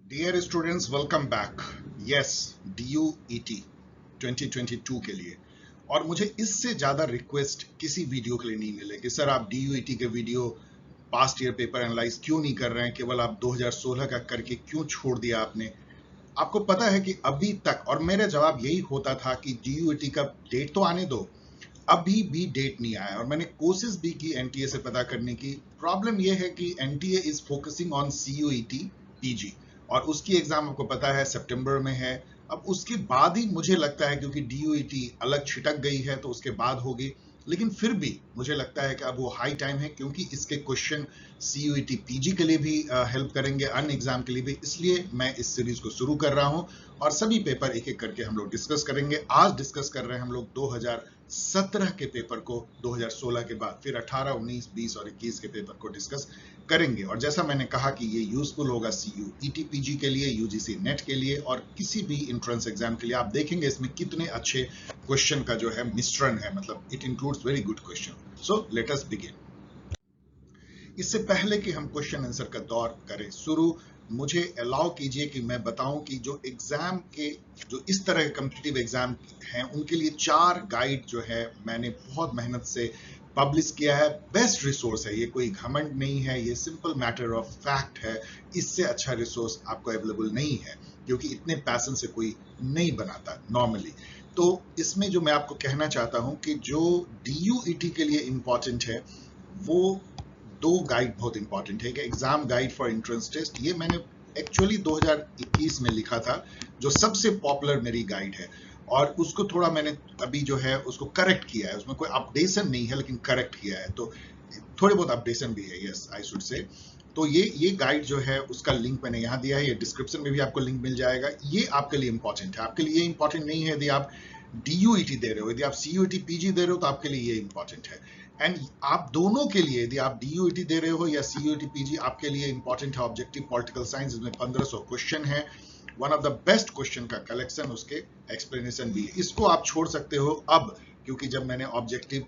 Dear students, welcome back. Yes, DUET 2022 के लिए। और मुझे इससे ज्यादा रिक्वेस्ट किसी वीडियो के लिए नहीं मिले कि सर आप DUET के video past year paper analyse क्यों नहीं कर रहे हैं, केवल आप 2016 का करके क्यों छोड़ दिया आपने। आपको पता है कि अभी तक, और मेरा जवाब यही होता था कि DUET का डेट तो आने दो, अभी भी डेट नहीं आया। और मैंने कोशिश भी की एनटीए से पता करने की। प्रॉब्लम यह है कि NTA is focusing on CUET PG, और उसकी एग्जाम आपको पता है सितंबर में है। अब उसके बाद ही मुझे लगता है, क्योंकि DUET अलग छिटक गई है तो उसके बाद होगी, लेकिन फिर भी मुझे लगता है कि अब वो हाई टाइम है, क्योंकि इसके क्वेश्चन CUET PG के लिए भी हेल्प करेंगे, अन्य एग्जाम के लिए भी। इसलिए मैं इस सीरीज को शुरू कर रहा हूं और सभी पेपर एक एक करके हम लोग डिस्कस करेंगे। आज डिस्कस कर रहे हैं हम लोग 2017 के पेपर को, 2016 के बाद फिर 18, 19, 20 और 21 के पेपर को डिस्कस करेंगे। और जैसा मैंने कहा कि ये यूजफुल होगा CUET PG के लिए, UGC नेट के लिए और किसी भी इंट्रेंस एग्जाम के लिए। आप देखेंगे इसमें कितने अच्छे क्वेश्चन का जो है मिश्रण है, मतलब it includes very good question. So let us begin. इससे पहले कि हम क्वेश्चन आंसर का दौर करें शुरू, मुझे अलाउ कीजिए कि मैं बताऊं कि जो एग्जाम के, जो इस तरह के कम्पिटिटिव एग्जाम हैं, उनके लिए 4 गाइड जो है मैंने बहुत मेहनत से पब्लिश किया है। बेस्ट रिसोर्स है ये, कोई घमंड नहीं है, ये सिंपल मैटर ऑफ फैक्ट है। इससे अच्छा रिसोर्स आपको अवेलेबल नहीं है, क्योंकि इतने पैशन से कोई नहीं बनाता नॉर्मली। तो इसमें जो मैं आपको कहना चाहता हूं कि जो DUET के लिए इंपॉर्टेंट है, वो 2 गाइड बहुत इंपॉर्टेंट है। कि exam guide for entrance test, ये मैंने एक्चुअली 2021 में लिखा था, जो सबसे पॉपुलर मेरी गाइड है। और उसको थोड़ा मैंने अभी जो है उसको करेक्ट किया है, उसमें कोई अपडेशन नहीं है लेकिन करेक्ट किया है, तो थोड़े बहुत अपडेशन भी है, यस आई शुड से। तो ये गाइड जो है उसका लिंक मैंने यहाँ दिया है, ये डिस्क्रिप्शन में भी आपको लिंक मिल जाएगा। ये आपके लिए इंपॉर्टेंट है, आपके लिए ये इंपॉर्टेंट नहीं है यदि आप DUET दे रहे हो, यदि आप CUET PG दे रहे हो तो आपके लिए ये इंपॉर्टेंट है। एंड आप दोनों के लिए, यदि आप DUET दे रहे हो या CUET PG, आपके लिए इंपॉर्टेंट है ऑब्जेक्टिव पॉलिटिकल साइंस। इसमें 1500 क्वेश्चन है, one of the best question का कलेक्शन, उसके एक्सप्लेनेशन भी है। इसको आप छोड़ सकते हो अब, क्योंकि जब मैंने ऑब्जेक्टिव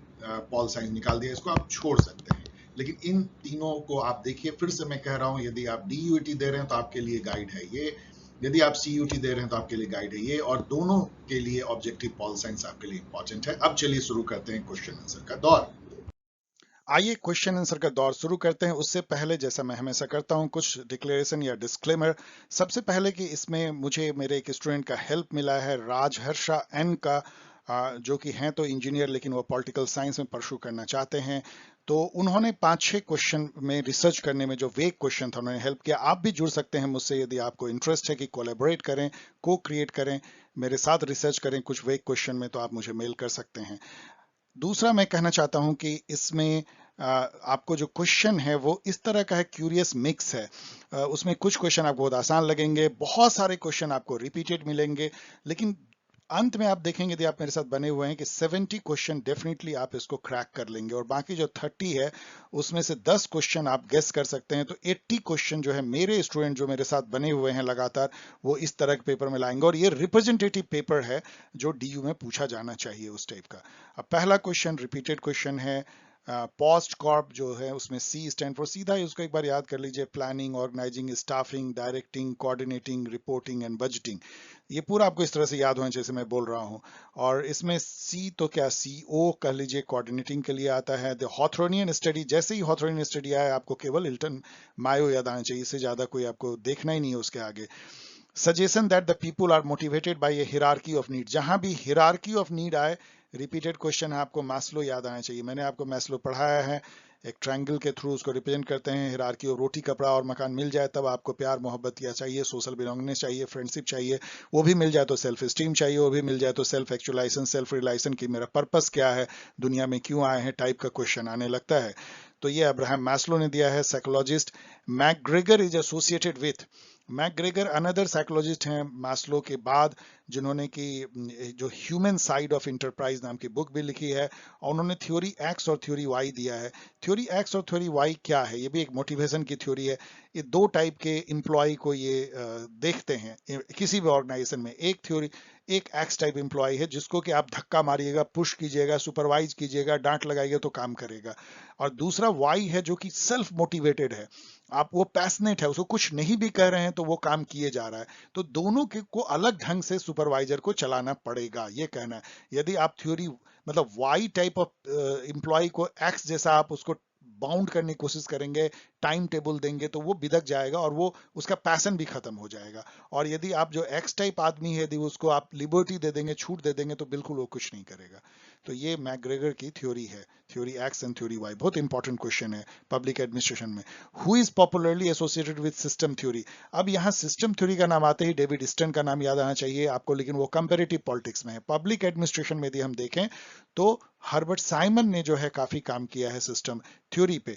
पॉल साइंस निकाल दिया, इसको आप छोड़ सकते हैं। लेकिन इन तीनों को आप देखिए, फिर से मैं कह रहा हूं, यदि आप DUET दे रहे हैं तो आपके लिए गाइड है ये, यदि आप CUET दे रहे हैं तो आपके लिए गाइड है ये, और दोनों के लिए ऑब्जेक्टिव पॉल साइंस आपके लिए इंपॉर्टेंट है। अब चलिए शुरू करते हैं क्वेश्चन आंसर का दौर। आइए क्वेश्चन आंसर का दौर शुरू करते हैं। उससे पहले, जैसा मैं हमेशा करता हूं, कुछ डिक्लेरेशन या डिस्क्लेमर। सबसे पहले कि इसमें मुझे मेरे एक स्टूडेंट का हेल्प मिला है, राजहर्षा एन का, जो कि हैं तो इंजीनियर लेकिन वो पॉलिटिकल साइंस में परस्यू करना चाहते हैं। तो उन्होंने 5-6 क्वेश्चन में रिसर्च करने में, जो वेग क्वेश्चन था, उन्होंने हेल्प किया। आप भी जुड़ सकते हैं मुझसे, यदि आपको इंटरेस्ट है कि कोलैबोरेट करें, को क्रिएट करें, मेरे साथ रिसर्च करें कुछ वेग क्वेश्चन में, तो आप मुझे मेल कर सकते हैं। दूसरा मैं कहना चाहता हूं कि इसमें आपको जो क्वेश्चन है वो इस तरह का है, क्यूरियस मिक्स है। उसमें कुछ क्वेश्चन आपको बहुत आसान लगेंगे, बहुत सारे क्वेश्चन आपको रिपीटेड मिलेंगे, लेकिन अंत में आप देखेंगे, यदि आप मेरे साथ बने हुए हैं, कि 70 क्वेश्चन डेफिनेटली आप इसको क्रैक कर लेंगे, और बाकी जो 30 है उसमें से 10 क्वेश्चन आप गेस कर सकते हैं। तो 80 क्वेश्चन जो है मेरे स्टूडेंट जो मेरे साथ बने हुए हैं लगातार, वो इस तरह के पेपर में लाएंगे, और ये रिप्रेजेंटेटिव पेपर है जो DU में पूछा जाना चाहिए, उस टाइप का। अब पहला क्वेश्चन रिपीटेड क्वेश्चन है। पोस्ट कॉर्प जो है उसमें C स्टैंड फॉर, सीधा ही उसको एक बार याद कर लीजिए, planning, organising, staffing, directing, coordinating, reporting and budgeting. ये पूरा आपको इस तरह से याद होना जैसे मैं बोल रहा हूं। और इसमें C तो क्या, CO कह लीजिए, कोऑर्डिनेटिंग के लिए आता है। द हॉथरोनियन स्टडी, जैसे ही हॉथरोनियन स्टडी आया, आपको केवल हिल्टन मायो याद आना चाहिए, इससे ज्यादा कोई आपको देखना ही नहीं है उसके आगे। Suggestion that the people are motivated by a hierarchy of need, जहां भी हिरार्की ऑफ नीड आए, रिपीटेड क्वेश्चन है, आपको मैस्लो याद आना चाहिए। मैंने आपको मैस्लो पढ़ाया है, एक ट्रायंगल के थ्रू उसको रिप्रेजेंट करते हैं। हिरार्की ऑफ रोटी कपड़ा और मकान मिल जाए तब आपको प्यार मोहब्बत या चाहिए, सोशल बिलोंगनेस चाहिए, फ्रेंडशिप चाहिए, वो भी मिल जाए तो सेल्फ स्टीम चाहिए, वो भी मिल जाए तो सेल्फ एक्चुअलाइजेशन, सेल्फ रियलाइजेशन की मेरा पर्पस क्या है, दुनिया में क्यों आए हैं, टाइप का क्वेश्चन आने लगता है। तो ये अब्राहम मैस्लो ने दिया है, psychologist. McGregor is associated with, McGregor another psychologist हैं मैस्लो के बाद, जिन्होंने की जो ह्यूमन साइड ऑफ इंटरप्राइज नाम की बुक भी लिखी है, और उन्होंने थ्योरी एक्स और थ्योरी वाई दिया है। थ्योरी एक्स और थ्योरी वाई क्या है, ये भी एक मोटिवेशन की थ्योरी है। ये 2 टाइप के एम्प्लॉय को ये देखते हैं किसी भी ऑर्गेनाइजेशन में। एक थ्योरी, एक एक्स टाइप एम्प्लॉय है जिसको कि आप धक्का मारिएगा, पुश कीजिएगा, सुपरवाइज कीजिएगा, डांट लगाइएगा तो काम करेगा। और दूसरा वाई है जो कि सेल्फ मोटिवेटेड है, आप वो पैशनेट है, उसको कुछ नहीं भी कह रहे हैं तो वो काम किए जा रहा है। तो दोनों के को अलग ढंग से सुपरवाइजर को चलाना पड़ेगा, ये कहना है। यदि आप थ्योरी मतलब वाई टाइप ऑफ एम्प्लॉय को एक्स जैसा आप उसको बाउंड करने की कोशिश करेंगे, टाइम टेबल देंगे, तो वो बिदक जाएगा और वो उसका पैशन भी खत्म हो जाएगा। और यदि आप जो एक्स टाइप आदमी है, यदि उसको आप लिबर्टी दे देंगे, छूट दे देंगे, तो बिल्कुल वो कुछ नहीं करेगा। तो ये मैकग्रेगर की थ्योरी है, theory X and theory Y. बहुत इंपॉर्टेंट क्वेश्चन है पब्लिक एडमिनिस्ट्रेशन में। Who is popularly associated with system theory? अब यहाँ सिस्टम थ्योरी का नाम आते ही डेविड स्टर्न का नाम याद आना चाहिए आपको, लेकिन वो कंपेरेटिव पॉलिटिक्स में है। पब्लिक एडमिनिस्ट्रेशन में यदि हम देखें तो हर्बर्ट साइमन ने जो है काफी काम किया है सिस्टम थ्योरी पे,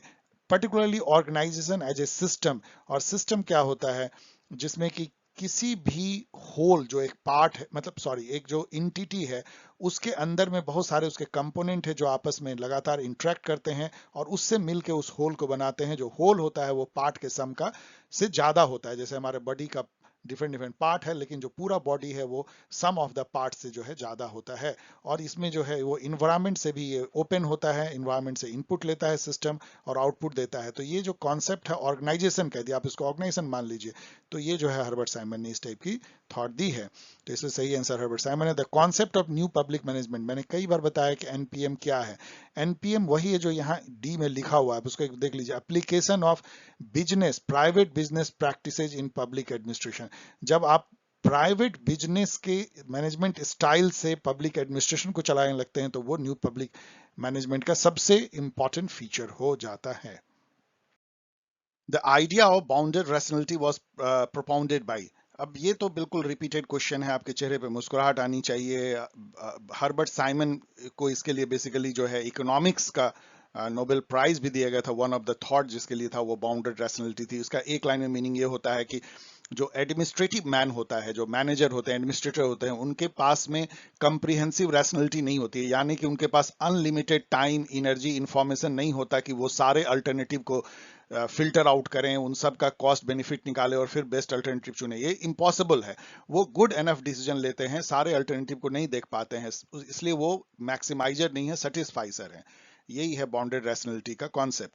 particularly organisation as a system. और सिस्टम क्या होता है, जिसमें कि किसी भी होल जो एक पार्ट है, मतलब सॉरी एक जो इंटिटी है, उसके अंदर में बहुत सारे उसके कंपोनेंट है जो आपस में लगातार इंटरेक्ट करते हैं और उससे मिलके उस होल को बनाते हैं। जो होल होता है वो पार्ट के सम का से ज्यादा होता है। जैसे हमारे बॉडी का डिफरेंट डिफरेंट पार्ट है, लेकिन जो पूरा बॉडी है वो सम ऑफ द पार्ट से जो है ज्यादा होता है। और इसमें जो है वो इन्वायरमेंट से भी ये ओपन होता है, इन्वायरमेंट से इनपुट लेता है सिस्टम और आउटपुट देता है। तो ये जो कॉन्सेप्ट है ऑर्गेनाइजेशन का, यदि आप इसको ऑर्गेनाइजेशन मान लीजिए, तो ये जो है हर्बर्ट साइमन ने इस टाइप की थॉट दी है। तो इसलिए सही आंसर हर्बर्ट साइमन है। The concept of new public management, मैंने कई बार बताया कि एनपीएम क्या है। एनपीएम वही है जो यहाँ डी में लिखा हुआ है, उसको एक देख लीजिए, application of business private business practices in public administration. जब आप प्राइवेट बिजनेस के मैनेजमेंट स्टाइल से पब्लिक एडमिनिस्ट्रेशन को चलाने लगते हैं, तो वो न्यू पब्लिक मैनेजमेंट का सबसे इंपॉर्टेंट फीचर हो जाता है। The idea of bounded rationality was propounded bye. अब ये तो बिल्कुल रिपीटेड क्वेश्चन है, आपके चेहरे पे मुस्कुराहट आनी चाहिए। हर्बर्ट साइमन को इसके लिए बेसिकली जो है इकोनॉमिक्स का नोबेल प्राइज भी दिया गया था। वन ऑफ द थॉट जिसके लिए था वो बाउंडेड रैशनैलिटी थी। उसका एक लाइन में मीनिंग ये होता है कि जो एडमिनिस्ट्रेटिव मैन होता है, जो मैनेजर होते हैं, एडमिनिस्ट्रेटर होते हैं, उनके पास में कंप्रिहेंसिव रैशनैलिटी नहीं होती है। यानी कि उनके पास अनलिमिटेड टाइम, एनर्जी, इंफॉर्मेशन नहीं होता कि वो सारे अल्टरनेटिव को फिल्टर आउट करें, उन सब का कॉस्ट बेनिफिट निकालें और फिर बेस्ट अल्टरनेटिव चुने। ये इम्पॉसिबल है। वो गुड एनफ डिसीजन लेते हैं, सारे अल्टरनेटिव को नहीं देख पाते हैं, इसलिए वो मैक्सिमाइजर नहीं है, सेटिस्फाइजर है। यही है बाउंडेड रैशनैलिटी का कॉन्सेप्ट।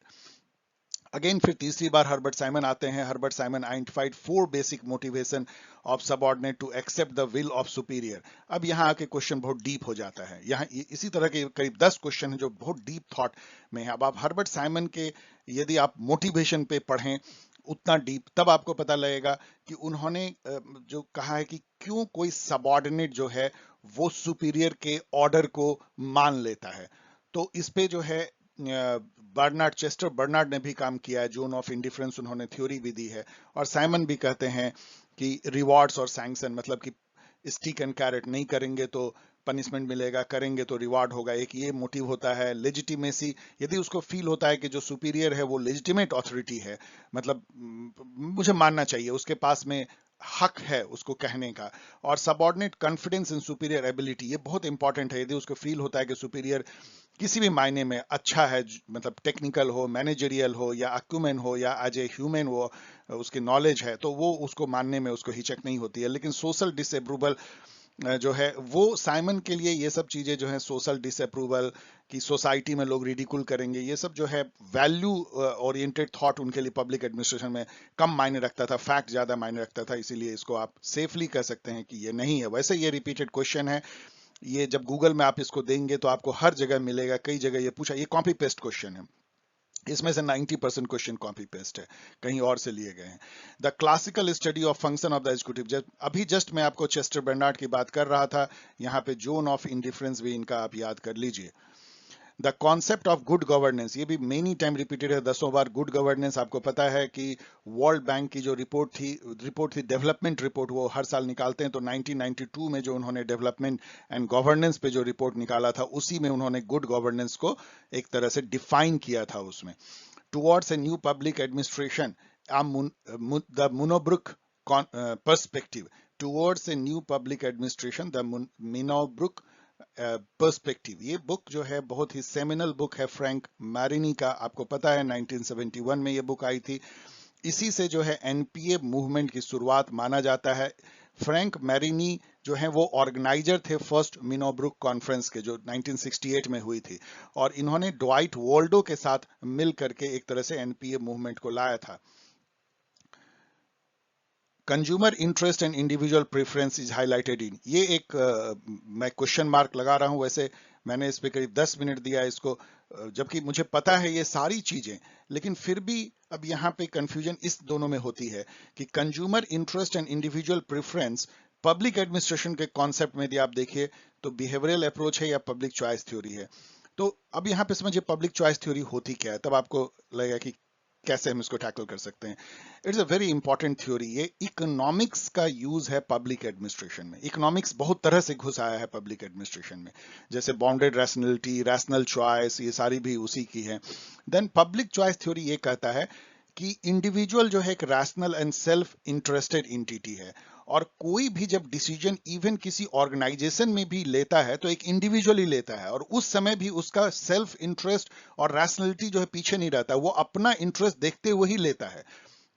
अगेन फिर तीसरी बार हर्बर्ट साइमन आते हैं। Herbert Simon identified 4 basic motivation of subordinate to accept the will of superior. अब यहाँ आके क्वेश्चन बहुत डीप हो जाता है। यहाँ इसी तरह के करीब 10 क्वेश्चन हैं जो बहुत डीप थॉट में है। अब आप हर्बर्ट साइमन के यदि आप मोटिवेशन पे पढ़ें उतना डीप, तब आपको पता लगेगा कि उन्होंने जो कहा है कि क्यों कोई सबऑर्डिनेट जो है वो सुपीरियर के ऑर्डर को मान लेता है। तो इस पे जो है बर्नार्ड, चेस्टर बर्नार्ड ने भी काम किया है। जोन ऑफ इंडिफरेंस उन्होंने थ्योरी भी दी है। और साइमन भी कहते हैं कि रिवॉर्ड्स और सैंक्शन, मतलब कि स्टिक एंड कैरेट, नहीं करेंगे तो पनिशमेंट मिलेगा, करेंगे तो रिवार्ड होगा। एक ये मोटिव होता है। लेजिटिमेसी, यदि उसको फील होता है कि जो सुपीरियर है वो लेजिटिमेट अथॉरिटी है, मतलब मुझे मानना चाहिए, उसके पास में हक है उसको कहने का। और subordinate confidence in superior ability, ये बहुत इंपॉर्टेंट है। यदि उसको फील होता है कि सुपीरियर किसी भी मायने में अच्छा है, मतलब टेक्निकल हो, मैनेजरियल हो, या अक्यूमेन हो, या एज ए ह्यूमन वो उसकी नॉलेज है, तो वो उसको मानने में उसको हिचक नहीं होती है। लेकिन सोशल डिसअप्रूवल जो है वो साइमन के लिए, ये सब चीजें जो है सोशल डिसअप्रूवल की, सोसाइटी में लोग रिडिकुल करेंगे, ये सब जो है वैल्यू ओरिएंटेड थॉट उनके लिए पब्लिक एडमिनिस्ट्रेशन में कम मायने रखता था, फैक्ट ज्यादा मायने रखता था। इसीलिए इसको आप सेफली कह सकते हैं कि ये नहीं है। वैसे ये रिपीटेड क्वेश्चन है। ये जब गूगल में आप इसको देंगे तो आपको हर जगह मिलेगा, कई जगह ये पूछा। ये कॉपी पेस्ट क्वेश्चन है, इसमें से 90% क्वेश्चन कॉपी पेस्ट है, कहीं और से लिए गए हैं। The classical study of function of the executive, अभी जस्ट मैं आपको चेस्टर बर्नार्ड की बात कर रहा था, यहाँ पे जोन ऑफ इंडिफरेंस भी इनका आप याद कर लीजिए। The concept of good governance, ये भी मेनी टाइम रिपीटेड है, 10 बार। गुड गवर्नेंस, आपको पता है कि वर्ल्ड बैंक की जो रिपोर्ट थी डेवलपमेंट रिपोर्ट, वो हर साल निकालते हैं। तो 1992 में जो उन्होंने डेवलपमेंट एंड गवर्नेंस पे जो रिपोर्ट निकाला था, उसी में उन्होंने गुड गवर्नेंस को एक तरह से डिफाइन किया था उसमें। Towards a new public administration, the Minnowbrook perspective, towards a new public administration, the Minnowbrook perspective. ये बुक जो है बहुत ही सेमिनल बुक है फ्रैंक मैरिनी का, आपको पता है 1971 में ये बुक आई थी। इसी से जो है एनपीए मूवमेंट की शुरुआत माना जाता है। फ्रैंक मैरिनी जो है वो ऑर्गेनाइजर थे फर्स्ट मिनोब्रुक कॉन्फ्रेंस के, जो 1968 में हुई थी। और इन्होंने ड्वाइट वोल्डो के साथ मिल करके एक तरह से एनपीए मूवमेंट को लाया था। Consumer interest and individual preference is highlighted in, ये एक मैं क्वेश्चन मार्क लगा रहा हूं। वैसे मैंने इस पे करीब 10 मिनट दिया है इसको, जबकि मुझे पता है ये सारी चीजें, लेकिन फिर भी अब यहाँ पे कंफ्यूजन इस दोनों में होती है कि consumer interest and individual preference public administration के कॉन्सेप्ट में यदि आप देखिए तो बिहेवियरल अप्रोच है या पब्लिक चॉइस थ्योरी है। तो अब यहाँ पे समझिए पब्लिक चॉइस थ्योरी होती क्या है, तब आपको लगेगा कि कैसे हम इसको टैकल कर सकते हैं। It's a very important theory. ये इकोनॉमिक्स का यूज है पब्लिक एडमिनिस्ट्रेशन में। इकोनॉमिक्स बहुत तरह से घुस आया है पब्लिक एडमिनिस्ट्रेशन में, जैसे बाउंडेड रैशनैलिटी, रैशनल चॉइस, ये सारी भी उसी की है। देन पब्लिक चॉइस थ्योरी ये कहता है कि इंडिविजुअल जो है एक rational and self interested entity है, और कोई भी जब डिसीजन इवन किसी ऑर्गेनाइजेशन में भी लेता है तो एक इंडिविजुअली लेता है, और उस समय भी उसका सेल्फ इंटरेस्ट और रैशनैलिटी जो है पीछे नहीं रहता, वो अपना इंटरेस्ट देखते हुए ही लेता है।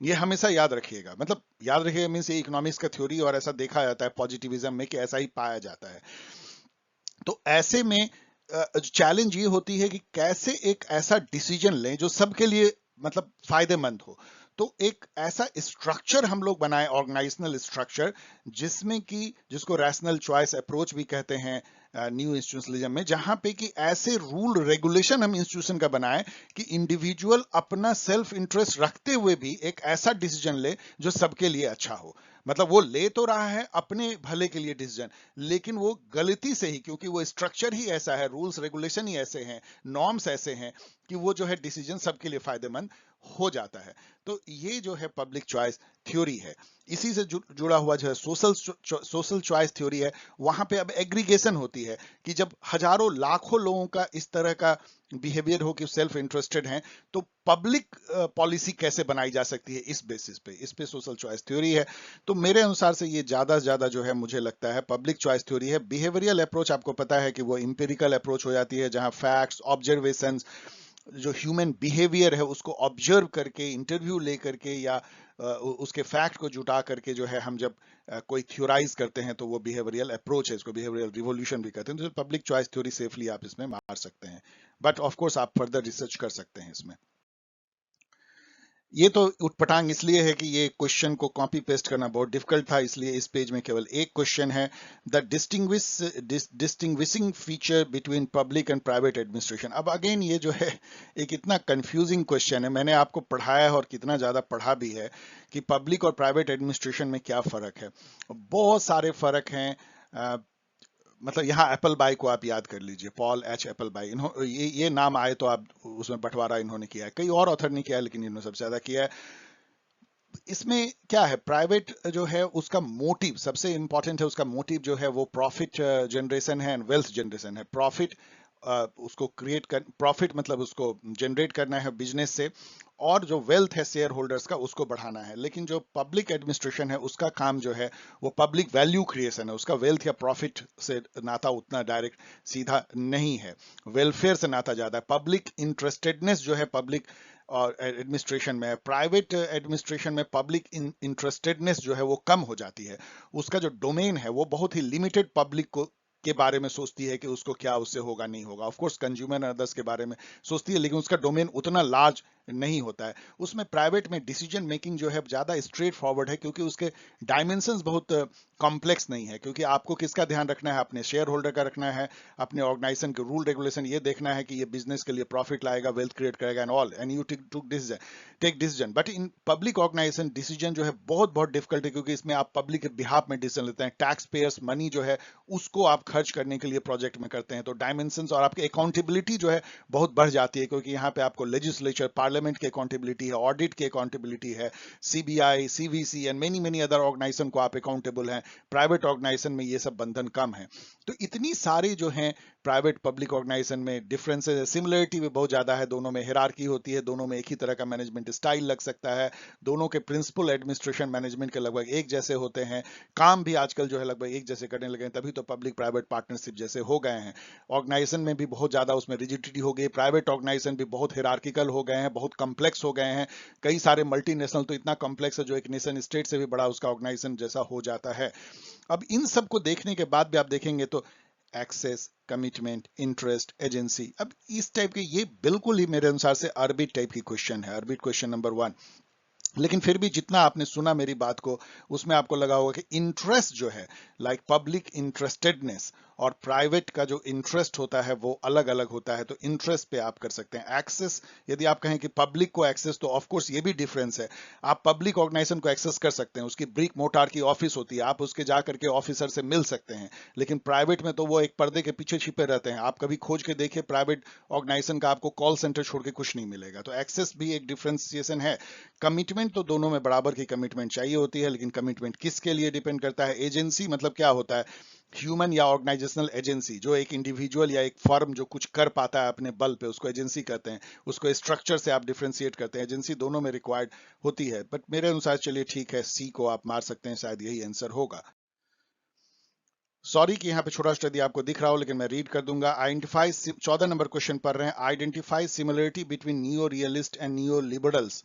ये हमेशा याद रखिएगा, मतलब याद रखिएगा मीन्स ये इकोनॉमिक्स का थ्योरी, और ऐसा देखा जाता है पॉजिटिविज्म में कि ऐसा ही पाया जाता है। तो ऐसे में चैलेंज ये होती है कि कैसे एक ऐसा डिसीजन लें जो सबके लिए मतलब फायदेमंद हो। तो एक ऐसा स्ट्रक्चर हम लोग बनाए, ऑर्गेनाइजेशनल स्ट्रक्चर, जिसमें कि जिसको रैशनल चॉइस अप्रोच भी कहते हैं न्यू इंस्टीट्यूशनलिज्म में, जहां पे कि ऐसे रूल रेगुलेशन हम इंस्टीट्यूशन का बनाए कि इंडिविजुअल अपना सेल्फ इंटरेस्ट रखते हुए भी एक ऐसा डिसीजन ले जो सबके लिए अच्छा हो। मतलब वो ले तो रहा है अपने भले के लिए डिसीजन, लेकिन वो गलती से ही, क्योंकि वो स्ट्रक्चर ही ऐसा है, रूल्स रेगुलेशन ही ऐसे हैं, नॉर्म्स ऐसे हैं कि वो जो है डिसीजन सबके लिए फायदेमंद हो जाता है। तो ये जो है पब्लिक चॉइस थ्योरी है। इसी से जुड़ा हुआ जो है सोशल चॉइस थ्योरी है। वहां पे अब एग्रीगेशन होती है कि जब हजारों लाखों लोगों का इस तरह का बिहेवियर हो कि सेल्फ इंटरेस्टेड हैं, तो पब्लिक पॉलिसी कैसे बनाई जा सकती है इस बेसिस पे, इस पे सोशल चॉइस थ्योरी है। तो मेरे अनुसार से ये ज्यादा से ज्यादा जो है मुझे लगता है पब्लिक चॉइस थ्योरी है। बिहेवियरल अप्रोच आपको पता है कि वो इंपेरिकल अप्रोच हो जाती है, जहां फैक्ट्स, ऑब्जर्वेशंस, जो ह्यूमन बिहेवियर है उसको ऑब्जर्व करके, इंटरव्यू ले करके, या उसके फैक्ट को जुटा करके जो है हम जब कोई थ्योराइज करते हैं तो वो बिहेवियरल अप्रोच है। इसको बिहेवियरल रिवोल्यूशन भी कहते हैं। तो पब्लिक चॉइस थ्योरी सेफली आप इसमें मार सकते हैं, बट ऑफ कोर्स आप फर्दर रिसर्च कर सकते हैं इसमें। ये तो उटपटांग इसलिए है कि ये क्वेश्चन को कॉपी पेस्ट करना बहुत डिफिकल्ट था, इसलिए इस पेज में केवल एक क्वेश्चन है, the distinguishing feature between public and private administration. अब अगेन ये जो है एक इतना कंफ्यूजिंग क्वेश्चन है, मैंने आपको पढ़ाया है और कितना ज्यादा पढ़ा भी है कि पब्लिक और प्राइवेट एडमिनिस्ट्रेशन में क्या फर्क है। बहुत सारे फर्क हैं। मतलब यहाँ एप्पल बाई को आप याद कर लीजिए, पॉल एच एप्पल बाई, ये नाम आए तो आप उसमें बंटवारा इन्होंने किया है, कई और ऑथर ने किया है लेकिन इन्होंने सबसे ज्यादा किया है। इसमें क्या है, प्राइवेट जो है उसका मोटिव सबसे इंपॉर्टेंट है, उसका मोटिव जो है वो प्रॉफिट जनरेशन है एंड वेल्थ जनरेशन है। प्रॉफिट उसको क्रिएट कर, प्रॉफिट मतलब उसको जनरेट करना है बिजनेस से, और जो वेल्थ है शेयर होल्डर्स का उसको बढ़ाना है। लेकिन जो पब्लिक एडमिनिस्ट्रेशन है उसका काम जो है वो पब्लिक वैल्यू क्रिएशन है, उसका वेल्थ या प्रॉफिट से नाता उतना डायरेक्ट सीधा नहीं है, वेलफेयर से नाता ज्यादा है। पब्लिक इंटरेस्टेडनेस जो है पब्लिक और एडमिनिस्ट्रेशन में, प्राइवेट एडमिनिस्ट्रेशन में पब्लिक इंटरेस्टेडनेस जो है वो कम हो जाती है। उसका जो डोमेन है वो बहुत ही लिमिटेड पब्लिक को के बारे में सोचती है कि उसको क्या उससे होगा नहीं होगा। Of course consumer and others के बारे में सोचती है, लेकिन उसका डोमेन उतना लार्ज नहीं होता है। उसमें प्राइवेट में डिसीजन मेकिंग जो है ज्यादा स्ट्रेट फॉरवर्ड है, क्योंकि उसके डायमेंशंस बहुत कॉम्प्लेक्स नहीं है, क्योंकि आपको किसका ध्यान रखना है, अपने शेयर होल्डर का रखना है, अपने ऑर्गेनाइजेशन के रूल रेगुलेशन ये देखना है कि ये बिजनेस के लिए प्रॉफिट लाएगा, वेल्थ क्रिएट करेगा and all, and you take decision. But in public organisation decision जो है बहुत बहुत डिफिकल्ट है, क्योंकि इसमें आप पब्लिक के बिहाफ में डिसीजन लेते हैं, टैक्स पेयर्स मनी जो है उसको आप खर्च करने के लिए प्रोजेक्ट में करते हैं। तो डायमेंशंस और आपकी अकाउंटेबिलिटी जो है बहुत बढ़ जाती है, क्योंकि यहाँ पे आपको लेजिस्लेचर, पार्लियामेंट की अकाउंटेबिलिटी है, ऑडिट की अकाउंटेबिलिटी है, CBI, CVC and many many other organisation को आप अकाउंटेबल हैं। प्राइवेट ऑर्गेनाइजेशन में ये सब बंधन कम है। तो इतनी सारी जो है प्राइवेट पब्लिक ऑर्गेनाइजेशन में डिफरेंसेस है, सिमिलरिटी भी बहुत ज्यादा है। दोनों में हिरार्की होती है, दोनों में एक ही तरह का मैनेजमेंट स्टाइल लग सकता है, दोनों के प्रिंसिपल एडमिनिस्ट्रेशन मैनेजमेंट के लगभग एक जैसे होते हैं, काम भी आजकल जो है लगभग एक जैसे करने लगे हैं, तभी तो पब्लिक प्राइवेट पार्टनरशिप जैसे हो गए हैं। ऑर्गेनाइजेशन में भी बहुत ज्यादा उसमें रिजिडिटी हो गई, प्राइवेट ऑर्गेनाइजेशन भी बहुत हिरार्किकल हो गए हैं, बहुत कॉम्प्लेक्स हो गए हैं। कई सारे मल्टीनेशनल तो इतना कॉम्प्लेक्स है जो एक नेशन स्टेट से भी बड़ा उसका ऑर्गेनाइजेशन जैसा हो जाता है। अब इन सब को देखने के बाद भी आप देखेंगे तो एक्सेस, कमिटमेंट, इंटरेस्ट, एजेंसी, अब इस टाइप के ये बिल्कुल ही मेरे अनुसार से आर्बिट टाइप की क्वेश्चन है, आर्बिट क्वेश्चन नंबर 1। लेकिन फिर भी जितना आपने सुना मेरी बात को, उसमें आपको लगा होगा कि इंटरेस्ट जो है, लाइक पब्लिक इंटरेस्टेडनेस और प्राइवेट का जो इंटरेस्ट होता है वो अलग अलग होता है। तो इंटरेस्ट पे आप कर सकते हैं एक्सेस। यदि आप कहें कि पब्लिक को एक्सेस, तो ऑफ कोर्स ये भी डिफरेंस है। आप पब्लिक ऑर्गेनाइजेशन को एक्सेस कर सकते हैं, उसकी ब्रिक मोटार की ऑफिस होती है, आप उसके जा करके ऑफिसर से मिल सकते हैं। लेकिन प्राइवेट में तो वो एक पर्दे के पीछे छिपे रहते हैं। आप कभी खोज के देखिए प्राइवेट ऑर्गेनाइजेशन का, आपको कॉल सेंटर छोड़ के कुछ नहीं मिलेगा। तो एक्सेस भी एक डिफ्रेंसिएशन है। कमिटमेंट तो दोनों में बराबर की कमिटमेंट चाहिए होती है, लेकिन कमिटमेंट किसके लिए डिपेंड करता है। एजेंसी मतलब क्या होता है, ह्यूमन या ऑर्गेनाइजेशनल एजेंसी। जो एक इंडिविजुअल या एक फर्म जो कुछ कर पाता है अपने बल पे, उसको एजेंसी कहते हैं। उसको स्ट्रक्चर से आप डिफ्रेंशिएट करते हैं। एजेंसी दोनों में रिक्वायर्ड होती है, बट मेरे अनुसार चलिए ठीक है, सी को आप मार सकते हैं, शायद यही आंसर होगा। सॉरी कि यहाँ पे छोटा स्टडी आपको दिख रहा हो, लेकिन मैं रीड कर दूंगा। आइडेंटिफाई, 14 नंबर क्वेश्चन पढ़ रहे हैं। Identify similarity between neo realist and neo liberals.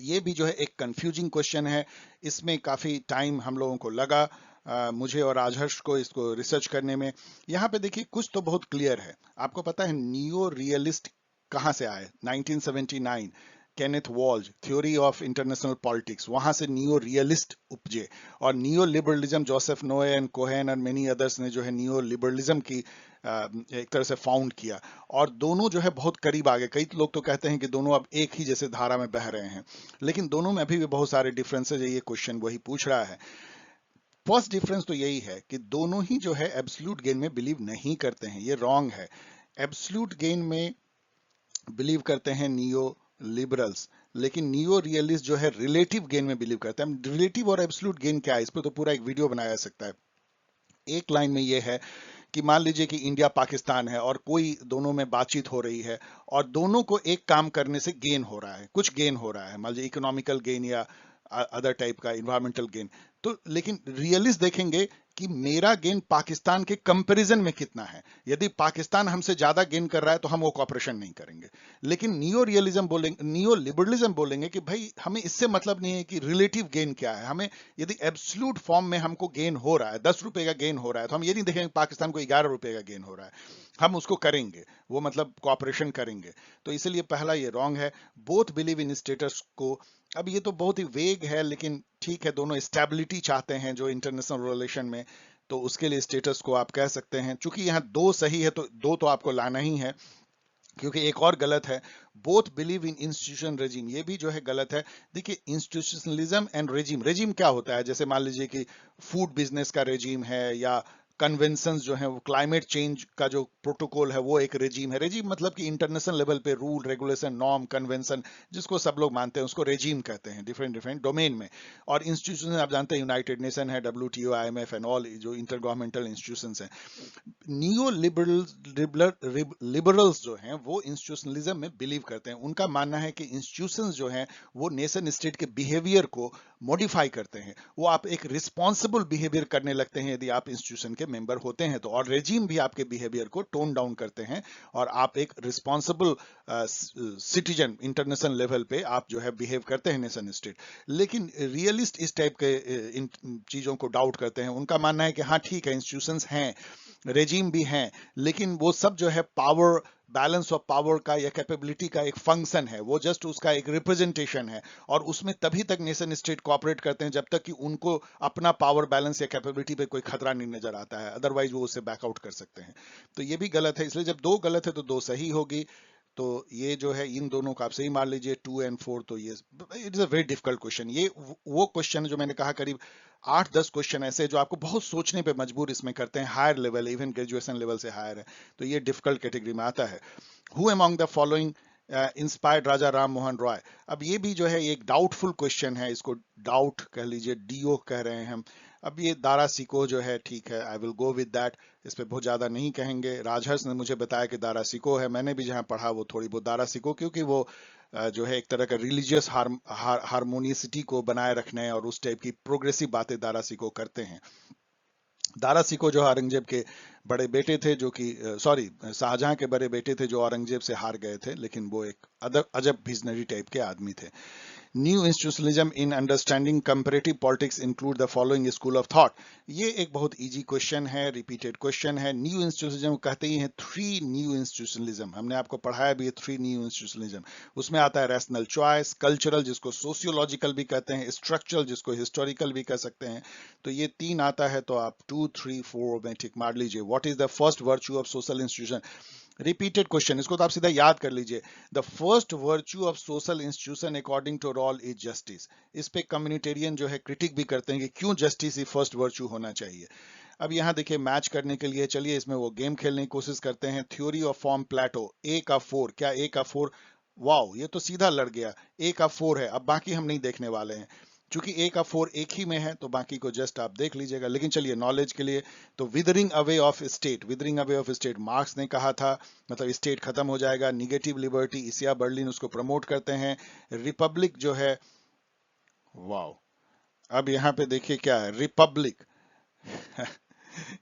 ये भी जो है एक कंफ्यूजिंग क्वेश्चन है। इसमें काफी टाइम हम लोगों को लगा, मुझे और राजहर्ष को इसको रिसर्च करने में। यहाँ पे देखिए कुछ तो बहुत क्लियर है। आपको पता है नियो रियलिस्ट कहाँ से आए? 1979 Kenneth Waltz, theory of international politics, वहां से नियो रियलिस्ट उपजे। और नियो लिबरलिज्म, जोसेफ नोए एंड कोहेन और मेनी अदर्स ने जो है नियो लिबरलिज्म की एक तरह से फाउंड किया। और दोनों जो है बहुत करीब आ गए। कई लोग तो कहते हैं कि दोनों अब एक ही जैसे धारा में बह रहे हैं, लेकिन दोनों में अभी भी बहुत सारे डिफरेंसेज है। ये क्वेश्चन वही पूछ रहा है। फर्स्ट डिफरेंस तो यही है कि दोनों ही जो है एब्सोल्यूट गेन में बिलीव नहीं करते हैं। ये रॉन्ग है। एब्सोल्यूट गेन में बिलीव करते हैं नियो लिबरल्स, लेकिन नियो रियलिस्ट जो है रिलेटिव गेन में बिलीव करते हैं। रिलेटिव और एब्सोल्यूट गेन क्या है, इस पर तो पूरा एक वीडियो बनाया जा सकता है। एक लाइन में ये है कि मान लीजिए कि इंडिया पाकिस्तान है और कोई दोनों में बातचीत हो रही है, और दोनों को एक काम करने से गेन हो रहा है, कुछ गेन हो रहा है, मान लीजिए इकोनॉमिकल गेन या अदर टाइप का इन्वायरमेंटल गेन। तो लेकिन रियलिस्ट देखेंगे कि मेरा गेन पाकिस्तान के कंपैरिजन में कितना है। यदि पाकिस्तान हमसे ज्यादा गेन कर रहा है तो हम वो कॉपरेशन नहीं करेंगे। लेकिन नियो रियलिज्म बोलेंगे, नियो लिबरलिज्म बोलेंगे कि भाई हमें इससे मतलब नहीं है कि रिलेटिव गेन क्या है। हमें यदि एब्सोल्यूट फॉर्म में हमको गेन हो रहा है, 10 रुपए का गेन हो रहा है, तो हम ये नहीं देखेंगे पाकिस्तान को 11 रुपए का गेन हो रहा है, हम उसको करेंगे, वो मतलब कॉपरेशन करेंगे। तो इसलिए पहला ये रॉन्ग है। बोथ बिलीव इन स्टेटस को। अब ये तो बहुत ही वेग है, लेकिन ठीक है, दोनों स्टेबिलिटी चाहते हैं जो इंटरनेशनल रिलेशन में, तो उसके लिए स्टेटस को आप कह सकते हैं। चूंकि यहाँ दो सही है तो दो तो आपको लाना ही है, क्योंकि एक और गलत है, both believe in institution regime, ये भी जो है गलत है। देखिए इंस्टीट्यूशनलिज्म एंड रेजिम, रेजिम क्या होता है, जैसे मान लीजिए कि फूड बिजनेस का रेजिम है, या कन्वेंशंस जो है वो क्लाइमेट चेंज का जो प्रोटोकॉल है वो एक रेजिम है। रेजिम मतलब कि इंटरनेशनल लेवल पे रूल रेगुलेशन नॉर्म कन्वेंशन जिसको सब लोग मानते हैं उसको रेजिम कहते हैं, डिफरेंट डिफरेंट डोमेन में। और इंस्टीट्यूशन आप जानते हैं, यूनाइटेड नेशन है, WTO, IMF एंड ऑल, जो इंटर गवर्नमेंटल इंस्टीट्यूशंस हैं। नियो लिबरल्स जो हैं वो इंस्टीट्यूशनलिज्म में बिलीव करते हैं। उनका मानना है कि इंस्टीट्यूशंस जो हैं वो नेशन स्टेट के बिहेवियर को मॉडिफाई करते हैं। वो आप एक रिस्पॉन्सिबल बिहेवियर करने लगते हैं यदि आप इंस्टीट्यूशन के मेंबर होते हैं तो। और रेजिम भी आपके बिहेवियर को टोन डाउन करते हैं, और आप एक रिस्पॉन्सिबल सिटीजन इंटरनेशनल लेवल पे आप जो है बिहेव करते हैं नेशन स्टेट। लेकिन रियलिस्ट इस टाइप के इन चीजों को डाउट करते हैं। उनका मानना है कि हाँ ठीक है, इंस्टीट्यूशंस हैं, रेजिम भी हैं, लेकिन वो सब जो है पावर, बैलेंस ऑफ पावर का या कैपेबिलिटी का एक फंक्शन है, वो जस्ट उसका एक रिप्रेजेंटेशन है। और उसमें तभी तक नेशन स्टेट कोऑपरेट करते हैं जब तक कि उनको अपना पावर बैलेंस या कैपेबिलिटी पे कोई खतरा नहीं नजर आता है, अदरवाइज वो उससे बैकआउट कर सकते हैं। तो ये भी गलत है। इसलिए जब दो गलत है तो दो सही होगी। तो ये जो है इन दोनों का आप सही मान लीजिए, 2 और 4। तो ये it is a very difficult question. ये वो क्वेश्चन जो मैंने कहा, करीब 8-10 क्वेश्चन ऐसे जो आपको बहुत सोचने पे मजबूर इसमें करते हैं, higher level, even graduation level से हायर है। तो ये डिफिकल्ट कैटेगरी में आता है। Who among the following inspired Raja Ram Mohan Roy. अब ये भी जो है एक डाउटफुल क्वेश्चन है, इसको डाउट कह लीजिए, डीओ कह रहे हैं हम। अब ये दारा सिको जो है, ठीक है, I will go with that, इस पे बहुत ज्यादा नहीं कहेंगे। राजहर्ष ने मुझे बताया कि दारा सिको है, मैंने भी जहां पढ़ा वो थोड़ी बहुत दारा सिको, क्योंकि वो जो है एक तरह का रिलीजियस हारमोनियसिटी को बनाए रखने और उस टाइप की प्रोग्रेसिव बातें दारा सिको करते हैं। दारा सिको जो औरंगजेब के बड़े बेटे थे, जो कि सॉरी शाहजहां के बड़े बेटे थे, जो औरंगजेब से हार गए थे, लेकिन वो एक अजब विजनरी टाइप के आदमी थे। New institutionalism in understanding comparative politics include the following school of thought. ये एक बहुत इजी क्वेश्चन है, रिपीटेड क्वेश्चन है। न्यू इंस्टीट्यूशनलिज्म कहते ही हैं 3 न्यू इंस्टीट्यूशनलिज्म, हमने आपको पढ़ाया भी है 3 न्यू इंस्टीट्यूशनलिज्म। उसमें आता है रैशनल चॉइस, कल्चरल जिसको सोशियोलॉजिकल भी कहते हैं, स्ट्रक्चरल जिसको हिस्टोरिकल भी कह सकते हैं। तो ये 3 आता है, तो आप 2, 3, 4 में टिक मार लीजिए। What is the first virtue of social institution? Repeated question, इसको तो आप सीधा याद कर लीजिए। The first virtue of social institution according to Rawls is justice. इस पे कम्युनिटेरियन जो है क्रिटिक भी करते हैं कि क्यों जस्टिस ही फर्स्ट वर्च्यू होना चाहिए। अब यहाँ देखिए मैच करने के लिए चलिए इसमें वो गेम खेलने की कोशिश करते हैं। थ्योरी ऑफ फॉर्म प्लेटो, ए का 4, क्या ए का 4? वाओ, ये तो सीधा लड़ गया, ए का 4 है। अब बाकी हम नहीं देखने वाले हैं, क्योंकि ए का 4 एक ही में है, तो बाकी को जस्ट आप देख लीजिएगा। लेकिन चलिए नॉलेज के लिए, तो withering away of state, withering away of state marks ने कहा था, मतलब स्टेट खत्म हो जाएगा। निगेटिव लिबर्टी, इसिया बर्लिन उसको प्रमोट करते हैं। रिपब्लिक जो है, वाओ, अब यहाँ पे देखिए क्या है, रिपब्लिक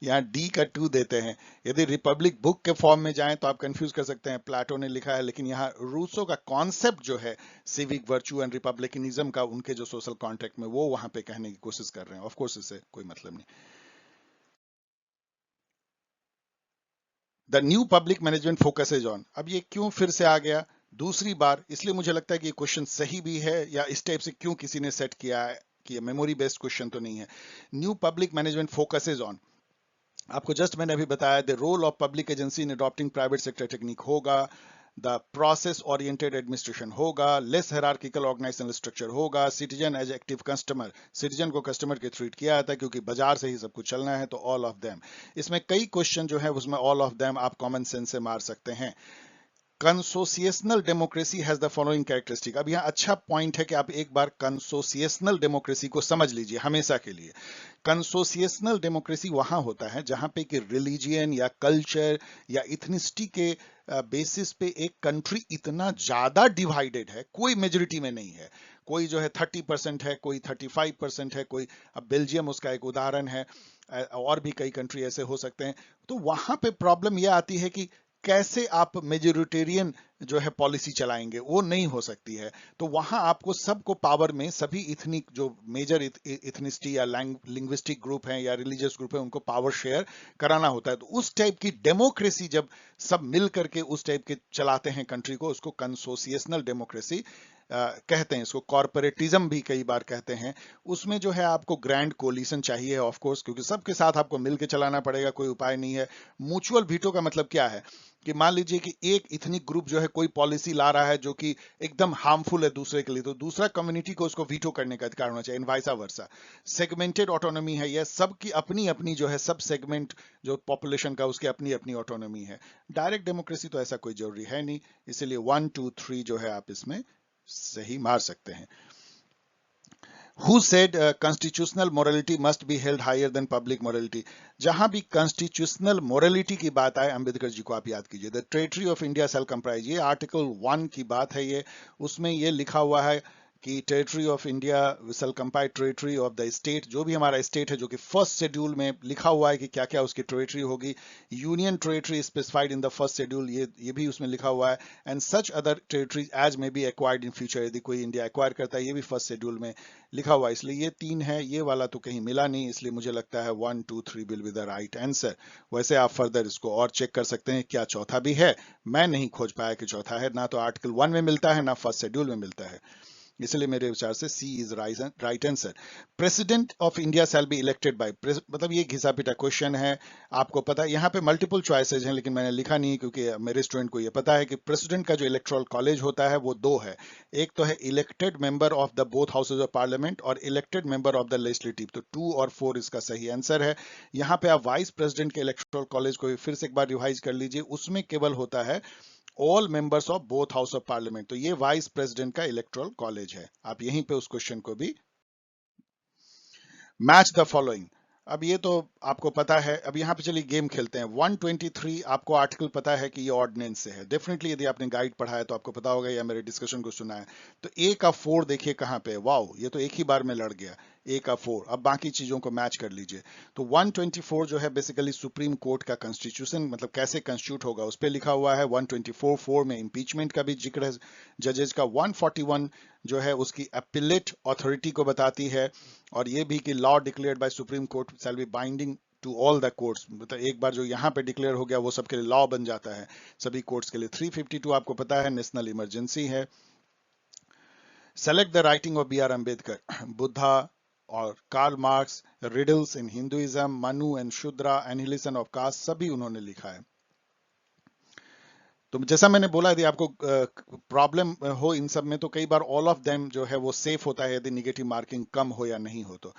यहाँ डी का 2 देते हैं। यदि रिपब्लिक बुक के फॉर्म में जाएं तो आप कंफ्यूज कर सकते हैं, प्लेटो ने लिखा है, लेकिन यहाँ रूसो का कॉन्सेप्ट जो है सिविक वर्च्यू एंड रिपब्लिकनिज्म का, उनके जो सोशल कॉन्ट्रैक्ट में, वो वहां पे कहने की कोशिश कर रहे हैं। ऑफ कोर्स इससे कोई मतलब नहीं। The new public management focuses on, अब ये क्यों फिर से आ गया दूसरी बार? इसलिए मुझे लगता है कि ये क्वेश्चन सही भी है, या इस टाइप से क्यों किसी ने सेट किया है कि मेमोरी बेस्ड क्वेश्चन तो नहीं है। New public management focuses on, आपको जस्ट मैंने अभी बताया, the role of public agency in adopting private sector technique होगा, द प्रोसेस ओरिएंटेड एडमिनिस्ट्रेशन होगा, लेस हायरार्किकल ऑर्गेनाइजेशनल स्ट्रक्चर होगा, citizen as active customer, citizen को कस्टमर के ट्रीट किया जाता है क्योंकि बाजार से ही सब कुछ चलना है, तो ऑल ऑफ देम। इसमें कई क्वेश्चन जो है उसमें ऑल ऑफ देम आप कॉमन सेंस से मार सकते हैं। Consociational democracy has the following characteristic, अब यहाँ अच्छा पॉइंट है कि आप एक बार कंसोसिएशनल डेमोक्रेसी को समझ लीजिए हमेशा के लिए। कंसोसिएशनल डेमोक्रेसी वहां होता है जहां पे कि रिलीजियन या कल्चर या इथनिसिटी के बेसिस पे एक कंट्री इतना ज्यादा डिवाइडेड है, कोई मेजोरिटी में नहीं है। कोई जो है 30% है, कोई 35% है, कोई, अब बेल्जियम उसका एक उदाहरण है, और भी कई कंट्री ऐसे हो सकते हैं। तो वहां पे प्रॉब्लम यह आती है कि कैसे आप मेजोरिटेरियन जो है पॉलिसी चलाएंगे, वो नहीं हो सकती है। तो वहां आपको सबको पावर में, सभी इथनिक जो मेजर इथनिसिटी या लिंग्विस्टिक ग्रुप हैं या रिलीजियस ग्रुप है, उनको पावर शेयर कराना होता है। तो उस टाइप की डेमोक्रेसी जब सब मिल करके उस टाइप के चलाते हैं कंट्री को, उसको कंसोसिएशनल डेमोक्रेसी कहते हैं। इसको कॉर्पोरेटिज्म भी कई बार कहते हैं। उसमें जो है आपको ग्रैंड कोलिशन चाहिए ऑफ कोर्स, क्योंकि सबके साथ आपको मिलकर चलाना पड़ेगा, कोई उपाय नहीं है। म्यूचुअल वीटो का मतलब क्या है कि मान लीजिए कि एक इथनिक ग्रुप जो है कोई पॉलिसी ला रहा है जो कि एकदम हार्मफुल है दूसरे के लिए, तो दूसरा कम्युनिटी को उसको वीटो करने का अधिकार होना चाहिए, वाइसा वर्सा। सेगमेंटेड ऑटोनॉमी है, यह सबकी अपनी अपनी जो है, सब सेगमेंट जो पॉपुलेशन का, उसकी अपनी अपनी ऑटोनॉमी है। डायरेक्ट डेमोक्रेसी तो ऐसा कोई जरूरी है नहीं, इसीलिए 1, 2, 3 जो है आप इसमें सही मार सकते हैं। Who said constitutional morality must be held higher than public morality? जहां भी constitutional morality की बात आए, अंबेडकर जी को आप याद कीजिए। The territory of India shall comprise, ये आर्टिकल 1 की बात है, ये उसमें ये लिखा हुआ है कि territory of India will compiler territory of the state, जो भी हमारा स्टेट है, जो कि फर्स्ट शेड्यूल में लिखा हुआ है कि क्या क्या उसकी टेरिटरी होगी। Union territory specified in the first schedule, ये भी उसमें लिखा हुआ है। And such other territories as may be acquired in future, यदि कोई इंडिया एक्वायर करता है, ये भी फर्स्ट शेड्यूल में लिखा हुआ है। इसलिए ये 3 है, ये वाला तो कहीं मिला नहीं, इसलिए मुझे लगता है 1, 2, 3 will be the right answer. वैसे आप फर्दर इसको और चेक कर सकते हैं क्या चौथा भी है, मैं नहीं खोज पाया कि चौथा है, ना तो आर्टिकल 1 में मिलता है, ना फर्स्ट शेड्यूल में मिलता है, इसलिए मेरे विचार से C is right answer. President of India shall be elected by, मतलब ये घिसा पिटा क्वेश्चन है, आपको पता है। यहाँ पे मल्टीपल चॉइसेज हैं, लेकिन मैंने लिखा नहीं क्योंकि मेरे स्टूडेंट को ये पता है कि प्रेसिडेंट का जो इलेक्टोरल कॉलेज होता है वो 2 है। एक तो है elected member of the both houses of parliament, और elected member of the legislative, तो 2 और 4 इसका सही आंसर है। यहाँ पे आप वाइस प्रेसिडेंट के इलेक्टोरल कॉलेज को फिर से एक बार रिवाइज कर लीजिए, उसमें केवल होता है all members of both house of parliament, तो ये वाइस प्रेसिडेंट का इलेक्टोरल कॉलेज है। आप यहीं पे उस क्वेश्चन को भी मैच द फॉलोइंग, अब ये तो आपको पता है। अब यहाँ पे चलिए गेम खेलते हैं। 123 आपको आर्टिकल पता है कि ये ऑर्डिनेंस से है, डेफिनेटली यदि आपने गाइड पढ़ा है तो आपको पता होगा या मेरे डिस्कशन को सुना है। तो ए का 4 देखिए कहाँ पे, वाओ, ये तो एक ही बार में लड़ गया। ए का 4। अब बाकी चीजों को मैच कर लीजिए। तो 124 जो है बेसिकली सुप्रीम कोर्ट का कॉन्स्टिट्यूशन, मतलब कैसे कॉन्स्टिट्यूट होगा उस पर लिखा हुआ है। 124(4) में इम्पीचमेंट का भी जिक्र है जजेज का। 141 जो है उसकी अपीलेट अथॉरिटी को बताती है, और ये भी कि law declared by supreme court shall be binding to all the courts, मतलब एक बार जो यहाँ पे डिक्लेयर हो गया वो सबके लिए लॉ बन जाता है, सभी कोर्ट्स के लिए। 352 आपको पता है नेशनल इमरजेंसी है। Select the writing of B R Ambedkar, Buddha और Karl Marx, riddles in Hinduism, Manu and Shudra, annihilation of caste, सभी उन्होंने लिखा है। तो जैसा मैंने बोला, यदि आपको प्रॉब्लम हो इन सब में, तो कई बार ऑल ऑफ देम जो है वो सेफ होता है यदि निगेटिव मार्किंग कम हो या नहीं हो तो।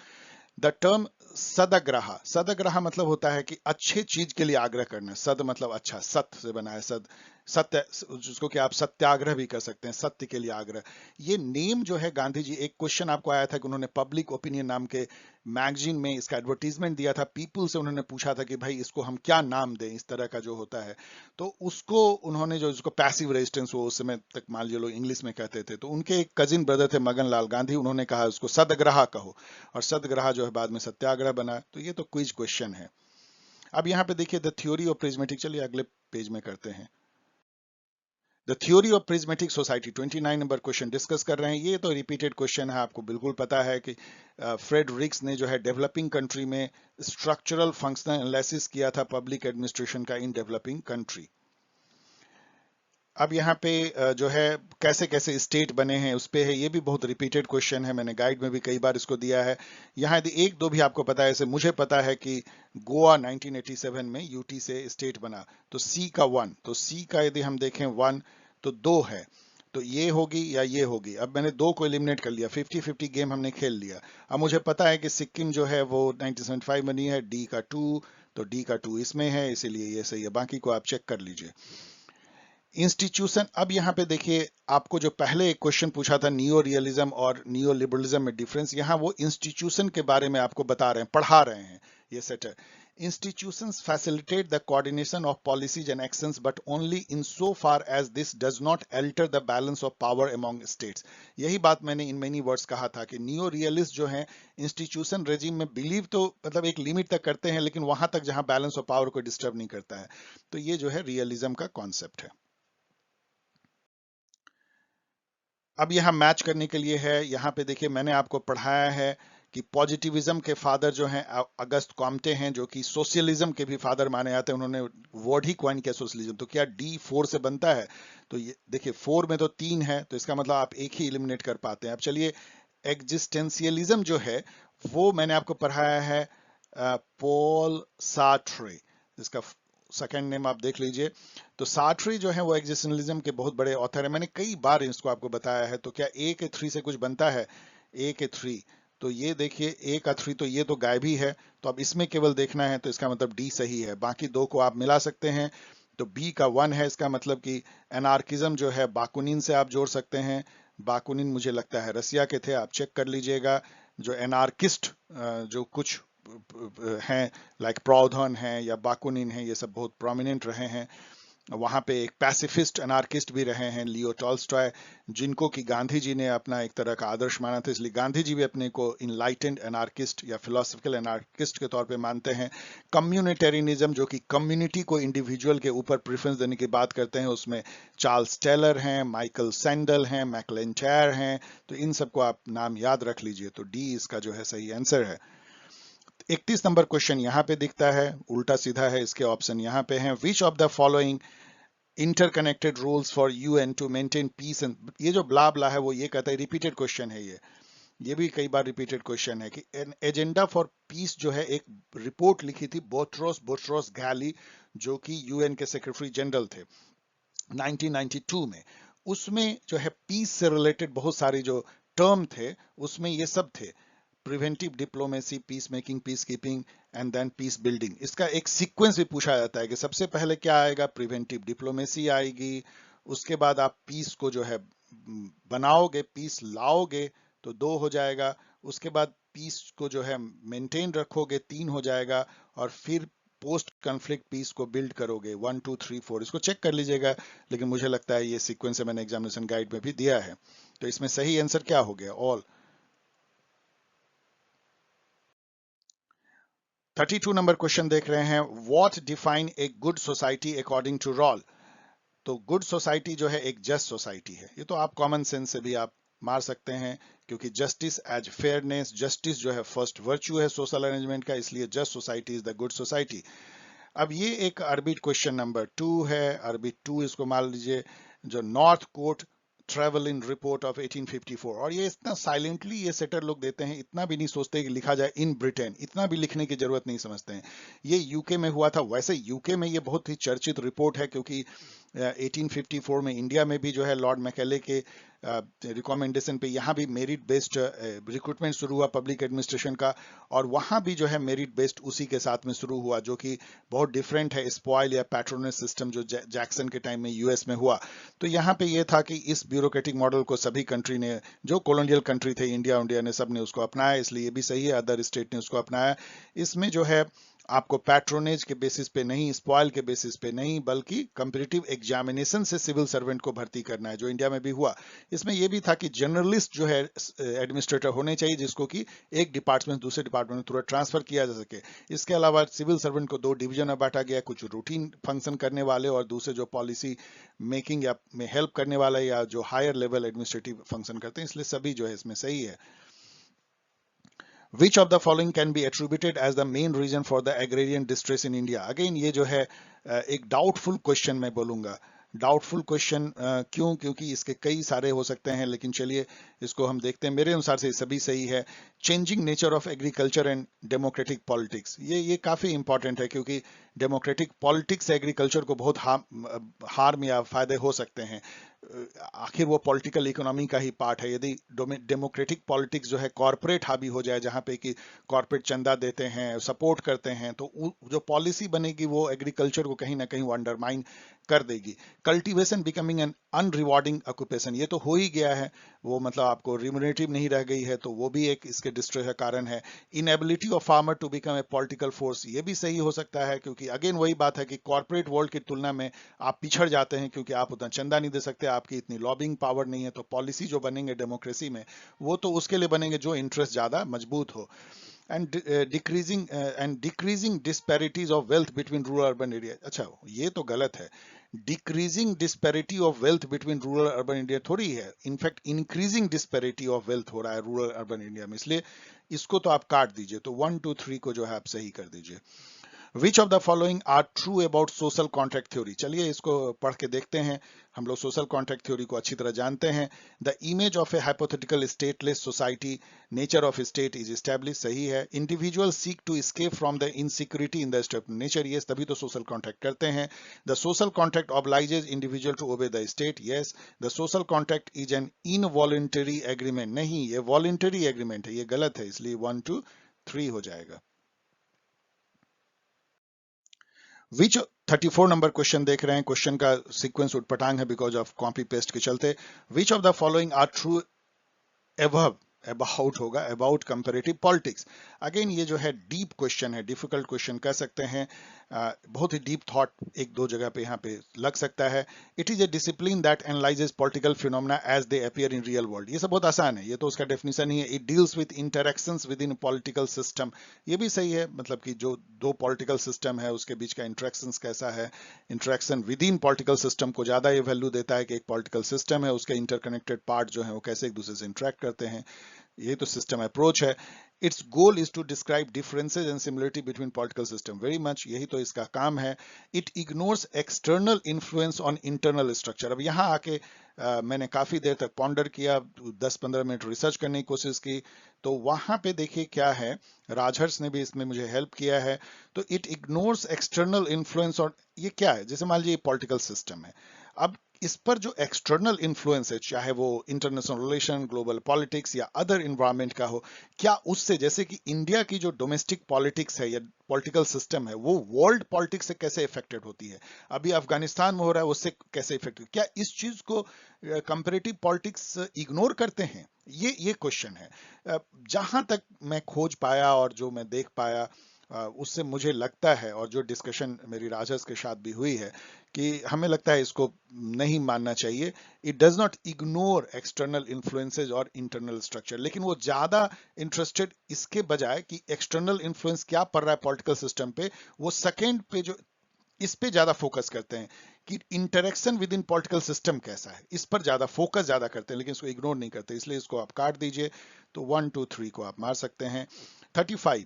द टर्म सदग्रह, सदग्रह मतलब होता है कि अच्छे चीज के लिए आग्रह करना। सद मतलब अच्छा, सत्य से बना है सद, सत्य, जिसको कि आप सत्याग्रह भी कर सकते हैं, सत्य के लिए आग्रह। ये नेम जो है गांधी जी, एक क्वेश्चन आपको आया था कि उन्होंने पब्लिक ओपिनियन नाम के मैगजीन में इसका एडवर्टीजमेंट दिया था, पीपल से उन्होंने पूछा था कि भाई इसको हम क्या नाम दें, इस तरह का जो होता है। तो उसको उन्होंने, जो इसको पैसिव रेजिस्टेंस वो उस समय तक मान लो इंग्लिश में कहते थे, तो उनके एक कजिन ब्रदर थे मगन लाल गांधी, उन्होंने कहा उसको सदग्रह कहो, और सदग्रह जो है बाद में सत्याग्रह बना। तो ये तो क्विज क्वेश्चन है। अब यहाँ पे देखिए द थ्योरी ऑफ प्रिज्मेटिक, चलिए अगले पेज में करते हैं। The theory of prismatic society 29 number question discuss कर रहे हैं। ये तो रिपीटेड क्वेश्चन है, आपको बिल्कुल पता है कि फ्रेडरिक्स ने जो है डेवलपिंग कंट्री में स्ट्रक्चरल फंक्शनल एनालिसिस किया था पब्लिक एडमिनिस्ट्रेशन का इन डेवलपिंग कंट्री। अब यहाँ पे जो है कैसे कैसे स्टेट बने हैं उस पे है, ये भी बहुत रिपीटेड क्वेश्चन है, मैंने गाइड में भी कई बार इसको दिया है। यहाँ यदि एक दो भी आपको पता है, जैसे मुझे पता है कि गोवा 1987 में यूटी से स्टेट बना, तो सी का 1, तो सी का यदि हम देखें 1 तो 2 है, तो ये होगी या ये होगी। अब मैंने 2 को एलिमिनेट कर लिया, 50-50 गेम हमने खेल लिया। अब मुझे पता है कि सिक्किम जो है वो 1975 बनी है, डी का 2, तो डी का 2 इसमें है, इसीलिए ये सही है। बाकी को आप चेक कर लीजिए। इंस्टीट्यूशन, अब यहाँ पे देखिए आपको जो पहले एक क्वेश्चन पूछा था नियो रियलिज्म और नियो लिबरलिज्म में डिफरेंस, यहाँ वो इंस्टीट्यूशन के बारे में आपको बता रहे हैं, पढ़ा रहे हैं। ये सेट है, institutions facilitate the coordination of policies and actions but only in so far as this does not alter the balance of power among states। यही बात मैंने इन मेनी वर्ड्स कहा था कि नियो रियलिस्ट जो है इंस्टीट्यूशन रेजिम में believe तो मतलब एक लिमिट तक करते हैं, लेकिन वहां तक जहां बैलेंस ऑफ पावर को डिस्टर्ब नहीं करता है। तो ये जो है रियलिज्म का कॉन्सेप्ट है। अब यहाँ मैच करने के लिए है, यहाँ पे देखिए मैंने आपको पढ़ाया है कि पॉजिटिविज्म के फादर जो हैं अगस्त कॉम्टे हैं, जो कि सोशलिज्म के भी फादर माने जाते हैं, उन्होंने वर्ड ही कॉइन किया सोशलिज्म। तो क्या डी 4 से बनता है? तो ये देखिए 4 में तो 3 है, तो इसका मतलब आप एक ही एलिमिनेट कर पाते हैं। अब चलिए एग्जिस्टेंशियलिज्म जो है वो मैंने आपको पढ़ाया है पॉल सार्ट्रे, इसका सेकंड नेम आप देख लीजिए। तो सार्ट्रे जो है वो एग्जिस्टेंशियलिज्म के बहुत बड़े ऑथर है, मैंने कई बार इसको आपको बताया है। तो क्या ए के 3 से कुछ बनता है? ए के 3, तो ये देखिए ए का 3 तो ये तो गायब ही है, तो अब इसमें केवल देखना है, तो इसका मतलब डी सही है। बाकी दो को आप मिला सकते हैं। तो बी का 1 है, इसका मतलब कि एनार्किज्म जो है बाकुनिन से आप जोड़ सकते हैं। बाकुनिन मुझे लगता है रसिया के थे, आप चेक कर लीजिएगा। जो एनार्किस्ट जो कुछ हैं लाइक प्रौधन हैं या बाकुनिन हैं, ये सब बहुत प्रोमिनेंट रहे हैं। वहां पे एक पैसिफिस्ट अनार्किस्ट भी रहे हैं लियो टॉल्स्टॉय, जिनको कि गांधी जी ने अपना एक तरह का आदर्श माना था, इसलिए गांधी जी भी अपने को इनलाइटेंड अनार्किस्ट या फिलोसफिकल अनार्किस्ट के तौर पे मानते हैं। कम्युनिटेरियनिज्म जो कि कम्युनिटी को इंडिविजुअल के ऊपर प्रेफरेंस देने की बात करते हैं, उसमें चार्ल्स टेलर हैं, माइकल सैंडल हैं, मैकलेंटायर हैं। तो इन सबको आप नाम याद रख लीजिए। तो डी इसका जो है सही आंसर है। 31 नंबर क्वेश्चन यहाँ पे दिखता है, उल्टा सीधा है, इसके ऑप्शन यहाँ पे हैं। Which of the following interconnected rules for UN to maintain peace and, ये जो ब्ला ब्ला है वो ये कहता है, रिपीटेड क्वेश्चन है ये भी कई बार रिपीटेड क्वेश्चन है कि एन एजेंडा फॉर पीस जो है एक रिपोर्ट लिखी थी बोट्रोस बोट्रोस गैली, जो कि यूएन के सेक्रेटरी जनरल थे 1992 में। उसमें जो है पीस से रिलेटेड बहुत सारे जो टर्म थे उसमें ये सब थे, preventive diplomacy, peace making, peace keeping and then peace building. इसका एक सीक्वेंस भी पूछा जाता है कि सबसे पहले क्या आएगा, प्रिवेंटिव डिप्लोमेसी आएगी, उसके बाद आप पीस को जो है बनाओगे, पीस लाओगे तो 2 हो जाएगा, उसके बाद पीस को जो है मेंटेन रखोगे 3 हो जाएगा, और फिर पोस्ट कॉन्फ्लिक्ट पीस को बिल्ड करोगे 1 2 3 4। इसको चेक कर लीजिएगा, लेकिन मुझे लगता है ये सीक्वेंस मैंने एग्जामिनेशन गाइड में भी दिया है। तो इसमें सही आंसर क्या हो गया? ऑल। 32 नंबर क्वेश्चन देख रहे हैं, what define a good society according to Rawls. तो गुड सोसाइटी जो है एक जस्ट सोसाइटी है, ये तो आप कॉमन सेंस से भी आप मार सकते हैं, क्योंकि जस्टिस एज फेयरनेस, जस्टिस जो है फर्स्ट वर्च्यू है सोशल अरेंजमेंट का, इसलिए just society is the good society. अब ये एक अरबी क्वेश्चन नंबर 2 है, अरबी 2 इसको मान लीजिए, जो Northcote Trevelyan report of 1854, और ये इतना साइलेंटली ये सेटर लोग देते हैं, इतना भी नहीं सोचते कि लिखा जाए इन ब्रिटेन, इतना भी लिखने की जरूरत नहीं समझते हैं। ये यूके में हुआ था, वैसे यूके में ये बहुत ही चर्चित रिपोर्ट है, क्योंकि 1854 में इंडिया में भी जो है लॉर्ड मैकेले के रिकमेंडेशन पे यहाँ भी मेरिट बेस्ड रिक्रूटमेंट शुरू हुआ पब्लिक एडमिनिस्ट्रेशन का, और वहाँ भी जो है मेरिट बेस्ड उसी के साथ में शुरू हुआ, जो कि बहुत डिफरेंट है स्पॉइल या पैट्रोनेज सिस्टम जो जैक्सन के टाइम में यूएस में हुआ। तो यहाँ पे ये था कि इस ब्यूरोक्रेटिक मॉडल को सभी कंट्री ने, जो कॉलोनियल कंट्री थे, इंडिया ने, सब ने उसको अपनाया, इसलिए ये भी सही है, अदर स्टेट ने उसको अपनाया। इसमें जो है आपको पैट्रोनेज के बेसिस पे नहीं, स्पॉइल के बेसिस पे नहीं, बल्कि कंपैरेटिव एग्जामिनेशन से सिविल सर्वेंट को भर्ती करना है, जो इंडिया में भी हुआ। इसमें यह भी था कि जर्नलिस्ट जो है एडमिनिस्ट्रेटर होने चाहिए, जिसको कि एक डिपार्टमेंट दूसरे डिपार्टमेंट में तुरंत ट्रांसफर किया जा सके। इसके अलावा सिविल सर्वेंट को 2 डिवीजन में बांटा गया, कुछ रूटीन फंक्शन करने वाले और दूसरे जो पॉलिसी मेकिंग या में हेल्प करने वाले या जो हायर लेवल एडमिनिस्ट्रेटिव फंक्शन करते हैं, इसलिए सभी जो है इसमें सही है। Which of the following can be attributed as the main reason for the agrarian distress in India? Again ये जो है एक डाउटफुल क्वेश्चन मैं बोलूंगा। डाउटफुल क्वेश्चन क्यों? क्योंकि इसके कई सारे हो सकते हैं, लेकिन चलिए इसको हम देखते हैं। मेरे अनुसार से सभी सही है। Changing nature of agriculture and democratic politics, ये काफी इंपॉर्टेंट है, क्योंकि डेमोक्रेटिक पॉलिटिक्स से एग्रीकल्चर को बहुत हार्म या फायदे हो सकते हैं। आखिर वो पॉलिटिकल इकोनॉमी का ही पार्ट है। यदि डेमोक्रेटिक पॉलिटिक्स जो है कॉर्पोरेट हावी हो जाए, जहां पे कि कॉर्पोरेट चंदा देते हैं, सपोर्ट करते हैं, तो जो पॉलिसी बनेगी वो एग्रीकल्चर को कहीं ना कहीं वो अंडरमाइन कर देगी। कल्टीवेशन बिकमिंग एन अनरिवॉर्डिंग ऑक्यूपेशन, ये तो हो ही गया है, वो मतलब आपको रिम्यूनरेटिव नहीं रह गई है, तो वो भी एक इसके डिस्ट्रेस का कारण है। Inability of farmer to become a political force, ये भी सही हो सकता है, क्योंकि अगेन वही बात है कि कॉर्पोरेट वर्ल्ड की तुलना में आप पिछड़ जाते हैं, क्योंकि आप उतना चंदा नहीं दे सकते, आपकी इतनी लॉबिंग पावर नहीं है, तो पॉलिसी जो बनेंगे डेमोक्रेसी में वो तो उसके लिए बनेंगे जो इंटरेस्ट ज्यादा मजबूत हो। And decreasing disparities of wealth between rural urban area, अच्छा ये तो गलत है। Decreasing disparity of wealth between rural urban India थोड़ी है, in fact increasing disparity of wealth हो रहा है रूरल अर्बन इंडिया में, इसलिए इसको तो आप काट दीजिए। तो 1 2 3 को जो है आप सही कर दीजिए। Which of the following are true about social contract theory? चलिए इसको पढ़ के देखते हैं। हम लोग सोशल कॉन्ट्रैक्ट थ्योरी को अच्छी तरह जानते हैं। The image of a hypothetical stateless society, nature of state is establish, सही है। Individual seek to escape from the insecurity in the state nature, yes, तभी तो सोशल कॉन्ट्रैक्ट करते हैं। The social contract obliges individual to obey the state, yes. The social contract is an involuntary agreement, नहीं, ये voluntary agreement है, ये गलत है, इसलिए 1 2 3 हो जाएगा। विच 34 नंबर क्वेश्चन देख रहे हैं, क्वेश्चन का सीक्वेंस उटपटांग है बिकॉज ऑफ कॉपी पेस्ट के चलते। Which of the following are true above, about होगा, अबाउट कंपैरेटिव पॉलिटिक्स। अगेन ये जो है डीप क्वेश्चन है, डिफिकल्ट क्वेश्चन कह सकते हैं, बहुत ही डीप थॉट एक दो जगह पे यहाँ पे लग सकता है। It is a discipline that analyses political phenomena as they appear in real world, ये सब बहुत आसान है, ये तो उसका डेफिनेशन ही है। It deals with interactions with in political system, ये भी सही है, मतलब कि जो दो पॉलिटिकल सिस्टम है उसके बीच का इंटरेक्शंस कैसा है, interaction with in political system को ज्यादा ये वैल्यू देता है कि एक पॉलिटिकल सिस्टम है उसके इंटरकनेक्टेड पार्ट जो है वो कैसे एक दूसरे से इंटरेक्ट करते हैं, ये तो सिस्टम अप्रोच है। Its goal is to describe differences and similarity between political system, very much, यही तो इसका काम है। It ignores external influence on internal structure, अब यहाँ आके मैंने काफी देर तक पॉन्डर किया, 10-15 मिनट रिसर्च करने की कोशिश की, तो वहां पे देखिए क्या है, राजहर्ष ने भी इसमें मुझे हेल्प किया है। तो इट इग्नोर्स एक्सटर्नल इन्फ्लुएंस, और ये क्या है, जैसे मान लीजिए पॉलिटिकल सिस्टम है, अब इस पर जो एक्सटर्नल इन्फ्लुएंस है, चाहे वो इंटरनेशनल रिलेशन, ग्लोबल पॉलिटिक्स या अदर इन्वायरमेंट का हो, क्या उससे, जैसे कि इंडिया की जो डोमेस्टिक पॉलिटिक्स है या पॉलिटिकल सिस्टम है वो वर्ल्ड पॉलिटिक्स से कैसे इफेक्टेड होती है, अभी अफगानिस्तान में हो रहा है उससे कैसे इफेक्टेड, क्या इस चीज को कंपैरेटिव पॉलिटिक्स इग्नोर करते हैं, ये क्वेश्चन है। जहां तक मैं खोज पाया और जो मैं देख पाया, उससे मुझे लगता है, और जो डिस्कशन मेरी राजस के साथ भी हुई है, कि हमें लगता है इसको नहीं मानना चाहिए. It does not ignore external influences और इंटरनल स्ट्रक्चर, लेकिन वो ज्यादा इंटरेस्टेड इसके बजाय कि एक्सटर्नल इन्फ्लुएंस क्या पड़ रहा है पॉलिटिकल सिस्टम पे, वो सेकेंड पे जो इस पे ज्यादा फोकस करते हैं कि interaction with in political system कैसा है, इस पर ज्यादा फोकस ज्यादा करते हैं, लेकिन इसको इग्नोर नहीं करते. इसलिए इसको आप काट दीजिए. तो 1 2 3 को आप मार सकते हैं. 35.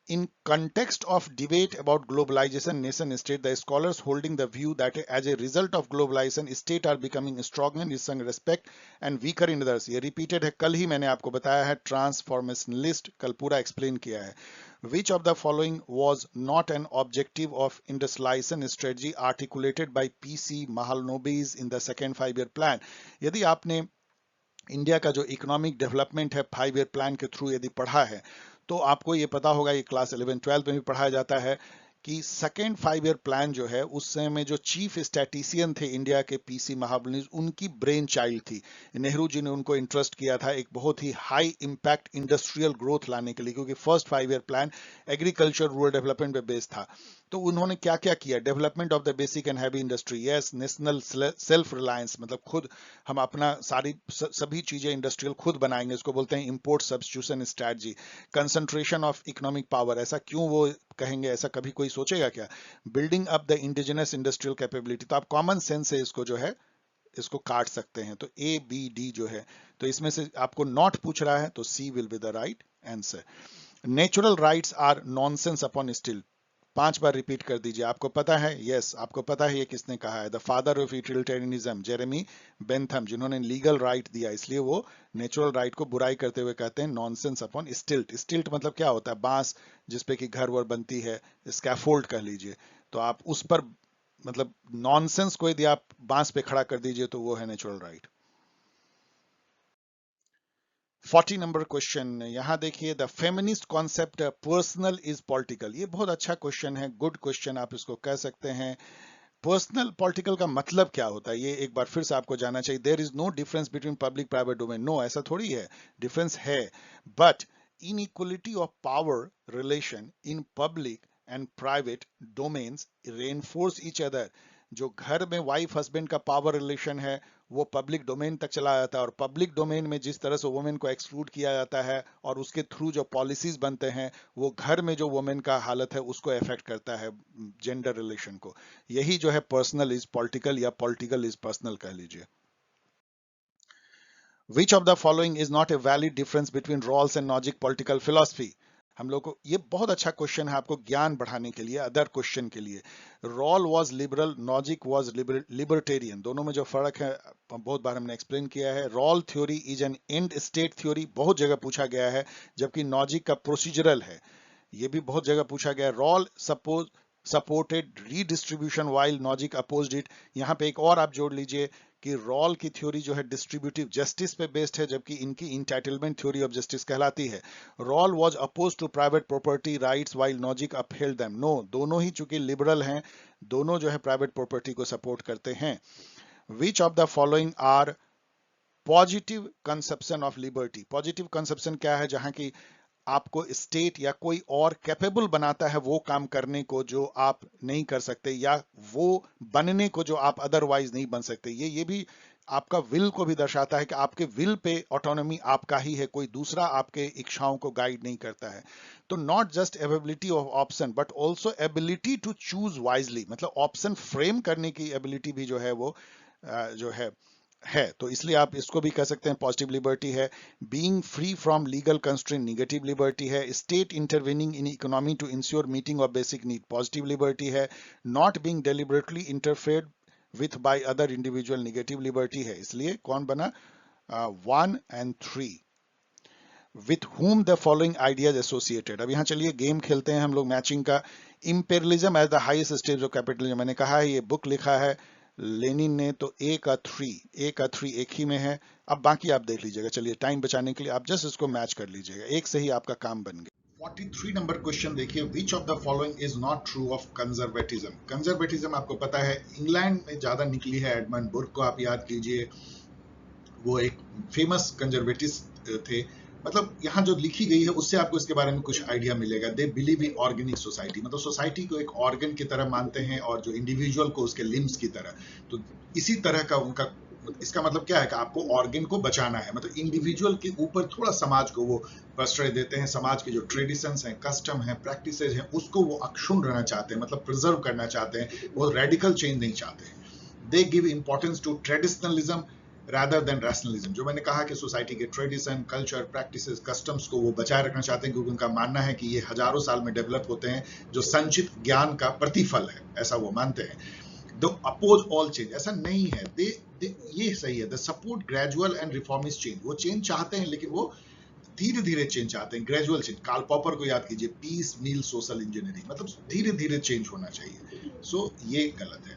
In context of debate about globalization, nation state, the scholars holding the view that as a result of globalization, state are becoming stronger in some respect and weaker in others. ये repeated है, कल ही मैंने आपको बताया है transformationalist, कल पूरा explain किया है. Which of the following was not an objective of industrialization strategy articulated by PC Mahalanobis in the second 5-year plan? यदि आपने इंडिया का जो इकोनॉमिक डेवलपमेंट है 5 ईयर प्लान के थ्रू यदि पढ़ा है, तो आपको ये पता होगा, ये क्लास 11-12 में भी पढ़ाया जाता है, कि सेकेंड 5 ईयर प्लान जो है, उस समय में जो चीफ स्टैटिशियन थे इंडिया के पीसी महाबलीज, उनकी ब्रेन चाइल्ड थी. नेहरू जी ने उनको इंटरेस्ट किया था एक बहुत ही हाई इंपैक्ट इंडस्ट्रियल ग्रोथ लाने के लिए, क्योंकि first 5 year plan agriculture rural development पे बेस्ड था. तो उन्होंने क्या क्या किया? Development of the basic and heavy industry, yes, national self reliance, मतलब खुद हम अपना सभी चीजें इंडस्ट्रियल खुद बनाएंगे, इसको बोलते हैं import substitution strategy. Concentration of economic power, ऐसा क्यों वो कहेंगे, ऐसा कभी कोई सोचेगा क्या? Building up the indigenous industrial capability. तो आप कॉमन सेंस से इसको जो है इसको काट सकते हैं. तो ए बी डी जो है, तो इसमें से आपको नॉट पूछ रहा है, तो C will be the right answer. Natural rights are nonsense upon stilts. 5 बार रिपीट कर दीजिए. आपको पता है, यस, आपको पता है ये किसने कहा है? The father of utilitarianism, Jeremy Bentham, जिन्होंने लीगल राइट दिया, इसलिए वो नेचुरल राइट को बुराई करते हुए कहते हैं नॉनसेंस अपॉन स्टिल्ट. स्टिल्ट मतलब क्या होता है? बांस जिसपे कि घर वर बनती है, स्कैफोल्ड कह लीजिए. तो आप उस पर, मतलब नॉनसेंस को यदि आप बांस पे खड़ा कर दीजिए, तो वो है नेचुरल राइट. 40 नंबर क्वेश्चन, यहां देखिए, the feminist concept personal is political. ये बहुत अच्छा क्वेश्चन है, गुड क्वेश्चन आप इसको कह सकते हैं. पर्सनल पॉलिटिकल का मतलब क्या होता है, ये एक बार फिर से आपको जानना चाहिए. There is no difference between public private domain. No, ऐसा थोड़ी है, डिफरेंस है. But inequality of power relation in public and private domains reinforce each other. जो घर में वाइफ हस्बैंड का पावर रिलेशन है, वो पब्लिक डोमेन तक चला जाता है, और पब्लिक डोमेन में जिस तरह से वुमेन को एक्सक्लूड किया जाता है और उसके थ्रू जो पॉलिसीज बनते हैं, वो घर में जो वुमेन का हालत है उसको इफेक्ट करता है, जेंडर रिलेशन को. यही जो है पर्सनल इज पॉलिटिकल या पॉलिटिकल इज पर्सनल कह लीजिए. Which of the following is not a valid difference between Rawls and Nozick political philosophy? हम लोग को ये बहुत अच्छा क्वेश्चन है आपको ज्ञान बढ़ाने के लिए, अदर क्वेश्चन के लिए. Rawls was liberal, Nozick was libertarian. दोनों में जो फर्क है बहुत बार हमने एक्सप्लेन किया है. Rawls theory is an end state theory, बहुत जगह पूछा गया है, जबकि नॉजिक का प्रोसीजरल है, ये भी बहुत जगह पूछा गया. Rawls supported redistribution while Nozick opposed it. यहाँ पे एक और आप जोड़ लीजिए कि रॉल की थ्योरी जो है डिस्ट्रीब्यूटिव जस्टिस पे बेस्ड है, जबकि इनकी इंटाइटलमेंट थ्योरी ऑफ जस्टिस कहलाती है. Rawls was oppose to private property rights while Nozick upheld them. No, दोनों ही चूंकि लिबरल हैं, दोनों जो है प्राइवेट प्रॉपर्टी को सपोर्ट करते हैं. Which of the following are positive conception of liberty. Positive conception क्या है? जहां की आपको स्टेट या कोई और कैपेबल बनाता है वो काम करने को जो आप नहीं कर सकते, या वो बनने को जो आप अदरवाइज नहीं बन सकते. ये भी आपका विल को भी दर्शाता है कि आपके विल पे ऑटोनॉमी आपका ही है, कोई दूसरा आपके इच्छाओं को गाइड नहीं करता है. तो not just ability of option but also ability to choose wisely, मतलब ऑप्शन फ्रेम करने की एबिलिटी भी जो है वो जो है. तो इसलिए आप इसको भी कह सकते हैं पॉजिटिव लिबर्टी है. Being free from legal constraint negative liberty है. State intervening in economy to ensure meeting of basic need positive liberty है. Not being deliberately interfered with by other individual negative liberty है. इसलिए कौन बना 1 and 3. With whom the following ideas associated. अब यहाँ चलिए game खेलते हैं हम लोग मैचिंग का. Imperialism as the highest stage of capitalism, मैंने कहा है ये बुक लिखा है लेनिन ने, तो ए का 3 एक ही में है. अब बाकी आप देख लीजिएगा. चलिए टाइम बचाने के लिए आप जस्ट इसको मैच कर लीजिएगा, एक से ही आपका काम बन गया. 43 नंबर क्वेश्चन देखिए. विच of the following is not true of conservatism. Conservatism आपको पता है इंग्लैंड में ज्यादा निकली है. एडमंड बुर्क को आप याद कीजिए, वो एक फेमस कंजर्वेटिस्ट थे. मतलब यहाँ जो लिखी गई है उससे आपको इसके बारे में कुछ आइडिया मिलेगा। They believe in organic society, मतलब सोसाइटी को एक ऑर्गन की तरह मानते हैं और जो इंडिविजुअल को उसके लिम्स की तरह। तो इसी तरह का उनका, इसका मतलब क्या है कि आपको ऑर्गन को बचाना है, मतलब इंडिविजुअल के ऊपर थोड़ा समाज को वो प्रश्रय देते हैं। समाज के जो ट्रेडिशंस हैं, कस्टम हैं, प्रैक्टिसेज हैं, उसको वो अक्षुण्ण रहना चाहते हैं, मतलब प्रिजर्व करना चाहते हैं, वो रेडिकल चेंज नहीं चाहते हैं। They give importance to traditionalism rather than rationalism। जो मैंने कहा कि सोसाइटी के ट्रेडिशन, कल्चर, प्रैक्टिसेस, कस्टम्स को वो बचाए रखना चाहते हैं, क्योंकि उनका मानना है कि ये हजारों साल में डेवलप होते हैं, जो संचित ज्ञान का प्रतिफल है, ऐसा वो मानते हैं। दो अपोज ऑल चेंज, ऐसा नहीं है। ये सही है। The support gradual and reformist change, वो चेंज चाहते हैं लेकिन वो धीरे धीरे चेंज चाहते हैं, ग्रेजुअल चेंज। कार्ल पॉपर को याद कीजिए, पीस मील सोशल इंजीनियरिंग, मतलब धीरे धीरे चेंज होना चाहिए। सो ये गलत है।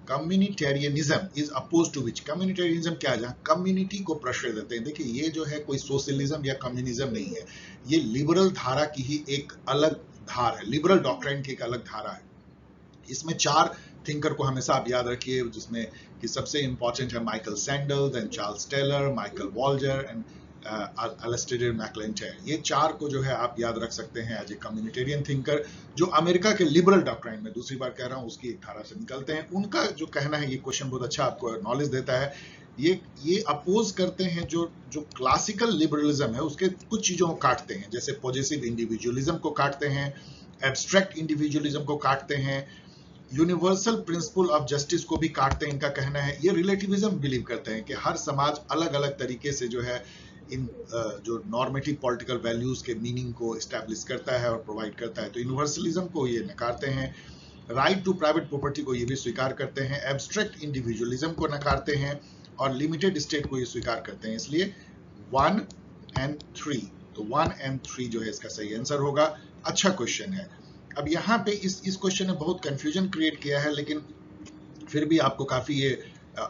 कम्युनिटेरियनिज्म इज अपोज टू विच, कम्युनिटेरियनिज्म क्या है, जहां कम्युनिटी को प्रश्रय देते हैं। देखिए ये जो है कोई सोशलिज्म या कम्युनिज्म नहीं है, ये लिबरल धारा की ही एक अलग धार है, लिबरल डॉक्ट्राइन की एक अलग धारा है। इसमें 4 थिंकर को हमेशा आप याद रखिए, जिसमें कि सबसे इंपॉर्टेंट है Michael Sandel, then Charles Taylor, Michael Walzer and Alasdair MacIntyre. ये 4 को जो है आप याद रख सकते हैं एज ए कम्युनिटेरियन थिंकर, जो अमेरिका के लिबरल डॉक्ट्राइन में, दूसरी बार कह रहा हूं, उसकी एक धारा से निकलते हैं। उनका जो कहना है, ये क्वेश्चन बहुत अच्छा आपको नॉलेज देता है, ये अपोज करते हैं जो क्लासिकल लिबरलिज्म है उसके कुछ चीजों को काटते हैं, जैसे पॉजिटिव इंडिविजुअलिज्म को काटते हैं, एब्स्ट्रैक्ट इंडिविजुअलिज्म को काटते हैं, यूनिवर्सल प्रिंसिपल ऑफ जस्टिस को भी काटते हैं। इनका कहना है, ये रिलेटिविज्म बिलीव करते हैं कि हर समाज अलग अलग तरीके से जो है इन जो नॉर्मेटिव पॉलिटिकल वैल्यूज के मीनिंग को एस्टैब्लिश करता है और प्रोवाइड करता है। तो यूनिवर्सलिज्म को ये नकारते हैं, राइट टू प्राइवेट प्रॉपर्टी को ये भी स्वीकार करते हैं, एब्स्ट्रैक्ट इंडिविजुअलिज्म को नकारते हैं और लिमिटेड स्टेट को ये स्वीकार करते हैं। इसलिए 1 and 3, तो 1 and 3 जो है इसका सही आंसर होगा। अच्छा क्वेश्चन है। अब यहाँ पे इस क्वेश्चन ने बहुत कंफ्यूजन क्रिएट किया है, लेकिन फिर भी आपको काफी ये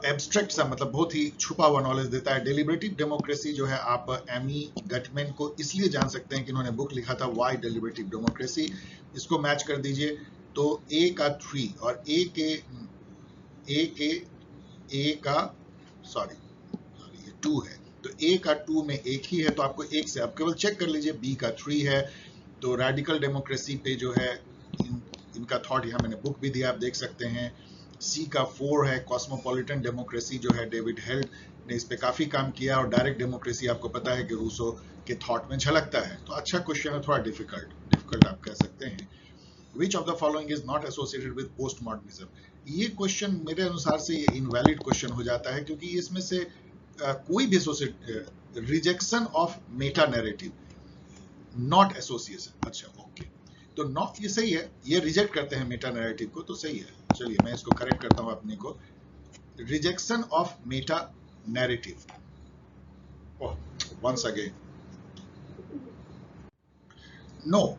एब्स्ट्रैक्ट सा, मतलब बहुत ही छुपा हुआ नॉलेज देता है। डेलिबरेटिव डेमोक्रेसी जो है, आप एमी गटमैन को इसलिए जान सकते हैं कि इन्होंने बुक लिखा था व्हाई डेलिबरेटिव डेमोक्रेसी। इसको मैच कर दीजिए, तो ए का 3 और ए का सॉरी ये 2 है, तो ए का 2 में एक ही है, तो आपको एक से आप केवल चेक कर लीजिए। बी का 3 है, तो रेडिकल डेमोक्रेसी पे जो है इनका थॉट, यहाँ मैंने बुक भी दिया, आप देख सकते हैं। सी का 4 है, कॉस्मोपॉलिटन डेमोक्रेसी जो है, डेविड हेल्ड ने इस पे काफी काम किया, और डायरेक्ट डेमोक्रेसी आपको पता है कि रूसो के थॉट में झलकता है। तो अच्छा क्वेश्चन है, थोड़ा डिफिकल्ट आप कह सकते हैं। Which of the following is not associated with postmodernism? ये क्वेश्चन मेरे अनुसार से ये इनवैलिड क्वेश्चन हो जाता है, क्योंकि इसमें से कोई भी rejection of meta narrative, not association. अच्छा ओके, तो नॉट ये सही है, ये रिजेक्ट करते हैं मेटा नैरेटिव को, तो सही है। चलिए मैं इसको करेक्ट करता हूं अपने को, rejection of meta narrative. Oh, once again no,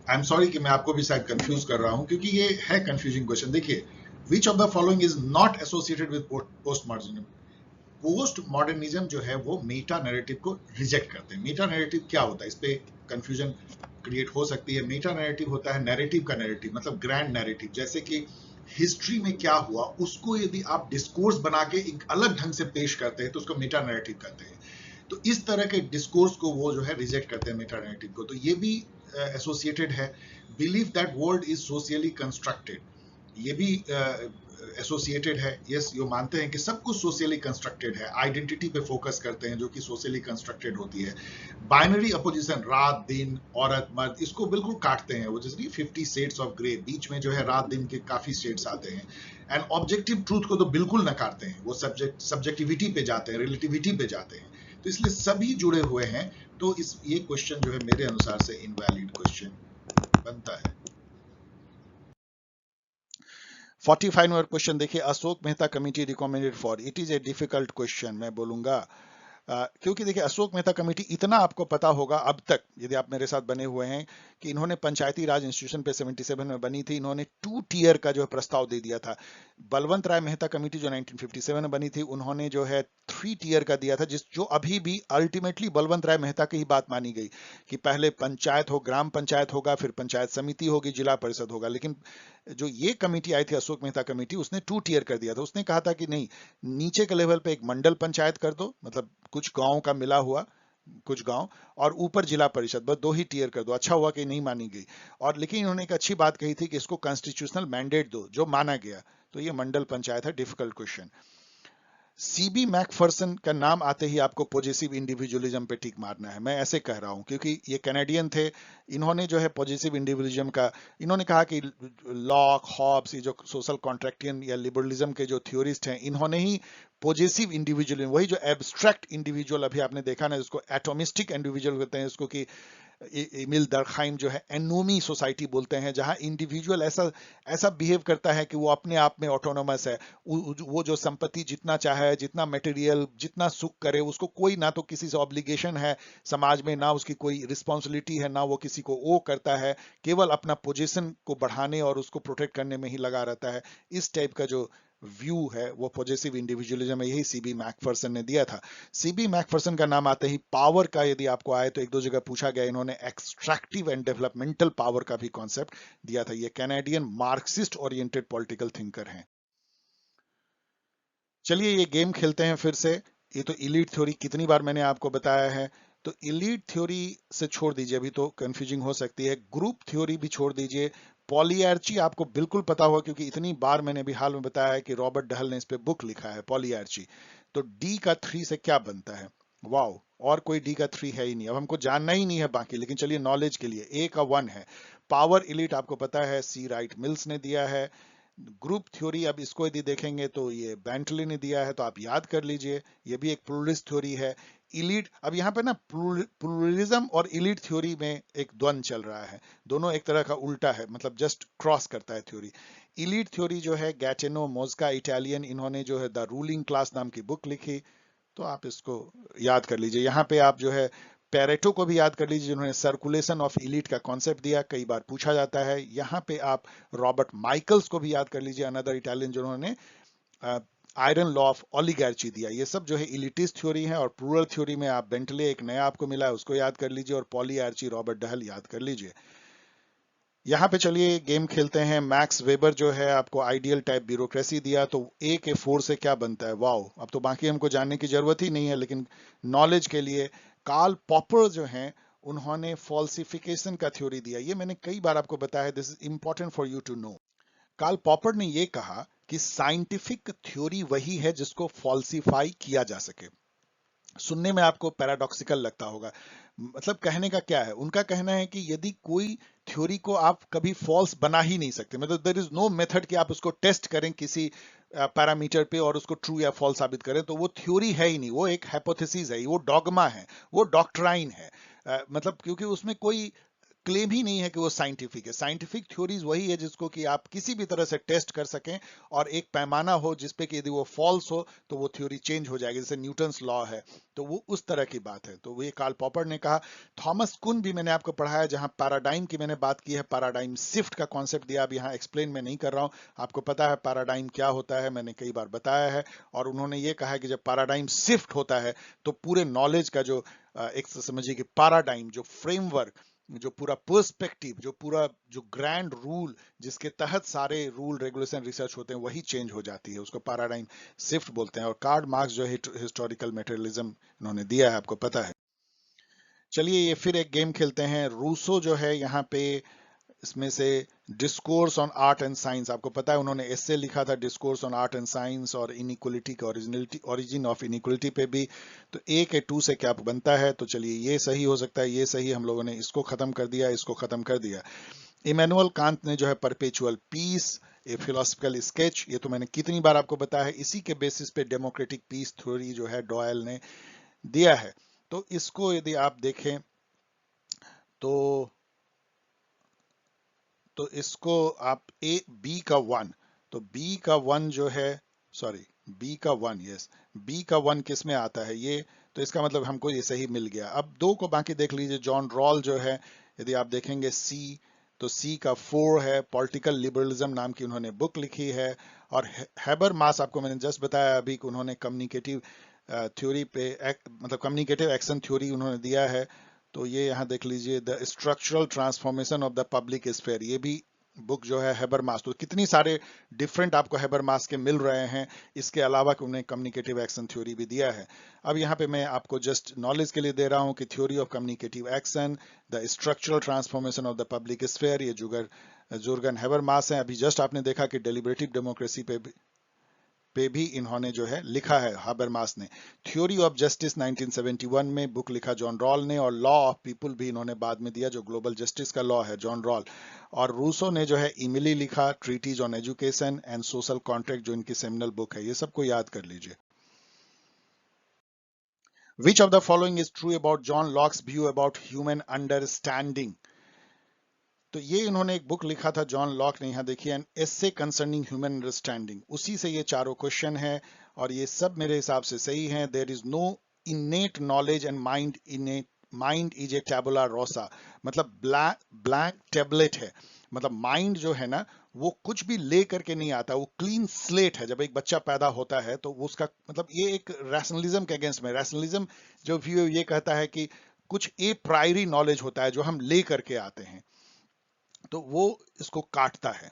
I am sorry कि मैं आपको भी शायद कंफ्यूज कर रहा हूं, क्योंकि ये है कंफ्यूजिंग क्वेश्चन। देखिए, विच of the following is not associated with post modernism. Post modernism जो है वो मेटा नैरेटिव को रिजेक्ट करते हैं। मेटा नैरेटिव क्या होता है, इस पे कंफ्यूजन क्रिएट हो सकती है। मेटा नैरेटिव होता है नैरेटिव का नैरेटिव, मतलब ग्रैंड नैरेटिव, जैसे कि हिस्ट्री में क्या हुआ उसको यदि आप डिस्कोर्स बना के एक अलग ढंग से पेश करते हैं तो उसको मेटा नैरेटिव कहते हैं। तो इस तरह के डिस्कोर्स को वो जो है रिजेक्ट करते हैं, मेटा नैरेटिव को। तो ये भी एसोसिएटेड है। Believe that world is socially constructed, ये भी एसोसिएटेड है। यस, ये मानते हैं कि सब कुछ सोशली कंस्ट्रक्टेड है। आइडेंटिटी पे फोकस करते हैं जो कि सोशली कंस्ट्रक्टेड होती है। बाइनरी अपोजिशन, रात दिन औरत मर्द, इसको बिल्कुल काटते हैं। वो जैसे 50 शेड्स ऑफ ग्रे, बीच में जो है रात दिन के काफी शेड्स आते हैं। एंड ऑब्जेक्टिव ट्रूथ को तो बिल्कुल नकारते हैं, वो सब्जेक्टिविटी पे जाते हैं, रिलेटिविटी पे जाते हैं। तो इसलिए सभी जुड़े हुए हैं। तो ये क्वेश्चन जो है मेरे अनुसार से इनवैलिड क्वेश्चन बनता है। 45 नंबर क्वेश्चन देखिए, Ashok Mehta committee recommended for, it is a difficult question मैं बोलूंगा, क्योंकि देखिए अशोक मेहता कमेटी, इतना आपको पता होगा अब तक यदि आप मेरे साथ बने हुए हैं, कि इन्होंने पंचायती राज इंस्टीट्यूशन पे 77 में बनी थी, इन्होंने 2 टियर का जो है प्रस्ताव दे दिया था। बलवंत राय मेहता कमेटी जो 1957 में बनी थी, उन्होंने जो है 3 टियर का दिया था, जो अभी भी अल्टीमेटली बलवंत राय मेहता की ही बात मानी गई कि पहले पंचायत हो, ग्राम पंचायत होगा, फिर पंचायत समिति होगी, जिला परिषद होगा। लेकिन जो ये कमेटी आई थी अशोक मेहता कमेटी, उसने 2 टियर कर दिया था। उसने कहा था कि नहीं, नीचे के लेवल पे एक मंडल पंचायत कर दो, मतलब कुछ गांवों का मिला हुआ कुछ गांव, और ऊपर जिला परिषद, बस 2 ही टियर कर दो। अच्छा हुआ कि नहीं मानी गई। और लेकिन इन्होंने एक अच्छी बात कही थी कि इसको कॉन्स्टिट्यूशनल मैंडेट दो, जो माना गया। तो ये मंडल पंचायत है। Difficult question. सीबी मैकफर्सन का नाम आते ही आपको पॉजिटिव इंडिविजुअलिज्म पे टिक मारना है। मैं ऐसे कह रहा हूं क्योंकि ये कैनेडियन थे। इन्होंने जो है पॉजिटिव इंडिविजुअलिज्म का, इन्होंने कहा कि लॉक, हॉब्स, ये जो सोशल कॉन्ट्रैक्टियन या लिबरलिज्म के जो थ्योरिस्ट हैं, इन्होंने ही पॉजिटिव इंडिविजुअलिज्म, वही जो एब्स्ट्रैक्ट इंडिविजुअल अभी आपने देखा ना, जिसको एटोमिस्टिक इंडिविजुअल कहते हैं, इसको कि एमिल दरखाइम जो है एनोमी सोसाइटी बोलते हैं, जहां इंडिविजुअल ऐसा ऐसा बिहेव करता है कि वो अपने आप में ऑटोनोमस है। वो जो संपत्ति जितना चाहे, जितना मटेरियल, जितना सुख करे, उसको कोई ना तो किसी से ऑब्लिगेशन है समाज में, ना उसकी कोई रिस्पॉन्सिबिलिटी है, ना वो किसी को ओ करता है, केवल अपना पोजीशन को बढ़ाने और उसको प्रोटेक्ट करने में ही लगा रहता है। इस टाइप का जो व्यू है वो पॉजिटिव इंडिविजुअलिज्म है। यही सीबी मैकफर्सन ने दिया था। सीबी मैकफर्सन का नाम आते ही पावर का यदि आपको आए तो एक दो जगह पूछा गया, इन्होंने एक्सट्रैक्टिव एंड डेवलपमेंटल पावर का भी कॉन्सेप्ट दिया था। ये Canadian Marxist oriented political thinker हैं। चलिए ये गेम खेलते हैं फिर से। ये तो इलीट थ्योरी कितनी बार मैंने आपको बताया है। तो इलीट थ्योरी से छोड़ दीजिए, अभी तो कंफ्यूजिंग हो सकती है। ग्रुप थ्योरी भी छोड़ दीजिए। पॉलीआर्ची आपको बिल्कुल पता होगा क्योंकि इतनी बार मैंने अभी हाल में बताया है कि रॉबर्ट डहल ने इस पे बुक लिखा है, पॉलीआर्ची। तो डी का 3 से क्या बनता है? वाओ, और कोई डी का 3 है ही नहीं। अब हमको जानना ही नहीं है बाकी, लेकिन चलिए नॉलेज के लिए ए का 1 है। पावर इलीट आपको पता है, सी राइट मिल्स ने दिया है। ग्रुप थ्योरी, अब इसको यदि देखेंगे तो ये बेंटले ने दिया है, तो आप याद कर लीजिए, ये भी एक प्लूरलिस्ट थ्योरी है। इलीट, अब यहाँ पे ना प्लूरलिज्म और इलीट थ्योरी में एक द्वंद चल रहा है। दोनों एक तरह का उल्टा है, मतलब जस्ट क्रॉस करता है थ्योरी। इलीट थ्योरी जो है गैटिनो मोस्का, इटालियन, इन्होंने जो है द रूलिंग क्लास नाम की बुक लिखी। तो आप इसको याद कर लीजिए। यहाँ पे आप जो है पेरेटो को भी याद कर लीजिए, जिन्होंने सर्कुलेशन ऑफ इलीट का कॉन्सेप्ट दिया, कई बार पूछा जाता है। यहाँ पे आप रॉबर्ट माइकल्स को भी याद कर लीजिए, अनदर इटालियन, जिन्होंने आयरन लॉ ऑफ ओलिगार्ची दिया। ये सब जो है इलिटिस्ट थ्योरी है। और प्लूरल थ्योरी में आप बेंटले, एक नया आपको मिला है, उसको याद कर लीजिए, और पॉलीआर्ची रॉबर्ट डहल याद कर लीजिए। यहाँ पे चलिए गेम खेलते हैं। मैक्स वेबर जो है आपको आइडियल टाइप ब्यूरोक्रेसी दिया, तो ए के 4 से क्या बनता है? वाओ, अब तो बाकी हमको जानने की जरूरत ही नहीं है, लेकिन नॉलेज के लिए कार्ल पॉपर जो हैं, उन्होंने फॉल्सिफिकेशन का थ्योरी दिया। ये मैंने कई बार आपको बताया है, this is important for you to know. Karl Popper ने ये कहा कि साइंटिफिक थ्योरी वही है जिसको फॉल्सिफाई किया जा सके। सुनने में आपको पैराडॉक्सिकल लगता होगा, मतलब कहने का क्या है? उनका कहना है कि यदि कोई थ्योरी को आप कभी फॉल्स बना ही नहीं सकते, मतलब देयर इज नो मेथड कि आप उसको टेस्ट करें किसी पैरामीटर पे और उसको ट्रू या फॉल्स साबित करें, तो वो थ्योरी है ही नहीं, वो एक हाइपोथेसिस है, वो डॉगमा है, वो डॉक्ट्राइन है। मतलब क्योंकि उसमें कोई क्लेम ही नहीं है कि वो साइंटिफिक है। साइंटिफिक थ्योरीज वही है जिसको कि आप किसी भी तरह से टेस्ट कर सकें, और एक पैमाना हो जिसपे कि यदि वो फॉल्स हो तो वो थ्योरी चेंज हो जाएगी, जैसे न्यूटन्स लॉ है। तो वो उस तरह की बात है। तो वो ये कार्ल पॉपर ने कहा। थॉमस कुन भी मैंने आपको पढ़ाया, जहां पैराडाइम की मैंने बात की है, पैराडाइम शिफ्ट का कॉन्सेप्ट दिया। अब यहाँ एक्सप्लेन मैं नहीं कर रहा हूँ, आपको पता है पैराडाइम क्या होता है, मैंने कई बार बताया है। और उन्होंने ये कहा है कि जब पैराडाइम शिफ्ट होता है तो पूरे नॉलेज का जो एक समझिए कि पैराडाइम, जो फ्रेमवर्क, जो पूरा पर्सपेक्टिव, जो पूरा जो ग्रैंड रूल जिसके तहत सारे रूल रेगुलेशन रिसर्च होते हैं, वही चेंज हो जाती है। उसको पैराडाइम शिफ्ट बोलते हैं। और कार्ल मार्क्स जो है हिस्टोरिकल मटेरियलिज्म इन्होंने दिया है, आपको पता है। चलिए ये फिर एक गेम खेलते हैं। रूसो जो है यहाँ पे, इसमें से discourse on art and science, आपको पता है उन्होंने एस्से लिखा था discourse on art and science, और इनइक्वलिटी का ओरिजिन ऑफ इनइक्वलिटी पे भी। तो ए के 2 से क्या बनता है? तो चलिए ये सही हो सकता है, ये सही, हम लोगों ने इसको खत्म कर दिया, इसको खत्म कर दिया। इमैनुअल कांत ने जो है परपेचुअल पीस, ए फिलोसफिकल स्केच, ये तो मैंने कितनी बार आपको बताया है। इसी के बेसिस पे डेमोक्रेटिक पीस थ्योरी जो है डॉयल ने दिया है। तो इसको यदि आप देखें तो इसको आप ए बी का 1, तो बी का 1 जो है, सॉरी, बी का 1, यस, बी का 1 किस में आता है ये? तो इसका मतलब हमको ये सही मिल गया। अब 2 को बाकी देख लीजिए। जॉन रॉल जो है, यदि आप देखेंगे सी, तो सी का 4 है। पॉलिटिकल लिबरलिज्म नाम की उन्होंने बुक लिखी है। और हैबर मास, आपको मैंने जस्ट बताया अभी कि उन्होंने कम्युनिकेटिव थ्योरी पे मतलब कम्युनिकेटिव एक्शन थ्योरी उन्होंने दिया है। तो ये यहाँ देख लीजिए, the structural transformation of the public sphere, ये भी बुक जो है हेबरमास, तो कितनी सारे डिफरेंट आपको हेबरमास के मिल रहे हैं। इसके अलावा कि उन्हें कम्युनिकेटिव एक्शन थ्योरी भी दिया है। अब यहाँ पे मैं आपको जस्ट नॉलेज के लिए दे रहा हूँ कि theory of communicative action, the structural transformation of the public sphere, ये जुर्गन हेबरमास है। अभी जस्ट आपने देखा कि डेलिबरेटिव डेमोक्रेसी पे भी इन्होंने जो है लिखा है हाबरमास ने। थ्योरी ऑफ जस्टिस 1971 में बुक लिखा जॉन रॉल ने, और लॉ ऑफ पीपल भी इन्होंने बाद में दिया, जो ग्लोबल जस्टिस का लॉ है, जॉन रॉल। और रूसो ने जो है इमिली लिखा, treatise on education and social contract, जो इनकी सेमिनल बुक है। ये सबको याद कर लीजिए। विच of the following is true about John locks view about human understanding? तो ये इन्होंने एक बुक लिखा था जॉन लॉक ने, यहाँ देखिए, an essay concerning human understanding. उसी से ये चारों क्वेश्चन है और ये सब मेरे हिसाब से सही हैं। There is no innate knowledge and mind is a tabula rasa, मतलब ब्लैंक टेबलेट है। मतलब माइंड जो है ना, वो कुछ भी ले करके नहीं आता, वो क्लीन स्लेट है। जब एक बच्चा पैदा होता है तो वो उसका मतलब, ये एक रैशनलिज्म के अगेंस्ट में, रैशनलिज्म जो व्यू ये कहता है कि कुछ ए प्रायरी नॉलेज होता है जो हम ले करके आते हैं, तो वो इसको काटता है।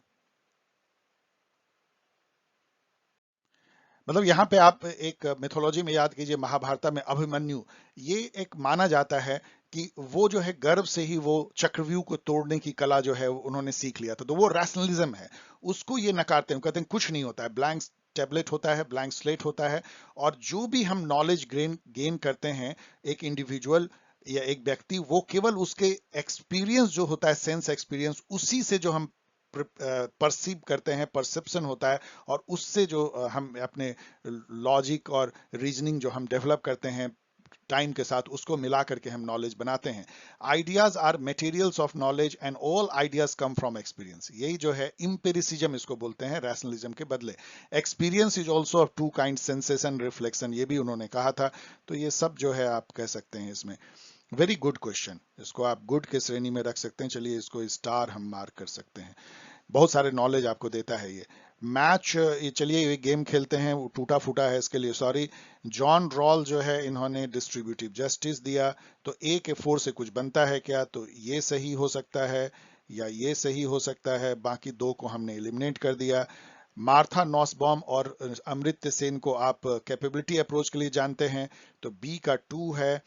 मतलब यहाँ पे आप एक मिथोलॉजी में याद कीजिए, महाभारत में अभिमन्यु, ये एक माना जाता है कि वो जो है गर्भ से ही वो चक्रव्यूह को तोड़ने की कला जो है उन्होंने सीख लिया था। तो वो रैशनलिज्म है, उसको ये नकारते हैं, कहते हैं कुछ नहीं होता है, ब्लैंक टेबलेट होता है, ब्लैंक स्लेट होता है। और जो भी हम नॉलेज गेन करते हैं, एक इंडिविजुअल या एक व्यक्ति, वो केवल उसके एक्सपीरियंस जो होता है, सेंस एक्सपीरियंस, उसी से जो हम परसीव करते हैं, परसेप्शन होता है, और उससे जो हम अपने लॉजिक और रीजनिंग जो हम डेवलप करते हैं टाइम के साथ, उसको मिला करके हम नॉलेज बनाते हैं। Ideas are materials of knowledge and all ideas come from experience. यही जो है इम्पेरिसिज्म इसको बोलते हैं, रैशनलिज्म के बदले। Experience is also of two kind, sensation, reflection, ये भी उन्होंने कहा था। तो ये सब जो है आप कह सकते हैं इसमें। वेरी गुड क्वेश्चन, इसको आप गुड के श्रेणी में रख सकते हैं। चलिए इसको स्टार हम मार्क कर सकते हैं। बहुत सारे नॉलेज आपको देता है ये मैच। ये चलिए ये गेम खेलते हैं, वो टूटा फूटा है, इसके लिए सॉरी। जॉन रॉल जो है, इन्होंने डिस्ट्रीब्यूटिव जस्टिस दिया। तो ए के 4 से कुछ बनता है क्या? तो ये सही हो सकता है या ये सही हो सकता है, बाकी दो को हमने एलिमिनेट कर दिया। मार्था नॉसबॉम और अमृत्य सेन को आप कैपेबिलिटी अप्रोच के लिए जानते हैं, तो बी का 2 है।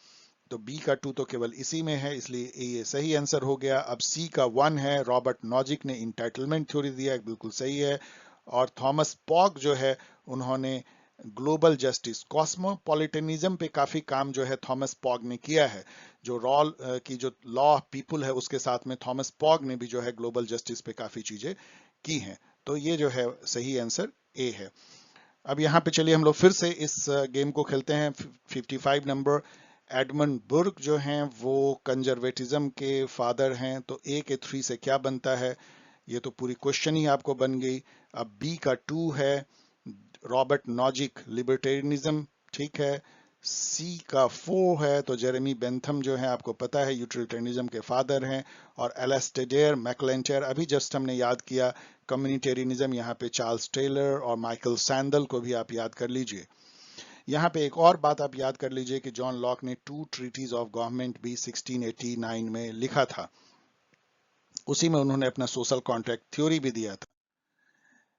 तो बी का 2 तो केवल इसी में है, इसलिए ये सही आंसर हो गया। अब सी का 1 है, रॉबर्ट नॉजिक ने इंटाइटलमेंट थ्योरी दिया, बिल्कुल सही है। और थॉमस पॉग जो है, उन्होंने ग्लोबल जस्टिस, कॉस्मोपॉलिटनिज्म पे काफी काम जो है थॉमस पॉग ने किया है। जो रॉल की जो लॉ ऑफ पीपल है, उसके साथ में थॉमस पॉग ने भी जो है ग्लोबल जस्टिस पे काफी चीजें की हैं। तो ये जो है सही आंसर ए है। अब यहाँ पे चलिए हम लोग फिर से इस गेम को खेलते हैं। 55 नंबर, एडमंड बुर्क जो हैं वो कंजर्वेटिज्म के फादर हैं। तो ए के 3 से क्या बनता है? ये तो पूरी क्वेश्चन ही आपको बन गई। अब बी का 2 है, रॉबर्ट नॉजिक, लिबर्टेरियनिज्म, ठीक है। सी का 4 है, तो जेरेमी बेंथम जो है, आपको पता है, यूटिलिटेरियनिज्म के फादर हैं। और एलेस्टेयर मैकलेंटर, अभी जस्ट हमने याद किया, कम्युनिटेरियनिज्म, यहाँ पे चार्ल्स टेलर और माइकल सैंडल को भी आप याद कर लीजिए। यहाँ पे एक और बात आप याद कर लीजिए कि जॉन लॉक ने 2 ट्रीटीज ऑफ गवर्नमेंट भी 1689 में लिखा था। उसी में उन्होंने अपना सोशल कॉन्ट्रैक्ट थ्योरी भी दिया था।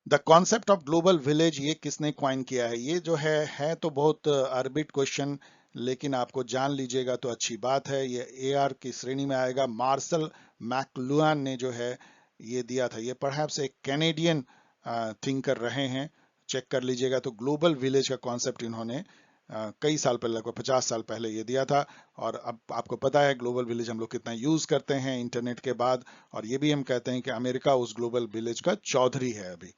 The concept of global village, ये किसने क्वाइन किया है? ये जो है तो बहुत अरबिट क्वेश्चन, लेकिन आपको जान लीजिएगा तो अच्छी बात है। ये एआर की श्रेणी में आएगा। मार्शल मैकलुहान ने जो है ये दिया था। ये परहैप्स एक कैनेडियन थिंकर रहे हैं, चेक कर लीजिएगा। तो ग्लोबल विलेज का कॉन्सेप्ट इन्होंने कई साल पहले, लगभग 50 साल पहले ये दिया था। और अब आपको पता है ग्लोबल विलेज हम लोग कितना यूज करते हैं इंटरनेट के बाद। और ये भी हम कहते हैं कि अमेरिका उस ग्लोबल विलेज का चौधरी है अभी,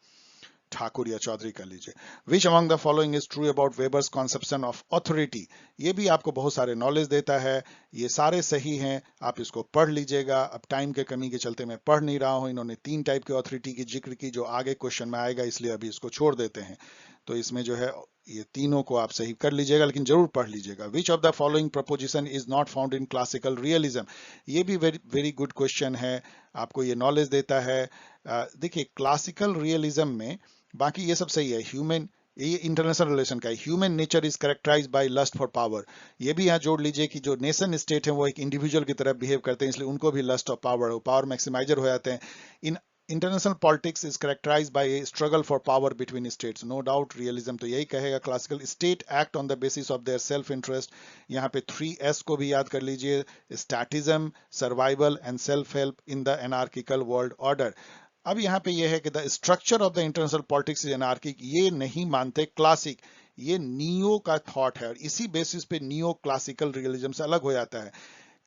ठाकुर या चौधरी कर लीजिए। Which among the following is true about Weber's conception of authority? ये भी आपको बहुत सारे नॉलेज देता है। ये सारे सही हैं, आप इसको पढ़ लीजिएगा। अब टाइम के कमी के चलते मैं पढ़ नहीं रहा हूं। इन्होंने 3 टाइप की ऑथोरिटी की जिक्र की, जो आगे क्वेश्चन में आएगा, इसलिए अभी इसको छोड़ देते हैं। तो इसमें जो है ये तीनों को आप सही कर लीजिएगा, लेकिन जरूर पढ़ लीजिएगा। विच of the following preposition is not found in classical realism? ये भी वेरी वेरी गुड क्वेश्चन है, आपको ये नॉलेज देता है। देखिए क्लासिकल रियलिज्म में बाकी ये सब सही है। ह्यूमन, ये इंटरनेशनल रिलेशन का है, human nature is characterised by lust for power. ये भी यहाँ जोड़ लीजिए कि जो नेशन स्टेट है वो एक इंडिविजुअल की तरह बिहेव करते हैं, इसलिए उनको भी lust of power, power maximiser हो जाते हैं। In international politics is characterised by a struggle for power between states, no doubt realism तो यही कहेगा। Classical state act on the basis of their self interest, यहाँ पे 3S को भी याद कर लीजिए, statism, survival and self help in the anarchical world order. अब यहाँ पे ये है कि the structure of the international politics is anarchic, ये नहीं मानते क्लासिक, ये नियो का थॉट है और इसी बेसिस पे नियो क्लासिकल रियलिज्म से अलग हो जाता है।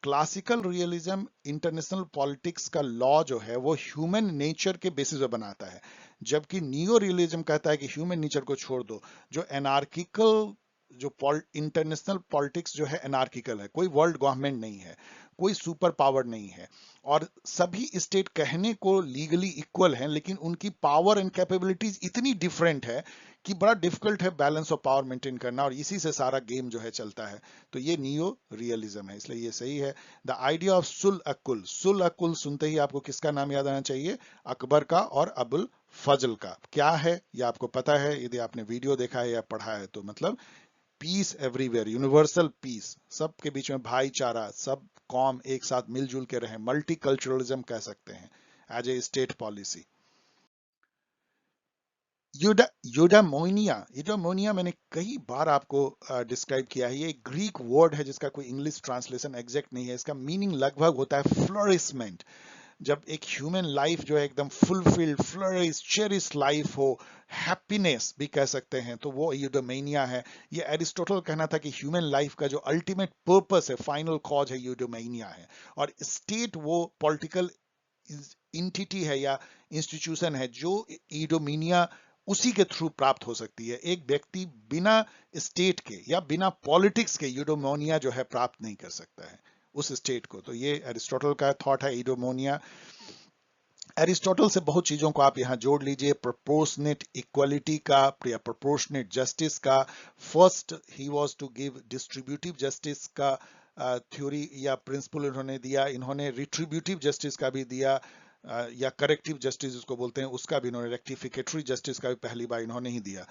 क्लासिकल रियलिज्म इंटरनेशनल पॉलिटिक्स का लॉ जो है वो ह्यूमन नेचर के बेसिस पे बनाता है, जबकि नियो रियलिज्म कहता है कि ह्यूमन नेचर को छोड़ दो। जो एनार्किकल जो इंटरनेशनल पॉलिटिक्स जो है एनार्किकल है, कोई वर्ल्ड गवर्नमेंट नहीं है, कोई सुपर पावर नहीं है और सभी स्टेट कहने को लीगली इक्वल हैं, लेकिन उनकी पावर एंड कैपेबिलिटीज इतनी डिफरेंट है कि बड़ा डिफिकल्ट है बैलेंस ऑफ पावर मेंटेन करना और इसी से सारा गेम जो है चलता है। तो ये नियो रियलिज्म है, इसलिए ये सही है। द आइडिया ऑफ सुल अकुल, सुल अकुल सुनते ही आपको किसका नाम याद आना चाहिए? अकबर का और अबुल फजल का। क्या है ये आपको पता है यदि आपने वीडियो देखा है या पढ़ा है तो। मतलब पीस एवरीवेयर, यूनिवर्सल पीस, सबके बीच में भाईचारा, सब कौम एक साथ मिलजुल के रहे, मल्टीकल्चरलिज्म कह सकते हैं एज ए स्टेट पॉलिसी। यूडामोनिया, यूडामोनिया मैंने कई बार आपको डिस्क्राइब किया है। ये ग्रीक वर्ड है जिसका कोई इंग्लिश ट्रांसलेशन एग्जैक्ट नहीं है। इसका मीनिंग लगभग होता है फ्लोरिशमेंट, जब एक ह्यूमन लाइफ जो है एकदम फुलफिल्ड, फ्लरिश, चेरिश लाइफ हो, हैप्पीनेस भी कह सकते हैं, तो वो यूडोमेनिया है। ये एरिस्टोटल कहना था कि ह्यूमन लाइफ का जो अल्टीमेट पर्पस है, फाइनल कॉज है, यूडोमेनिया है। और स्टेट वो पॉलिटिकल इंटिटी है या इंस्टीट्यूशन है जो ईडोमिनिया उसी के थ्रू प्राप्त हो सकती है। एक व्यक्ति बिना स्टेट के या बिना पॉलिटिक्स के यूडोमोनिया जो है प्राप्त नहीं कर सकता है उस स्टेट को। तो ये एरिस्टोटल का थॉट है ईडोमोनिया। एरिस्टोटल से बहुत चीजों को आप यहां जोड़ लीजिए, प्रोपोर्शनेट इक्वलिटी का या प्रोपोर्शनेट जस्टिस का। फर्स्ट ही was to give distributive justice का थ्योरी या प्रिंसिपल इन्होंने दिया। इन्होंने रिट्रीब्यूटिव जस्टिस का भी दिया या करेक्टिव जस्टिस जिसको बोलते हैं उसका भी इन्होंने, रेक्टिफिकेटरी जस्टिस का भी पहली बार इन्होंने ही दिया।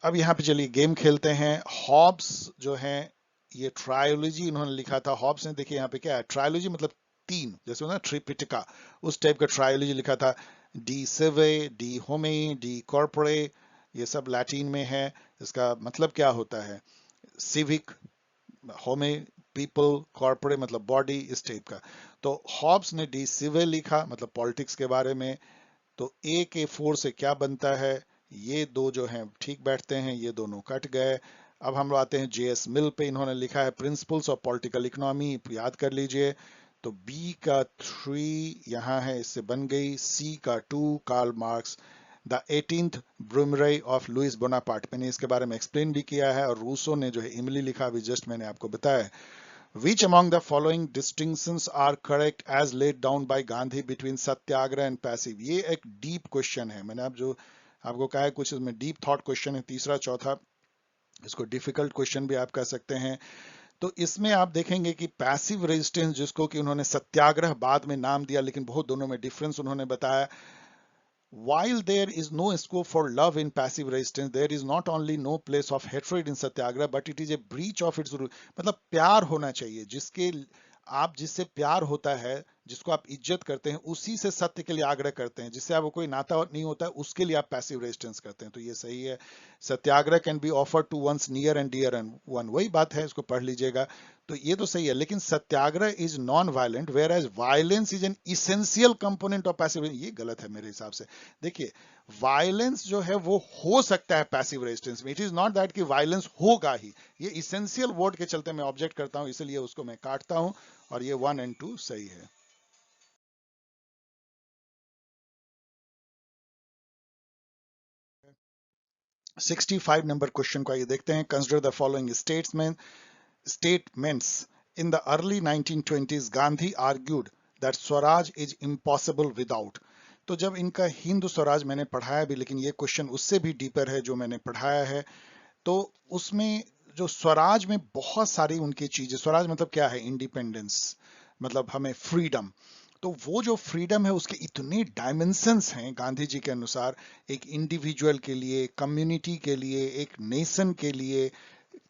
अब यहाँ पे चलिए गेम खेलते हैं। हॉब्स जो है ये ट्रायोलॉजी इन्होंने लिखा था। हॉब्स ने देखिए यहाँ पे क्या है, ट्रायोलॉजी मतलब तीन, जैसे होता है ट्रिपिटिका, उस टाइप का ट्रायोलॉजी लिखा था। डी सिवे, डी होमे, डी कॉर्पोरे, ये सब लैटिन में है। इसका मतलब क्या होता है? सिविक, होमे पीपल, कॉर्पोरे मतलब बॉडी, इस टाइप का। तो हॉब्स ने डी सिवे लिखा मतलब पॉलिटिक्स के बारे में। तो ए के 4 से क्या बनता है? ये दो जो हैं ठीक बैठते हैं, ये दोनों कट गए। अब हम लोग आते हैं जेएस मिल पे। इन्होंने लिखा है प्रिंसिपल्स ऑफ पॉलिटिकल इकोनॉमी, याद कर लीजिए। तो बी का 3 यहाँ है, इससे बन गई। सी का 2 Karl Marx. The 18th Brumaire of Louis Bonaparte, मैंने इसके बारे में एक्सप्लेन भी किया है। और रूसो ने जो है इमली लिखा, अभी जस्ट मैंने आपको बताया। Which among the following distinctions are correct as laid down by Gandhi between Satyagraha and passive? ये एक डीप क्वेश्चन है। मैंने आप जो आपको कहा है कुछ इसमें डीप थॉट क्वेश्चन है, तीसरा चौथा, इसको डिफिकल्ट क्वेश्चन भी आप कह सकते हैं। तो इसमें आप देखेंगे कि पैसिव रेजिस्टेंस, जिसको कि उन्होंने सत्याग्रह बाद में नाम दिया, लेकिन बहुत दोनों में डिफरेंस उन्होंने बताया। While there is no scope for love in passive resistance, there is not only no place of hatred in Satyagraha, but it is a breach of its rule। मतलब प्यार होना चाहिए, जिसके आप जिससे प्यार होता है, जिसको आप इज्जत करते हैं, उसी से सत्य के लिए आग्रह करते हैं। जिससे आपको कोई नाता नहीं होता है, उसके लिए आप पैसिव रेजिस्टेंस करते हैं। तो ये सही है। Satyagraha can be offer to ones near and dear and one, वही बात है, इसको पढ़ लीजिएगा। तो ये तो सही है, लेकिन Satyagraha is non violent whereas violence is an essential component of passive. ये गलत है मेरे हिसाब से। देखिए वायलेंस जो है वो हो सकता है पैसिव रेजिस्टेंस में, इट इज नॉट दैट कि वायलेंस होगा ही। ये इसेंशियल वर्ड के चलते मैं ऑब्जेक्ट करता हूं, इसलिए उसको मैं काटता हूं। और ये 1 और 2 सही है। $65 नंबर क्वेश्चन को आइए देखते हैं। Consider the following statements in the early 1920s Gandhi argued that Swaraj is impossible without। तो जब इनका हिंदू स्वराज मैंने पढ़ाया भी, लेकिन ये क्वेश्चन उससे भी डीपर है जो मैंने पढ़ाया है। तो उसमें जो स्वराज में बहुत सारी उनकी चीजें, स्वराज मतलब क्या है? इंडिपेंडेंस, मतलब हमें फ्रीडम। तो वो जो फ्रीडम है उसके इतने डायमेंशंस हैं गांधी जी के अनुसार, एक इंडिविजुअल के लिए, कम्युनिटी के लिए, एक नेशन के लिए,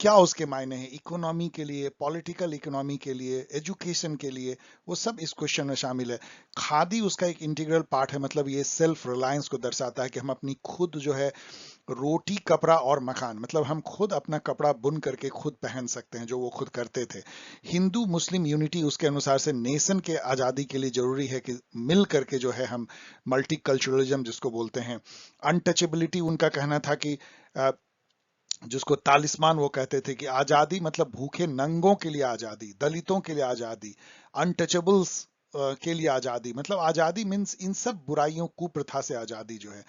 क्या उसके मायने हैं इकोनॉमी के लिए, पॉलिटिकल इकोनॉमी के लिए, एजुकेशन के लिए, वो सब इस क्वेश्चन में शामिल है। खादी उसका एक इंटीग्रल पार्ट है, मतलब ये सेल्फ रिलायंस को दर्शाता है कि हम अपनी खुद जो है रोटी, कपड़ा और मकान, मतलब हम खुद अपना कपड़ा बुन करके खुद पहन सकते हैं, जो वो खुद करते थे। हिंदू मुस्लिम यूनिटी उसके अनुसार से नेशन के आज़ादी के लिए जरूरी है कि मिल करके जो है हम मल्टीकल्चरलिज्म जिसको बोलते हैं, अनटचेबिलिटी उनका कहना था कि जिसको तालिस्मान वो कहते थे कि आजादी मतलब भूखे नंगों के लिए आजादी, दलितों के लिए आजादी, अनटचेबल्स के लिए आजादी, मतलब आजादी मीन्स इन सब बुराइयों कुप्रथा से आजादी जो है।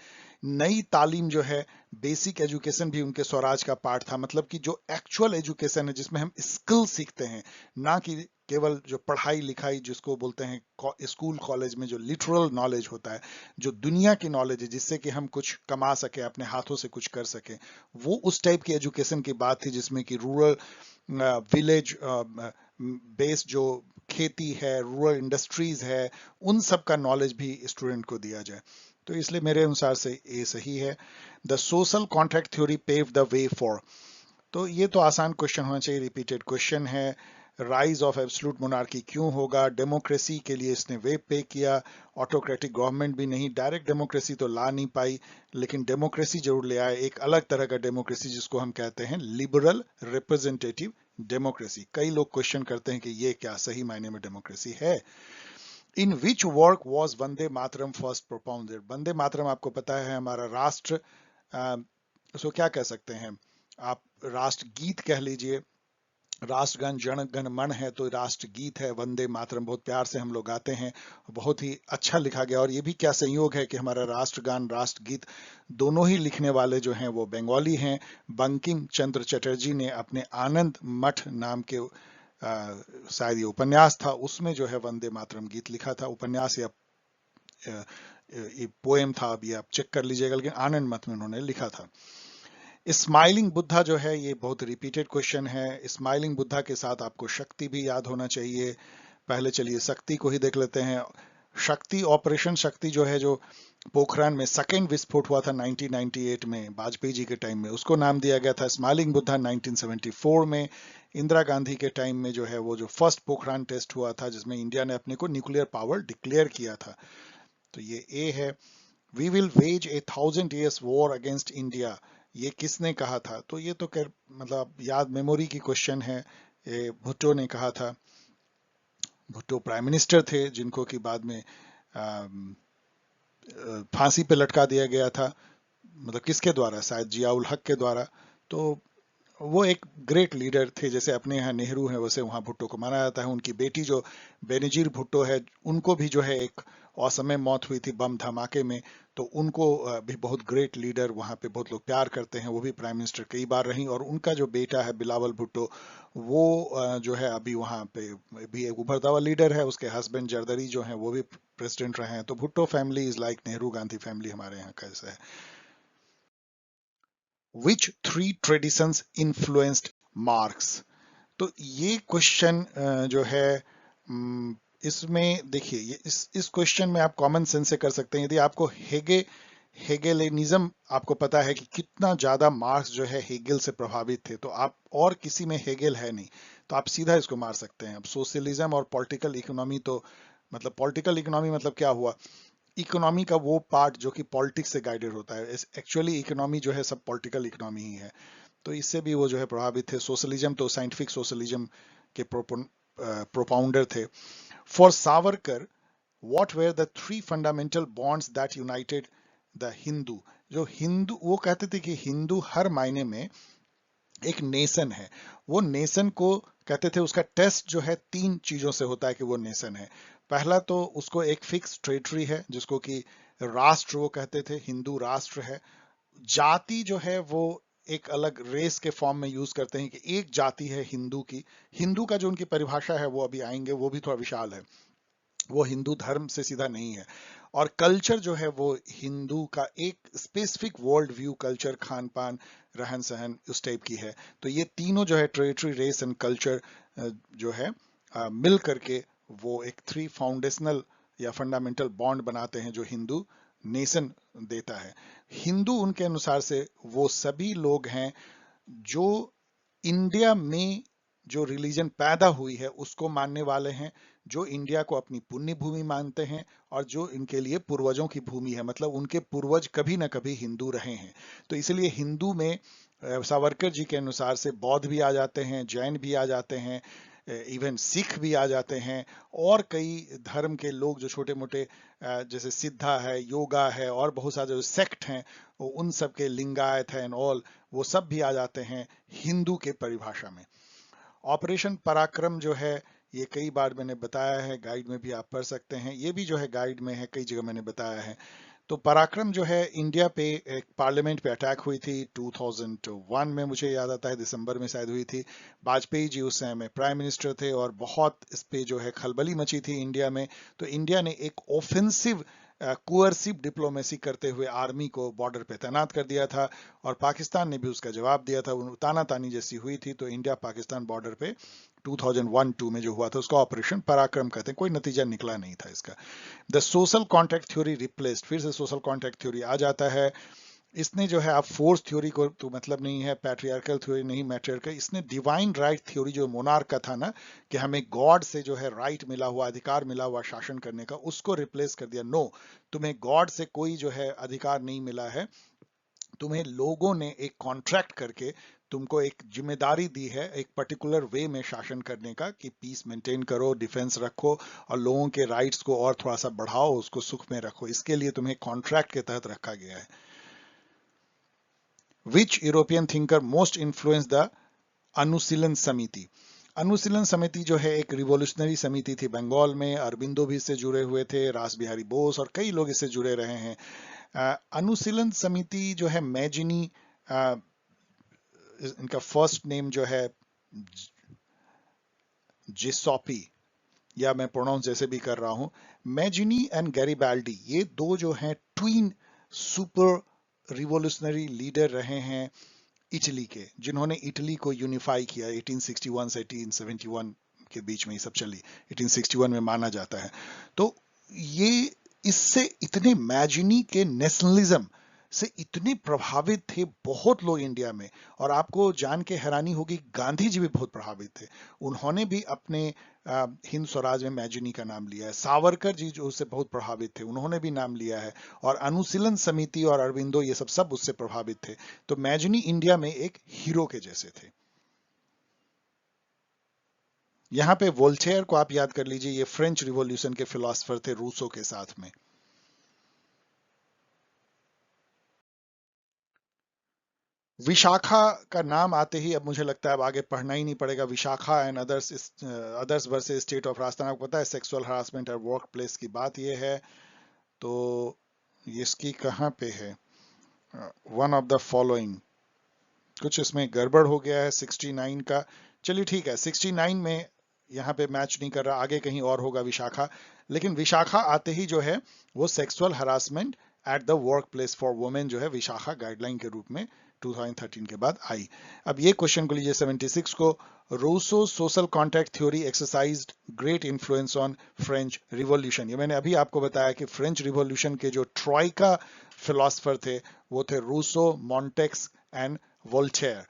नई तालीम जो है, बेसिक एजुकेशन भी उनके स्वराज का पार्ट था, मतलब कि जो एक्चुअल एजुकेशन है जिसमें हम स्किल सीखते हैं, ना कि केवल जो पढ़ाई लिखाई जिसको बोलते हैं स्कूल कॉलेज में जो लिटरल नॉलेज होता है, जो दुनिया की नॉलेज है जिससे कि हम कुछ कमा सके, अपने हाथों से कुछ कर सके, वो उस टाइप की एजुकेशन की बात थी जिसमें कि रूरल विलेज बेस्ड जो खेती है, रूरल इंडस्ट्रीज है, उन सब का नॉलेज भी स्टूडेंट को दिया जाए। तो इसलिए मेरे अनुसार से ये सही है। The social contract theory pave the way for, तो ये तो आसान क्वेश्चन होना चाहिए, रिपीटेड क्वेश्चन है। राइज ऑफ एब्सोल्यूट मोनार्की क्यों होगा, डेमोक्रेसी के लिए इसने वे पे किया, ऑटोक्रेटिक गवर्नमेंट भी नहीं, डायरेक्ट डेमोक्रेसी तो ला नहीं पाई, लेकिन डेमोक्रेसी जरूर ले आए, एक अलग तरह का डेमोक्रेसी जिसको हम कहते हैं लिबरल रिप्रेजेंटेटिव डेमोक्रेसी। कई लोग क्वेश्चन करते हैं कि ये क्या सही मायने में डेमोक्रेसी है। In which work was Vande Mataram first propounded, Vande Mataram आपको पता है हमारा राष्ट्र, उसको क्या कह सकते हैं आप, राष्ट्रगीत कह लीजिए, राष्ट्रगान जन गण मन है तो राष्ट्रगीत है, वंदे मातरम बहुत प्यार से हम लोग गाते हैं, बहुत ही अच्छा लिखा गया। और ये भी क्या संयोग है कि हमारा राष्ट्रगान राष्ट्रगीत दोनों ही लिखने वाले जो हैं वो बंगाली हैं। बंकिम चंद्र चटर्जी ने अपने आनंद मठ नाम के शायद ये उपन्यास था, उसमें जो है वंदे मातरम गीत लिखा था, उपन्यास या ये पोएम था, अभी आप चेक कर लीजिएगा, लेकिन आनंद मठ में उन्होंने लिखा था। स्माइलिंग बुद्धा जो है ये बहुत रिपीटेड क्वेश्चन है। स्माइलिंग बुद्धा के साथ आपको शक्ति भी याद होना चाहिए। पहले चलिए शक्ति को ही देख लेते हैं। शक्ति, ऑपरेशन शक्ति जो है, जो पोखरान में सेकेंड विस्फोट हुआ था 1998 में वाजपेयी जी के टाइम में, उसको नाम दिया गया था स्माइलिंग बुद्धा। 1974 में इंदिरा गांधी के टाइम में जो है वो जो फर्स्ट पोखरान टेस्ट हुआ था जिसमें इंडिया ने अपने को न्यूक्लियर पावर डिक्लेयर किया था, तो ये ए है। We will wage a 1000 years war against India, ये किसने कहा था, तो ये तो मतलब याद मेमोरी की क्वेश्चन है, ये भुट्टो ने कहा था। भुट्टो प्राइम मिनिस्टर थे जिनको कि बाद में फांसी पे लटका दिया गया था, मतलब किसके द्वारा, शायद जियाउल हक के द्वारा। तो वो एक ग्रेट लीडर थे, जैसे अपने यहाँ नेहरू हैं वैसे वहाँ भुट्टो को माना जाता है। उनकी बेटी जो बेनजीर भुट्टो है, उनको भी जो है एक असमय मौत हुई थी बम धमाके में, तो उनको भी बहुत ग्रेट लीडर वहाँ पे बहुत लोग प्यार करते हैं, वो भी प्राइम मिनिस्टर कई बार रही। और उनका जो बेटा है बिलावल भुट्टो, वो जो है अभी वहाँ पे भी एक उभरता हुआ लीडर है, उसके हस्बैंड जरदरी जो हैं वो भी प्रेसिडेंट रहे हैं। तो Bhutto family is like Nehru Gandhi family हमारे यहाँ कैसे है। Which three traditions influenced marks, तो ये क्वेश्चन जो है इसमें देखिए, ये इस क्वेश्चन में आप कॉमन सेंस से कर सकते हैं। यदि आपको हेगेलिनिज्म आपको पता है कि कितना ज्यादा मार्क्स जो है हेगेल से प्रभावित थे, तो आप और किसी में हेगेल है नहीं, तो आप सीधा इसको मार सकते हैं। अब सोशलिज्म और पॉलिटिकल इकोनॉमी, तो मतलब पॉलिटिकल इकोनॉमी मतलब क्या हुआ, इकोनॉमी का वो पार्ट जो कि पॉलिटिक्स से गाइडेड होता है। एक्चुअली इकोनॉमी जो है सब पॉलिटिकल इकोनॉमी ही है, तो इससे भी वो जो है प्रभावित थे। सोशलिज्म तो साइंटिफिक सोशलिज्म के प्रोपाउंडर थे। For Savarkar what were the three fundamental bonds that United the Hindu, जो हिंदू, वो कहते थे कि हिंदू हर मायने में एक नेशन है। वो नेशन को कहते थे, उसका टेस्ट जो है तीन चीजों से होता है कि वो नेशन है। पहला तो उसको एक फिक्स टेरिटरी है जिसको कि राष्ट्र वो कहते थे, हिंदू राष्ट्र है। जाति जो है वो एक अलग रेस के फॉर्म में यूज करते हैं कि एक जाति है हिंदू की। हिंदू का जो उनकी परिभाषा है वो अभी आएंगे, वो भी थोड़ा विशाल है, वो हिंदू धर्म से सीधा नहीं है। और कल्चर जो है वो हिंदू का एक specific world view, culture, Khan पान, रहन सहन उस टाइप की है। तो ये तीनों जो है टेरिटरी, रेस एंड कल्चर जो है मिल करके वो एक थ्री फाउंडेशनल या फंडामेंटल बॉन्ड बनाते हैं जो हिंदू नेशन देता है। हिंदू उनके अनुसार से वो सभी लोग हैं जो इंडिया में जो रिलीजन पैदा हुई है उसको मानने वाले हैं, जो इंडिया को अपनी पुण्य भूमि मानते हैं और जो इनके लिए पूर्वजों की भूमि है, मतलब उनके पूर्वज कभी ना कभी हिंदू रहे हैं। तो इसलिए हिंदू में सावरकर जी के अनुसार से बौद्ध भी आ जाते हैं, जैन भी आ जाते हैं, इवन सिख भी आ जाते हैं, और कई धर्म के लोग जो छोटे मोटे जैसे सिद्धा है, योगा है, और बहुत सारे जो सेक्ट हैं उन सब के, लिंगायत है एंड ऑल, वो सब भी आ जाते हैं हिंदू के परिभाषा में। ऑपरेशन पराक्रम जो है, ये कई बार मैंने बताया है, गाइड में भी आप पढ़ सकते हैं, ये भी जो है गाइड में है, कई जगह मैंने बताया है। तो पराक्रम जो है इंडिया पे एक पार्लियामेंट पे अटैक हुई थी 2001 में, मुझे याद आता है दिसंबर में शायद हुई थी। वाजपेयी जी उस समय प्राइम मिनिस्टर थे और बहुत इस पे जो है खलबली मची थी इंडिया में। तो इंडिया ने एक ऑफेंसिव कोअर्सिव डिप्लोमेसी करते हुए आर्मी को बॉर्डर पे तैनात कर दिया था, और पाकिस्तान ने भी उसका जवाब दिया था। तानातानी जैसी हुई थी, तो इंडिया पाकिस्तान बॉर्डर पे 2001-2 में जो हुआ था उसका ऑपरेशन पराक्रम कहते हैं। कोई नतीजा निकला नहीं था इसका। The social contract theory replaced, फिर से सोशल कॉन्ट्रैक्ट थ्योरी आ जाता है। इसने जो है, अब फोर्स थ्योरी को तो मतलब नहीं है, पैट्रियार्कल थ्योरी नहीं, मैट्रियार्कल, इसने डिवाइन राइट थ्योरी जो मोनार्क का था ना, कि हमें गॉड से जो है राइट मिला हुआ, अधिकार मिला हुआ शासन करने का, उसको रिप्लेस कर दिया। नो, तुम्हें गॉड से कोई जो है अधिकार नहीं मिला है, तुम्हें लोगों ने एक कॉन्ट्रैक्ट करके तुमको एक जिम्मेदारी दी है एक पर्टिकुलर वे में शासन करने का, कि पीस मेंटेन करो, डिफेंस रखो और लोगों के राइट्स को और थोड़ा सा बढ़ाओ, उसको सुख में रखो। इसके लिए तुम्हें कॉन्ट्रैक्ट के तहत रखा गया है। Which European thinker most influence the Anushilan Samiti? अनुशीलन समिति जो है एक रिवॉल्यूशनरी समिति थी बंगाल में, अरबिंदो भी इससे जुड़े हुए थे, रास बिहारी बोस और कई लोग इससे जुड़े रहे हैं। अनुशीलन समिति जो है मैजिनी, इनका फर्स्ट नेम जो है जिसॉपी, या मैं प्रोनाउंस जैसे भी कर रहा हूं, मैजिनी एंड गैरिबाल्डी, ये दो जो हैं ट्विन सुपर रिवॉल्यूशनरी लीडर रहे हैं इटली के, जिन्होंने इटली को यूनिफाई किया 1861 से 1871 के बीच में ये सब चली, 1861 में माना जाता है। तो ये इससे इतने मैजिनी के नेशनलिज्म से इतने प्रभावित थे बहुत लोग इंडिया में, और आपको जान के हैरानी होगी गांधी जी भी बहुत प्रभावित थे। उन्होंने भी अपने हिंद स्वराज में मैजिनी का नाम लिया है। सावरकर जी जो उससे बहुत प्रभावित थे, उन्होंने भी नाम लिया है, और अनुशीलन समिति और अरविंदो ये सब उससे प्रभावित थे। तो मैजिनी इंडिया में एक हीरो के जैसे थे। यहाँ पे वोल्टेयर को आप याद कर लीजिए, ये फ्रेंच रिवॉल्यूशन के फिलोसफर थे रूसो के साथ में। विशाखा का नाम आते ही अब मुझे लगता है अब आगे पढ़ना ही नहीं पड़ेगा। Vishakha and others versus state of Rajasthan, आपको पता है सेक्सुअल हरासमेंट और वर्क प्लेस की बात ये है। तो इसकी कहाँ पे है, वन ऑफ द फॉलोइंग, कुछ इसमें गड़बड़ हो गया है 69 का। चलिए ठीक है, 69 में यहाँ पे मैच नहीं कर रहा, आगे कहीं और होगा विशाखा। लेकिन विशाखा आते ही जो है वो sexual harassment at the work place for women जो है विशाखा गाइडलाइन के रूप में 2013 के बाद आई। अब ये क्वेश्चन को लीजिए 76 को, Rousseau social contract theory exercised great influence on French revolution. ये मैंने अभी आपको बताया कि फ्रेंच रिवॉल्यूशन के जो ट्रॉइका फिलोसफर थे वो थे Rousseau, Montesquieu and Voltaire.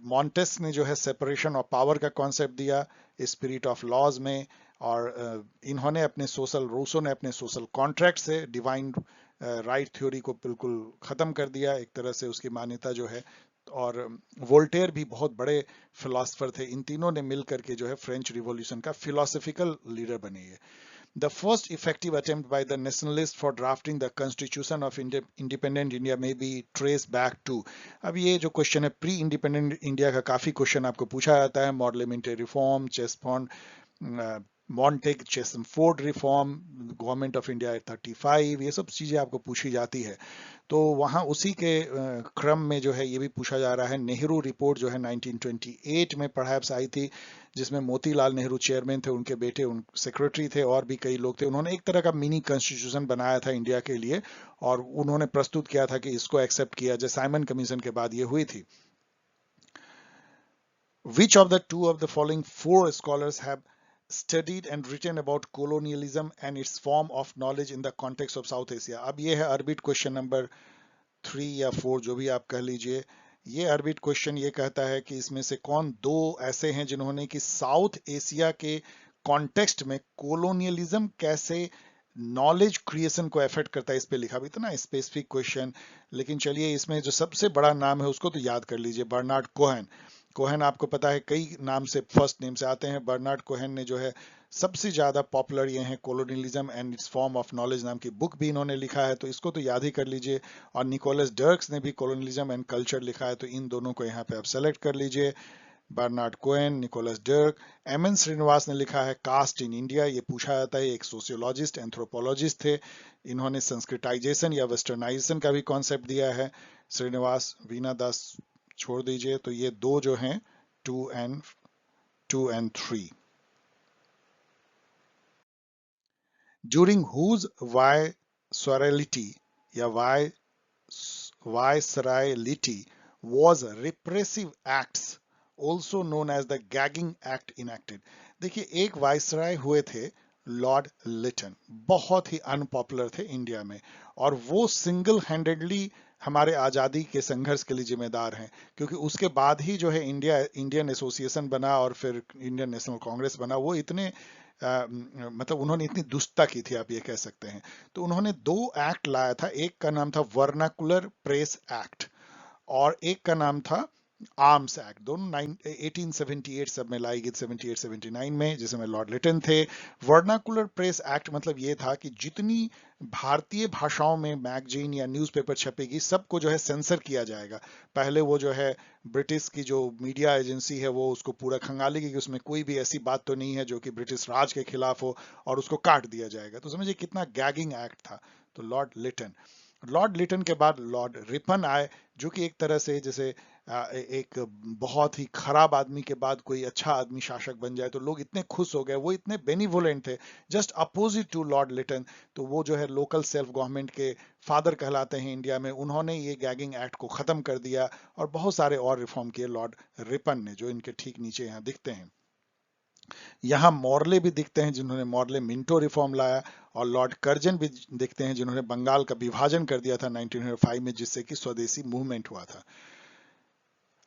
Montesquieu ने जो है सेपरेशन ऑफ पावर का कॉन्सेप्ट दिया स्पिरिट ऑफ लॉज में, और इन्होंने अपने सोशल, रूसो ने अपने सोशल कॉन्ट्रैक्ट से डिवाइन राइट थ्योरी को बिल्कुल खत्म कर दिया एक तरह से, उसकी मान्यता जो है। और वोल्टेयर भी बहुत बड़े फिलोसफर थे। इन तीनों ने मिलकर के जो है फ्रेंच रिवॉल्यूशन का फिलोसफिकल लीडर बने। The first effective attempt by the nationalists for drafting the constitution of independent India may be traced back to। अब ये जो क्वेश्चन है प्री इंडिपेंडेंट इंडिया का, काफी क्वेश्चन आपको पूछा जाता है, मॉडर्लिमेंट्री reform, Chelmsford, Montagu Chelmsford reform, government of India 35, ये सब चीजें आपको पूछी जाती है। तो वहाँ उसी के क्रम में जो है ये भी पूछा जा रहा है। नेहरू रिपोर्ट जो है 1928 में पढ़ाप्स आई थी, जिसमें मोतीलाल नेहरू चेयरमैन थे, उनके बेटे उन सेक्रेटरी थे, और भी कई लोग थे। उन्होंने एक तरह का मिनी कॉन्स्टिट्यूशन बनाया था इंडिया के लिए, और उन्होंने प्रस्तुत किया था कि इसको एक्सेप्ट किया जाए। साइमन कमीशन के बाद ये हुई थी। Which of the two of the following four scholars have studied and written about colonialism and its form of knowledge in the context of South Asia? अब ये है अर्बिट क्वेश्चन नंबर 3 या 4 जो भी आप कह लीजिए। ये ऑर्बिट क्वेश्चन ये कहता है कि इसमें से कौन दो ऐसे हैं जिन्होंने कि साउथ एशिया के कॉन्टेक्स्ट में कोलोनियलिज्म कैसे नॉलेज क्रिएशन को अफेक्ट करता है, इस पे लिखा भी इतना स्पेसिफिक क्वेश्चन। लेकिन चलिए इसमें जो सबसे बड़ा नाम है उसको तो याद कर लीजिए, बर्नार्ड कोहेन। कोहेन आपको पता है कई नाम से, फर्स्ट नेम से आते हैं। बर्नार्ड कोहेन ने जो है सबसे ज्यादा पॉपुलर ये है colonialism and it's form of knowledge नाम की बुक भी इन्होंने लिखा है, तो इसको तो याद ही कर लीजिए। और निकोलस डर्क्स ने भी कोलोनियलिज्म एंड कल्चर लिखा है, तो इन दोनों को यहाँ पे आप सेलेक्ट कर लीजिए, Bernard Cohen, Nicholas Dirks. M N Srinivas ने लिखा है कास्ट इन इंडिया, ये पूछा जाता है, एक सोशियोलॉजिस्ट एंथ्रोपोलॉजिस्ट थे, इन्होंने संस्कृताइजेशन या वेस्टर्नाइजेशन का भी कॉन्सेप्ट दिया है। श्रीनिवास, वीना दास छोड़ दीजिए, तो ये दो जो हैं 2 and 3। During whose viceroyalty या viceroyalty was repressive acts also known as the gagging act enacted? देखिए एक वाइसराय हुए थे लॉर्ड लिटन, बहुत ही अनपॉपुलर थे इंडिया में, और वो सिंगल हैंडेडली हमारे आज़ादी के संघर्ष के लिए जिम्मेदार हैं, क्योंकि उसके बाद ही जो है इंडियन एसोसिएशन बना और फिर इंडियन नेशनल कांग्रेस बना। वो इतने मतलब उन्होंने इतनी दुष्टता की थी, आप ये कह सकते हैं। तो उन्होंने दो एक्ट लाया था, एक का नाम था वर्नाकुलर प्रेस एक्ट और एक का नाम था आर्म्स एक्ट। दोनों 1878 सब में लाई गई, 78-79 में, जिसमें लॉर्ड लिटन थे। वर्नाकुलर प्रेस एक्ट मतलब ये था कि जितनी भारतीय भाषाओं में मैगजीन या न्यूज़पेपर छपेगी सबको जो है सेंसर किया जाएगा। पहले वो जो है ब्रिटिश की जो मीडिया एजेंसी है वो उसको पूरा खंगालेगी कि उसमें कोई भी ऐसी बात तो नहीं है जो कि ब्रिटिश राज के खिलाफ हो, और उसको काट दिया जाएगा। तो समझिए कितना गैगिंग एक्ट था। तो लॉर्ड लिटन के बाद लॉर्ड रिपन आए, जो कि एक तरह से जैसे एक बहुत ही खराब आदमी के बाद कोई अच्छा आदमी शासक बन जाए तो लोग इतने खुश हो गए, वो इतने बेनिवोलेंट थे, just opposite to Lord Lytton. तो वो जो है लोकल सेल्फ गवर्नमेंट के फादर कहलाते हैं इंडिया में, उन्होंने ये गैगिंग एक्ट को खत्म कर दिया और बहुत सारे और रिफॉर्म किए लॉर्ड रिपन ने, जो इनके ठीक नीचे यहाँ दिखते हैं। यहाँ मॉर्ले भी दिखते हैं जिन्होंने मॉर्ले मिंटो रिफॉर्म लाया, और लॉर्ड कर्जन भी दिखते हैं जिन्होंने बंगाल का विभाजन कर दिया था 1905 में, जिससे कि स्वदेशी मूवमेंट हुआ था।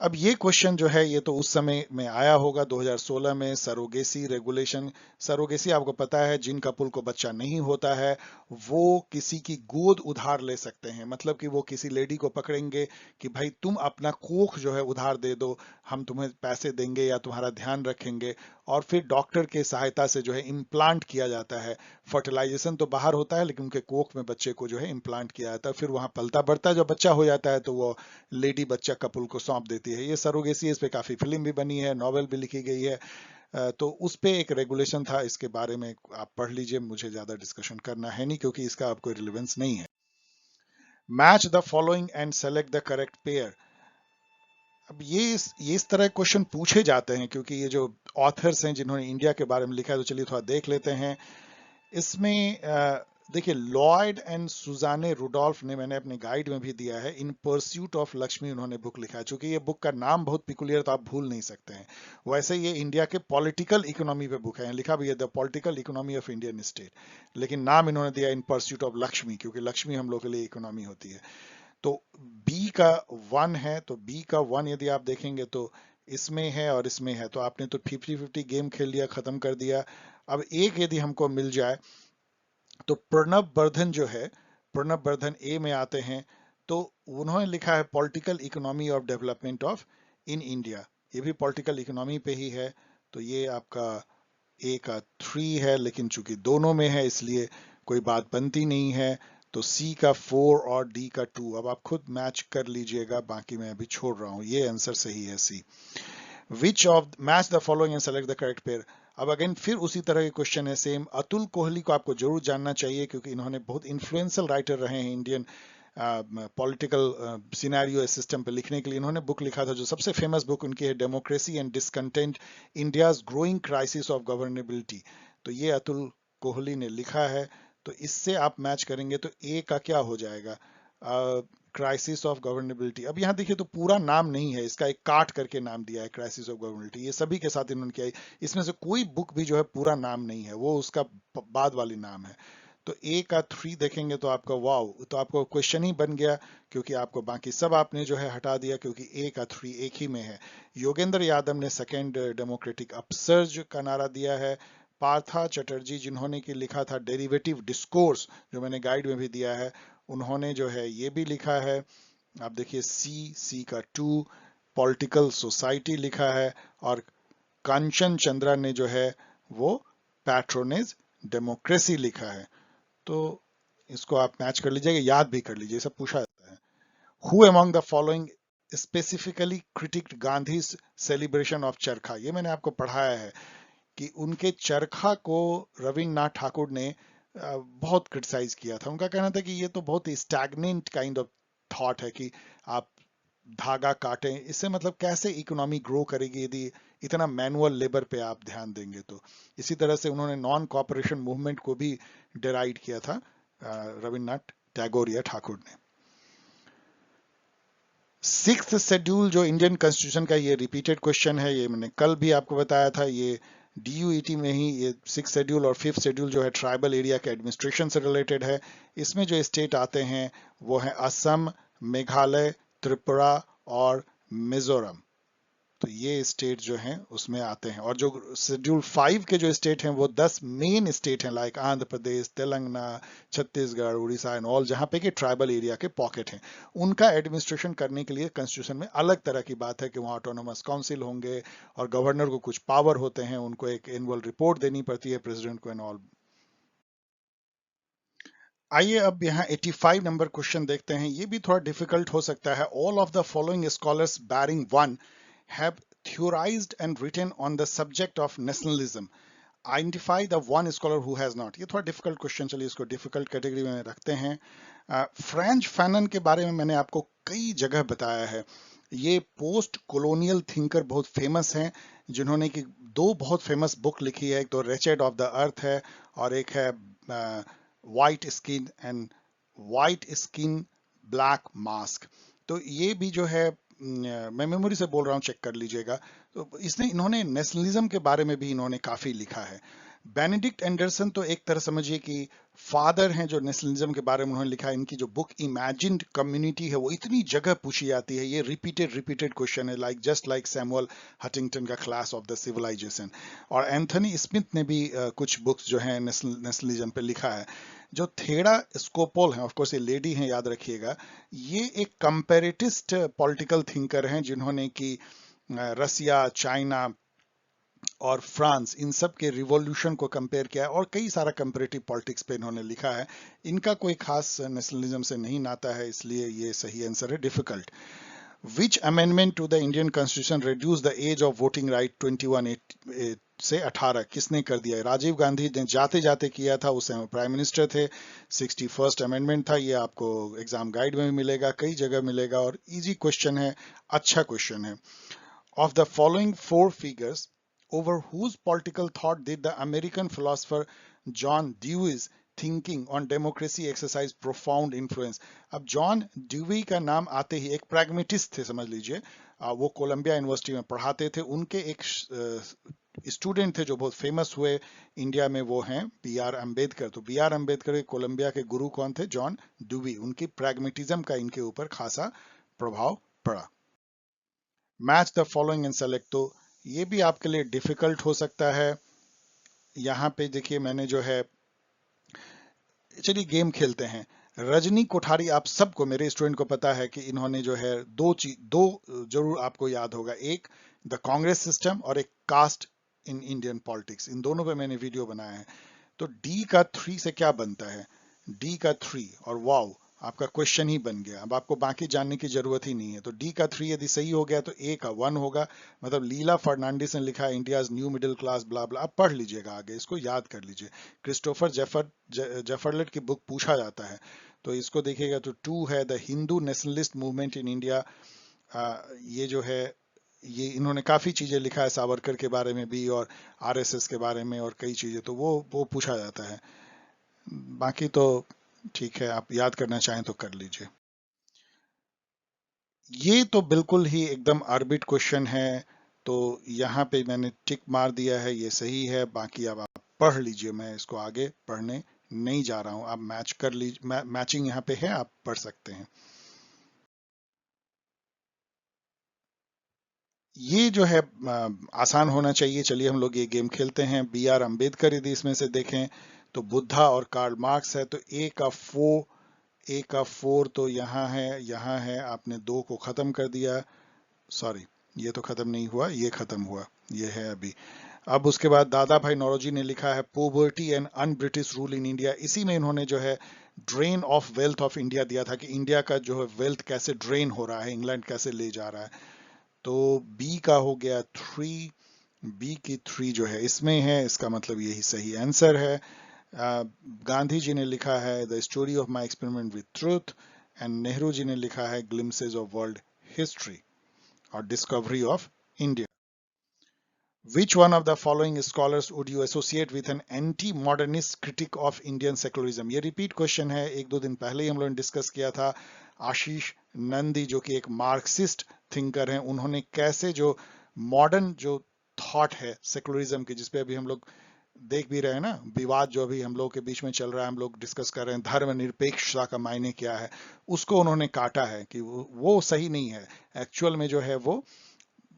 अब ये क्वेश्चन जो है ये तो उस समय में आया होगा 2016 में, सरोगेसी रेगुलेशन। सरोगेसी आपको पता है, जिन कपल को बच्चा नहीं होता है वो किसी की गोद उधार ले सकते हैं, मतलब कि वो किसी लेडी को पकड़ेंगे कि भाई तुम अपना कोख जो है उधार दे दो, हम तुम्हें पैसे देंगे या तुम्हारा ध्यान रखेंगे, और फिर डॉक्टर के सहायता से जो है इम्प्लांट किया जाता है। फर्टिलाइजेशन तो बाहर होता है, लेकिन उनके कोख में बच्चे को जो है इम्प्लांट किया जाता है, फिर वहां पलता बढ़ता जब बच्चा हो जाता है तो वो लेडी बच्चा कपल को सौंप देती है। ये सरोगेसी, इस पे काफी फिल्म भी बनी है, नॉवेल भी लिखी गई है। तो उस पे एक रेगुलेशन था, इसके बारे में आप पढ़ लीजिए, मुझे ज्यादा डिस्कशन करना है नहीं क्योंकि इसका अब कोई रिलेवेंस नहीं है। Match the following and select the correct pair. अब ये इस तरह क्वेश्चन पूछे जाते हैं क्योंकि ये जो ऑथर्स हैं जिन्होंने इंडिया के बारे में लिखा है, तो चलिए थोड़ा देख लेते हैं। इसमें देखिए लॉयड एंड सुजाने रुडोल्फ ने, मैंने अपने गाइड में भी दिया है, इन परस्यूट ऑफ लक्ष्मी उन्होंने बुक लिखा है। चूंकि ये बुक का नाम बहुत पिकुलियर तो आप भूल नहीं सकते हैं। वैसे ये इंडिया के पॉलिटिकल इकोनॉमी पे बुक है, लिखा भी है the political economy of Indian state, लेकिन नाम इन्होंने दिया इन परस्यूट ऑफ लक्ष्मी, क्योंकि लक्ष्मी हम लोग के लिए इकोनॉमी होती है। तो बी का 1 है, तो बी का 1 यदि आप देखेंगे तो इसमें है और इसमें है, तो आपने तो 50-50 गेम खेल लिया, खत्म कर दिया। अब एक यदि हमको मिल जाए तो प्रणब वर्धन जो है, प्रणब वर्धन ए में आते हैं, तो उन्होंने लिखा है political economy of development of in India, ये भी पॉलिटिकल इकोनॉमी पे ही है। तो ये आपका ए का 3 है, लेकिन चूंकि दोनों में है इसलिए कोई बात बनती नहीं है। तो सी का 4 और डी का 2, अब आप खुद मैच कर लीजिएगा, बाकी मैं अभी छोड़ रहा हूं, ये आंसर सही है C. Which of match the following and select the correct pair. अब अगेन फिर उसी तरह के क्वेश्चन है सेम। अतुल कोहली को आपको जरूर जानना चाहिए क्योंकि इन्होंने बहुत इन्फ्लुएंशियल राइटर रहे हैं इंडियन पॉलिटिकल सिनेरियो सिस्टम पे लिखने के लिए। इन्होंने बुक लिखा था, जो सबसे फेमस बुक उनकी है, democracy and discontent, India's growing crisis of governability. तो ये अतुल कोहली ने लिखा है। तो इससे आप मैच करेंगे तो ए का क्या हो जाएगा, क्राइसिस ऑफ गवर्नेबिलिटी। अब यहाँ देखिए तो पूरा नाम नहीं है इसका, एक काट करके नाम दिया है क्राइसिस ऑफ गवर्नेबिलिटी, ये सभी के साथ इन्होंने किया है। इसमें से कोई बुक भी जो है पूरा नाम नहीं है, वो उसका बाद वाली नाम है। तो ए का 3 देखेंगे तो आपका वाव, तो आपको क्वेश्चन ही बन गया, क्योंकि आपको बाकी सब आपने जो है हटा दिया, क्योंकि ए का 3 एक ही में है। योगेंद्र यादव ने सेकेंड डेमोक्रेटिक अपसर्ज का नारा दिया है। पार्था चटर्जी जिन्होंने की लिखा था डेरिवेटिव डिस्कोर्स, जो मैंने गाइड में भी दिया है, उन्होंने जो है ये भी लिखा है। आप देखिए सी का 2 पॉलिटिकल सोसाइटी लिखा है, और कांचन चंद्रा ने जो है वो पैट्रोनेज डेमोक्रेसी लिखा है। तो इसको आप मैच कर लीजिएगा, याद भी कर लीजिए, सब पूछा जाता है। Who among the following specifically critiqued Gandhi celebration of चरखा, ये मैंने आपको पढ़ाया है कि उनके चरखा को रविन्द्रनाथ ठाकुर ने बहुत क्रिटिसाइज किया था। उनका कहना था कि ये तो बहुत ही स्टैग्नेंट काइंड ऑफ थॉट है कि आप धागा काटें, इससे मतलब कैसे इकोनॉमी ग्रो करेगी यदि इतना मैनुअल लेबर पे आप ध्यान देंगे। तो इसी तरह से उन्होंने नॉन कॉपरेशन मूवमेंट को भी डिराइड किया था रविन्द्रनाथ टैगोर या ठाकुर ने। सिक्स्थ शेड्यूल जो इंडियन कॉन्स्टिट्यूशन का, ये रिपीटेड क्वेश्चन है, ये मैंने कल भी आपको बताया था। ये डीयूईटी में ही ये सिक्स शेड्यूल और फिफ्थ शेड्यूल जो है ट्राइबल एरिया के एडमिनिस्ट्रेशन से रिलेटेड है। इसमें जो स्टेट आते हैं वो है असम, मेघालय, त्रिपुरा और मिजोरम। तो ये स्टेट जो हैं उसमें आते हैं। और जो शेड्यूल 5 के जो स्टेट हैं वो 10 मेन स्टेट हैं, like Andhra Pradesh, Telangana, Chhattisgarh, Orissa and all, जहां पे कि ट्राइबल एरिया के पॉकेट हैं। उनका एडमिनिस्ट्रेशन करने के लिए कॉन्स्टिट्यूशन में अलग तरह की बात है कि वहाँ ऑटोनोमस काउंसिल होंगे और गवर्नर को कुछ पावर होते हैं, उनको एक एनुअल रिपोर्ट देनी पड़ती है प्रेसिडेंट को एंड ऑल। आइए अब यहाँ 85 नंबर क्वेश्चन देखते हैं। ये भी थोड़ा डिफिकल्ट हो सकता है। All of the following scholars bearing one have theorized and written on the subject of nationalism. Identify the one scholar who has not. ये थोड़ा डिफिकल्ट क्वेश्चन, चलिए इसको डिफिकल्ट कैटेगरी में रखते हैं। फ्रेंच फैनन के बारे में मैंने आपको कई जगह बताया है। ये पोस्ट कॉलोनियल थिंकर बहुत फेमस हैं, जिन्होंने की दो बहुत फेमस बुक लिखी है। एक तो रेचेड ऑफ द अर्थ है और एक है वाइट स्किन ब्लैक मास्क। तो ये भी जो है, मैं मेमोरी से बोल रहा हूँ, चेक कर लीजिएगा। तो इन्होंने नेशनलिज्म के बारे में भी इन्होंने काफी लिखा है। बेनेडिक्ट एंडरसन तो एक तरह समझिए कि फादर हैं जो नेशनलिज्म के बारे में उन्होंने लिखा है। इनकी जो बुक इमेजिन्ड कम्युनिटी है वो इतनी जगह पूछी जाती है, ये रिपीटेड क्वेश्चन है, like just like Samuel Huntington का क्लास ऑफ द सिविलाइजेशन। और एंथनी स्मिथ ने भी कुछ बुक्स जो हैं नेशनलिज्म पे लिखा है। जो थेड़ा स्कोपोल हैं, ऑफ कोर्स ये लेडी हैं, याद रखिएगा, ये एक कंपैरेटिस्ट पॉलिटिकल थिंकर हैं, जिन्होंने कि रसिया, चाइना और फ्रांस, इन सब के रिवॉल्यूशन को कंपेयर किया है और कई सारा कंपैरेटिव पॉलिटिक्स पे इन्होंने लिखा है। इनका कोई खास नेशनलिज्म से नहीं नाता है, इसलिए ये सही आंसर है, difficult. Which amendment to the Indian Constitution reduced the age of voting right 21 से 18? किसने कर दिया है? राजीव गांधी ने जाते जाते किया था, उस समय प्राइम मिनिस्टर थे। 61st अमेंडमेंट था। ये आपको एग्जाम गाइड में भी मिलेगा, कई जगह मिलेगा, और इजी क्वेश्चन है, अच्छा क्वेश्चन है। Of the following four figures, over whose political thought did the American philosopher John Dewey's thinking on democracy exercise profound influence? अब जॉन ड्यूवी का नाम आते ही, एक प्रैग्मेटिस्ट थे समझ लीजिए, वो कोलंबिया यूनिवर्सिटी में पढ़ाते थे। उनके एक स्टूडेंट थे जो बहुत फेमस हुए इंडिया में, वो हैं B.R. अम्बेडकर। तो B.R. अम्बेडकर के कोलंबिया के गुरु कौन थे? John dewy. उनकी प्रैग्मेटिज्म का इनके ऊपर खासा प्रभाव पड़ा। Match the following and select, तो ये भी आपके लिए डिफिकल्ट हो सकता है। यहां पे देखिए मैंने जो है, चलिए गेम खेलते हैं। रजनी कोठारी, आप सबको, मेरे स्टूडेंट को पता है कि इन्होंने जो है दो जरूर आपको याद होगा, एक द कांग्रेस सिस्टम और एक कास्ट इन इंडियन पॉलिटिक्स, इन दोनों पे मैंने वीडियो बनाया है। तो डी का 3 से क्या बनता है? डी का 3, और वाओ, आपका क्वेश्चन ही बन गया। अब आपको बाकी जानने की जरूरत ही नहीं है। तो डी का 3 यदि सही हो गया तो ए का 1 होगा। मतलब लीला फर्नांडिस ने लिखा है इंडियाज न्यू मिडिल क्लास ब्ला ब्ला। अब पढ़ लीजिएगा आगे, इसको याद कर लीजिए। क्रिस्टोफर जेफरलेट की बुक पूछा जाता है, तो इसको देखिएगा। तो 2 है the Hindu nationalist movement in India. ये जो है, ये इन्होंने काफी चीजें लिखा है, सावरकर के बारे में भी और आरएसएस के बारे में और कई चीजें, तो वो पूछा जाता है। बाकी तो ठीक है, आप याद करना चाहें तो कर लीजिए। ये तो बिल्कुल ही एकदम आर्बिट क्वेश्चन है, तो यहाँ पे मैंने टिक मार दिया है, ये सही है। बाकी अब आप पढ़ लीजिए, मैं इसको आगे पढ़ने नहीं जा रहा हूं, आप मैच कर लीजिए, मैचिंग यहाँ पे है, आप पढ़ सकते हैं। ये जो है आसान होना चाहिए। चलिए हम लोग ये गेम खेलते हैं। बी आर अम्बेडकर यदि इसमें से देखें तो बुद्धा और कार्ल मार्क्स है, तो ए का फोर तो यहाँ है, आपने दो को खत्म कर दिया, सॉरी ये तो खत्म नहीं हुआ, ये खत्म हुआ, ये है अभी। अब उसके बाद दादा भाई नौरोजी ने लिखा है poverty and un British rule in India. इसी में इन्होंने जो है drain of wealth of India दिया था कि इंडिया का जो है वेल्थ कैसे ड्रेन हो रहा है, इंग्लैंड कैसे ले जा रहा है। तो बी का हो गया थ्री, बी की थ्री जो है इसमें है, इसका मतलब यही सही आंसर है। गांधी जी ने लिखा है the story of my experiment with truth, and Nehru ji ने लिखा है ग्लिम्सेस ऑफ वर्ल्ड हिस्ट्री और discovery of India. Which one of the following scholars would you associate with an anti-modernist critic of Indian secularism? ये repeat question है, एक दो दिन पहले ही हम लोगों ने डिस्कस किया था। आशीष नंदी जो कि एक मार्क्सिस्ट थिंकर हैं, उन्होंने कैसे जो मॉडर्न जो थॉट है सेकुलरिज्म की, जिसपे अभी हम लोग देख भी रहे हैं ना, विवाद जो अभी हम लोग के बीच में चल रहा है, हम लोग डिस्कस कर रहे हैं धर्मनिरपेक्षता का मायने क्या है, उसको उन्होंने काटा है कि वो सही नहीं है। एक्चुअल में जो है वो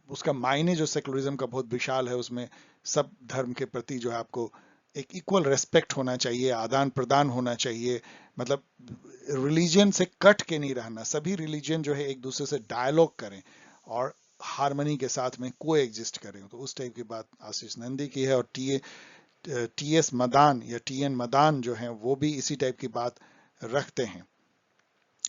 उसका मायने जो सेकुलरिज्म का बहुत विशाल है, उसमें सब धर्म के प्रति जो है आपको एक इक्वल रेस्पेक्ट होना चाहिए, आदान प्रदान होना चाहिए, मतलब रिलीजन से कट के नहीं रहना, सभी रिलीजन जो है एक दूसरे से डायलॉग करें और हारमनी के साथ में को एग्जिस्ट करें। तो उस टाइप की बात आशीष नंदी की है। और टी एस मदान या टी एन मदान जो है वो भी इसी टाइप की बात रखते हैं।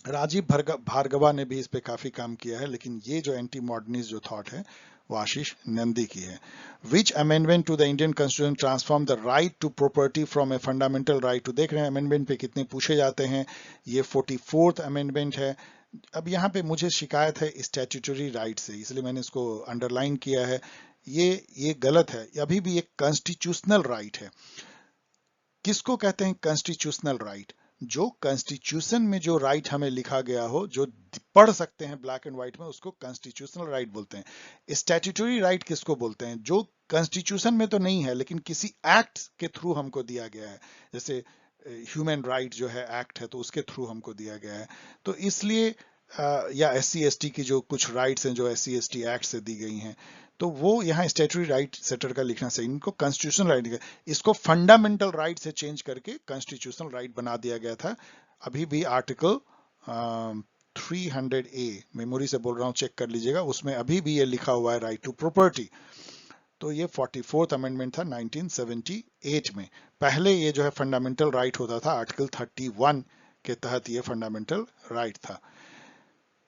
राजीव भार्गवा ने भी इस पे काफी काम किया है, लेकिन ये जो एंटी मॉडर्निस्ट जो थॉट है वो आशीष नंदी की है। Which amendment to the Indian constitution transform the right to property from a fundamental right to. देख रहे हैं अमेंडमेंट पे कितने पूछे जाते हैं। ये 44th अमेंडमेंट है। अब यहाँ पे मुझे शिकायत है स्टैट्यूटरी राइट से, इसलिए मैंने इसको अंडरलाइन किया है। ये गलत है, अभी भी एक कॉन्स्टिट्यूशनल राइट है। किसको कहते हैं कॉन्स्टिट्यूशनल राइट? जो कॉन्स्टिट्यूशन में जो राइट हमें लिखा गया हो, जो पढ़ सकते हैं ब्लैक एंड व्हाइट में, उसको कॉन्स्टिट्यूशनल राइट बोलते हैं। स्टैट्यूटरी राइट किसको बोलते हैं? जो कॉन्स्टिट्यूशन में तो नहीं है लेकिन किसी एक्ट के थ्रू हमको दिया गया है, जैसे ह्यूमन राइट जो है एक्ट है, तो उसके थ्रू हमको दिया गया है। तो इसलिए या SC ST की जो कुछ राइट्स हैं जो SC ST एक्ट से दी गई हैं, तो वो यहाँ स्टैट्यूटरी राइट सेटर का लिखना सही, इनको कॉन्स्टिट्यूशनल राइट, इसको फंडामेंटल राइट से चेंज करके कॉन्स्टिट्यूशनल राइट बना दिया गया था। अभी भी आर्टिकल 300A, मेमोरी से बोल रहा हूँ, चेक कर लीजिएगा, उसमें अभी भी ये लिखा हुआ है राइट टू प्रॉपर्टी। तो ये 44th अमेंडमेंट था 1978 में। पहले ये जो है फंडामेंटल राइट होता था, आर्टिकल 31 के तहत ये फंडामेंटल राइट था।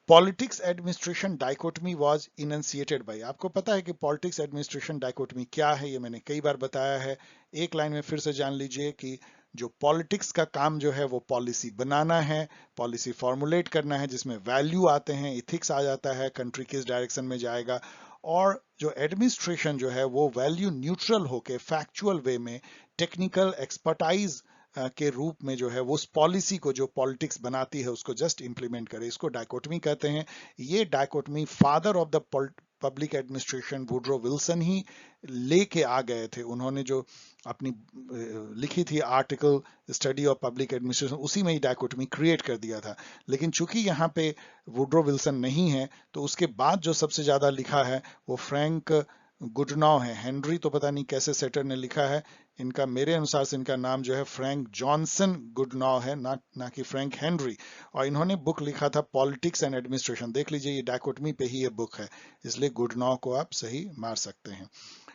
Politics administration dichotomy was enunciated by. आपको पता है कि पॉलिटिक्स एडमिनिस्ट्रेशन डाइकोटमी क्या है? ये मैंने कई बार बताया है, एक लाइन में फिर से जान लीजिए कि जो पॉलिटिक्स का काम जो है वो पॉलिसी बनाना है, पॉलिसी फॉर्मुलेट करना है, जिसमें वैल्यू आते हैं, इथिक्स आ जाता है, कंट्री किस डायरेक्शन में जाएगा। और जो एडमिनिस्ट्रेशन जो है वो वैल्यू न्यूट्रल होके फैक्चुअल वे में टेक्निकल एक्सपर्टाइज के रूप में जो है वो उस पॉलिसी को जो पॉलिटिक्स बनाती है उसको जस्ट इंप्लीमेंट करे, इसको डायकोटमी कहते हैं। ये dichotomy father of the public administration Woodrow Wilson ही लेके आ गए थे। उन्होंने जो अपनी लिखी थी article study of public administration, उसी में ही डायकोटमी क्रिएट कर दिया था। लेकिन चूंकि यहाँ पे वुड्रो विल्सन नहीं है, तो उसके बाद जो सबसे ज्यादा लिखा है वो फ्रैंक गुडनॉव है। हेनरी तो पता नहीं कैसे सेटर ने लिखा है, इनका मेरे अनुसार से इनका नाम जो है फ्रैंक जॉनसन गुडनॉव है, ना कि फ्रैंक हेनरी। और इन्होंने बुक लिखा था पॉलिटिक्स एंड एडमिनिस्ट्रेशन। देख लीजिए ये डायकोटमी पे ही ये बुक है, इसलिए गुडनॉव को आप सही मार सकते हैं।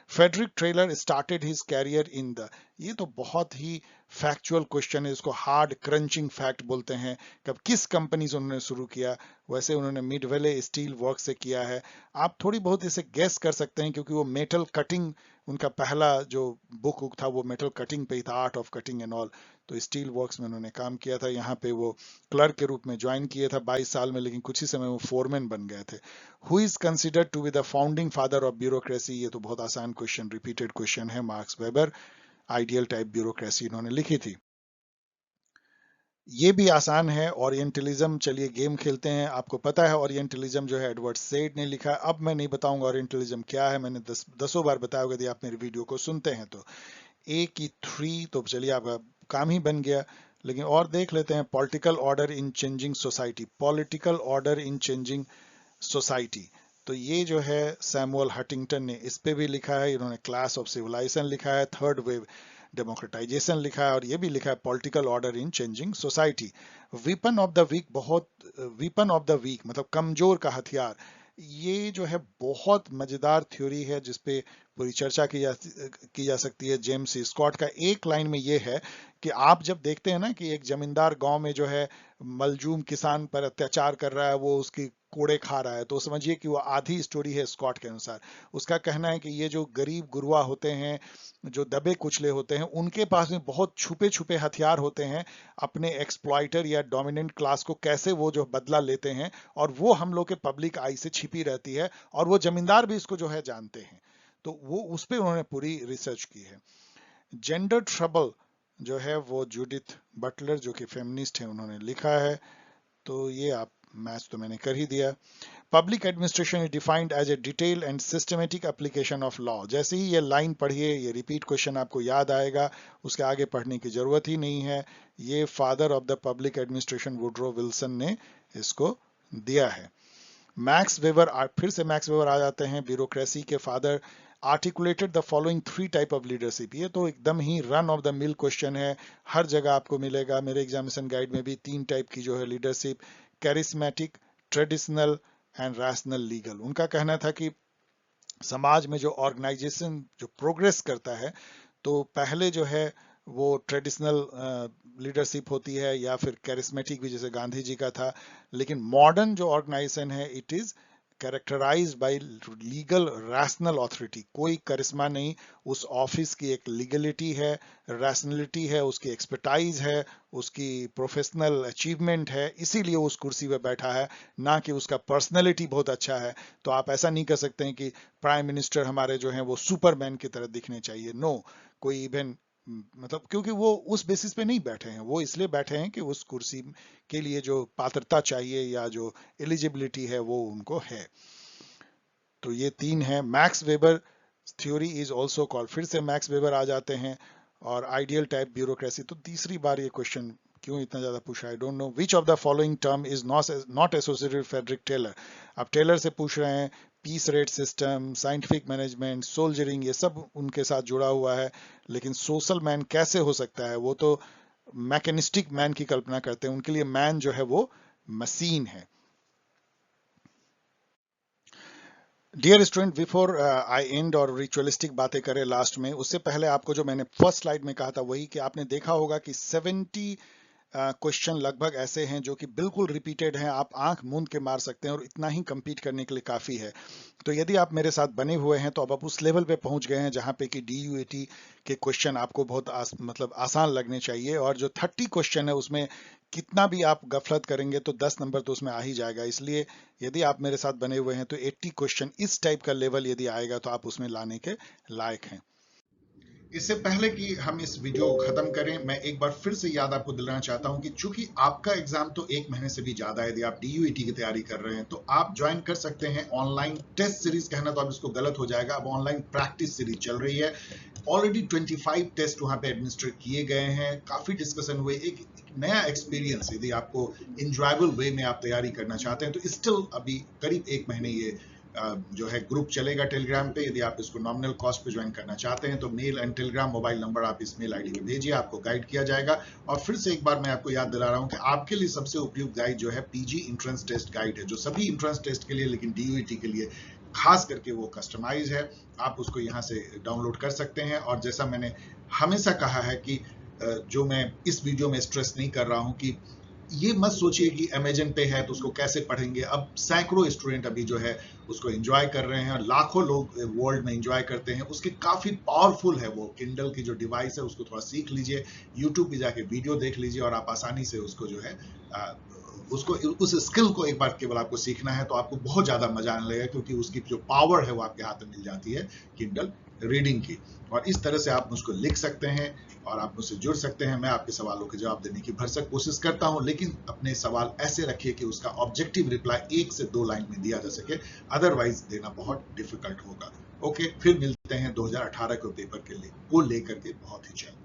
Frederick Taylor started his career in the. ये तो बहुत ही फैक्चुअल क्वेश्चन है, इसको हार्ड क्रंचिंग फैक्ट बोलते हैं। कब किस कंपनी से उन्होंने शुरू किया? वैसे उन्होंने मिडवेले स्टील वर्क से किया है। आप थोड़ी बहुत इसे गेस कर सकते हैं क्योंकि वो मेटल कटिंग, उनका पहला जो बुक था वो मेटल कटिंग पे ही था, art of cutting and all. तो स्टील वर्क्स में उन्होंने काम किया था। यहाँ पे वो क्लर्क के रूप में ज्वाइन किया था 22 साल में, लेकिन कुछ ही समय वो फोरमैन बन गए थे। Who is considered to be the founding father of bureaucracy? ये तो बहुत आसान क्वेश्चन, रिपीटेड क्वेश्चन है। Max Weber, ideal type bureaucracy इन्होंने लिखी थी। ये भी आसान है, ओरिएंटलिज्म। चलिए गेम खेलते हैं। आपको पता है ओरिएंटलिज्म जो है एडवर्ड सेड ने लिखा है। अब मैं नहीं बताऊंगा ओरिएंटलिज्म क्या है, मैंने दसों बार बताया होगा यदि आप मेरे वीडियो को सुनते हैं तो। ए की 3, तो चलिए आप काम ही बन गया। लेकिन और देख लेते हैं, political order in changing society, political order in changing society. तो ये जो है सैमुअल हंटिंगटन ने इस पे भी लिखा है, इन्होंने क्लास ऑफ सिविलाइजेशन लिखा है, थर्ड वेव डेमोक्रेटाइजेशन लिखा है, और ये भी लिखा है political order in changing society. Weapon of the weak, बहुत वीपन ऑफ द वीक मतलब कमजोर का हथियार, ये जो है बहुत मजेदार थ्योरी है जिसपे पूरी चर्चा की जा सकती है। जेम्स स्कॉट का एक लाइन में ये है कि आप जब देखते हैं ना कि एक जमींदार गांव में जो है मलजूम किसान पर अत्याचार कर रहा है, वो उसकी कोड़े खा रहा है, तो समझिए कि वो आधी स्टोरी है स्कॉट के अनुसार। उसका कहना है कि ये जो गरीब गुरबा होते हैं, जो दबे कुचले होते हैं, उनके पास में बहुत छुपे छुपे हथियार होते हैं अपने एक्सप्लॉइटर या डोमिनेंट क्लास को कैसे वो जो बदला लेते हैं, और वो हम लोग के पब्लिक आई से छिपी रहती है, और वो जमींदार भी इसको जो है जानते हैं। तो वो उस पर उन्होंने पूरी रिसर्च की है। जेंडर ट्रबल जो है वो जूडिथ बटलर जो कि फेमिनिस्ट है उन्होंने लिखा है। तो ये आप मैच तो मैंने कर ही दिया। Public administration is defined as a detail and systematic application of law. जैसे ही ये लाइन पढ़िए, ये रिपीट क्वेश्चन आपको याद आएगा, उसके आगे पढ़ने की जरूरत ही नहीं है। ये father of the public administration Woodrow Wilson ने इसको दिया है। मैक्स वेबर, फिर से मैक्स वेबर आ जाते हैं, ब्यूरोक्रेसी के father. Articulated the following 3 type of leadership. ये तो एकदम ही run of the mill question है, हर जगह आपको मिलेगा। मेरे एग्जामिनेशन गाइड में भी 3 टाइप की जो है leadership, charismatic, traditional and rational legal. उनका कहना था कि समाज में जो ऑर्गेनाइजेशन जो प्रोग्रेस करता है, तो पहले जो है वो ट्रेडिशनल लीडरशिप होती है, या फिर कैरिस्मेटिक भी जैसे गांधी जी का था। लेकिन मॉडर्न जो ऑर्गेनाइजेशन है, it is characterised by legal rational authority. कोई करिश्मा नहीं, उस ऑफिस की एक लीगलिटी है, रैशनलिटी है, उसकी एक्सपर्टाइज है, उसकी प्रोफेशनल अचीवमेंट है, इसीलिए उस कुर्सी पे बैठा है, ना कि उसका पर्सनैलिटी बहुत अच्छा है। तो आप ऐसा नहीं कर सकते हैं कि प्राइम मिनिस्टर हमारे जो हैं वो सुपरमैन की तरह दिखने चाहिए। नो, कोई इवन मतलब क्योंकि वो उस बेसिस पे नहीं बैठे हैं, वो इसलिए बैठे हैं कि उस कुर्सी के लिए जो पात्रता चाहिए या जो एलिजिबिलिटी है वो उनको है। तो ये 3 है। Max weber theory is also called, फिर से मैक्स वेबर आ जाते हैं। और आइडियल टाइप ब्यूरोक्रेसी, तो तीसरी बार ये क्वेश्चन क्यों इतना ज्यादा पूछा, I don't know. Which of the following term is not associated with Frederick Taylor. आप टेलर से पूछ रहे हैं, piece rate system, scientific management, soldiering, ये सब उनके साथ जुड़ा हुआ है। लेकिन सोशल मैन कैसे हो सकता है, वो तो मैकेनिस्टिक मैन की कल्पना करते हैं, उनके लिए मैन जो है वो मशीन है। Dear student, before I end और रिचुअलिस्टिक बातें करें लास्ट में, उससे पहले आपको जो मैंने फर्स्ट स्लाइड में कहा था वही, कि आपने देखा होगा कि 70 क्वेश्चन लगभग ऐसे हैं जो कि बिल्कुल रिपीटेड हैं, आप आंख मूंद के मार सकते हैं, और इतना ही compete करने के लिए काफी है। तो यदि आप मेरे साथ बने हुए हैं तो अब आप उस लेवल पे पहुंच गए हैं जहां पे कि DUET के क्वेश्चन आपको बहुत मतलब आसान लगने चाहिए। और जो 30 क्वेश्चन है उसमें कितना भी आप गफलत करेंगे तो 10 नंबर तो उसमें आ ही जाएगा। इसलिए यदि आप मेरे साथ बने हुए हैं तो 80 क्वेश्चन इस टाइप का लेवल यदि आएगा तो आप उसमें लाने के लायक हैं। इससे पहले कि हम इस वीडियो को खत्म करें, मैं एक बार फिर से याद आपको दिलाना चाहता हूं कि चूंकि आपका एग्जाम तो 1 महीने से भी ज्यादा है, यदि आप DUET की तैयारी कर रहे हैं तो आप ज्वाइन कर सकते हैं ऑनलाइन टेस्ट सीरीज। कहना तो अब इसको गलत हो जाएगा, अब ऑनलाइन प्रैक्टिस सीरीज चल रही है। ऑलरेडी 25 टेस्ट वहां पे एडमिनिस्टर किए गए हैं, काफी डिस्कशन हुए, एक नया एक्सपीरियंस। यदि आपको इंजॉयबल वे में आप तैयारी करना चाहते हैं तो स्टिल अभी करीब 1 महीने ये जो है ग्रुप चलेगा टेलीग्राम पे। यदि आप इसको नॉमिनल कॉस्ट पे ज्वाइन करना चाहते हैं तो male and Telegram mobile number आप इस मेल आईडी पे भेजिए, आपको गाइड किया जाएगा। और फिर से एक बार मैं आपको याद दिला रहा हूं कि आपके लिए सबसे उपयुक्त गाइड जो है PG इंट्रेंस टेस्ट गाइड है, जो सभी इंट्रेंस टेस्ट के लिए, लेकिन DUET के लिए खास करके वो कस्टमाइज है। आप उसको यहाँ से डाउनलोड कर सकते हैं। और जैसा मैंने हमेशा कहा है कि जो मैं इस वीडियो में स्ट्रेस नहीं कर रहा हूं कि ये मत सोचिए कि अमेजन पे है तो उसको कैसे पढ़ेंगे। अब सैकड़ों स्टूडेंट अभी जो है उसको एंजॉय कर रहे हैं, और लाखों लोग वर्ल्ड में एंजॉय करते हैं। उसके काफी पावरफुल है वो किंडल की जो डिवाइस है, उसको थोड़ा सीख लीजिए, यूट्यूब पे जाके वीडियो देख लीजिए, और आप आसानी से उसको जो है उसको उस स्किल को एक बार केवल आपको सीखना है तो आपको बहुत ज्यादा मजा आने लगेगा, क्योंकि उसकी जो पावर है वो आपके हाथ में मिल जाती है किंडल रीडिंग की। और इस तरह से आप मुझको लिख सकते हैं और आप मुझसे जुड़ सकते हैं। मैं आपके सवालों के जवाब देने की भरसक कोशिश करता हूं, लेकिन अपने सवाल ऐसे रखिए कि उसका ऑब्जेक्टिव रिप्लाई 1 से 2 लाइन में दिया जा सके, अदरवाइज देना बहुत डिफिकल्ट होगा। ओके, फिर मिलते हैं 2018 के पेपर के लिए को लेकर के बहुत ही जल्द।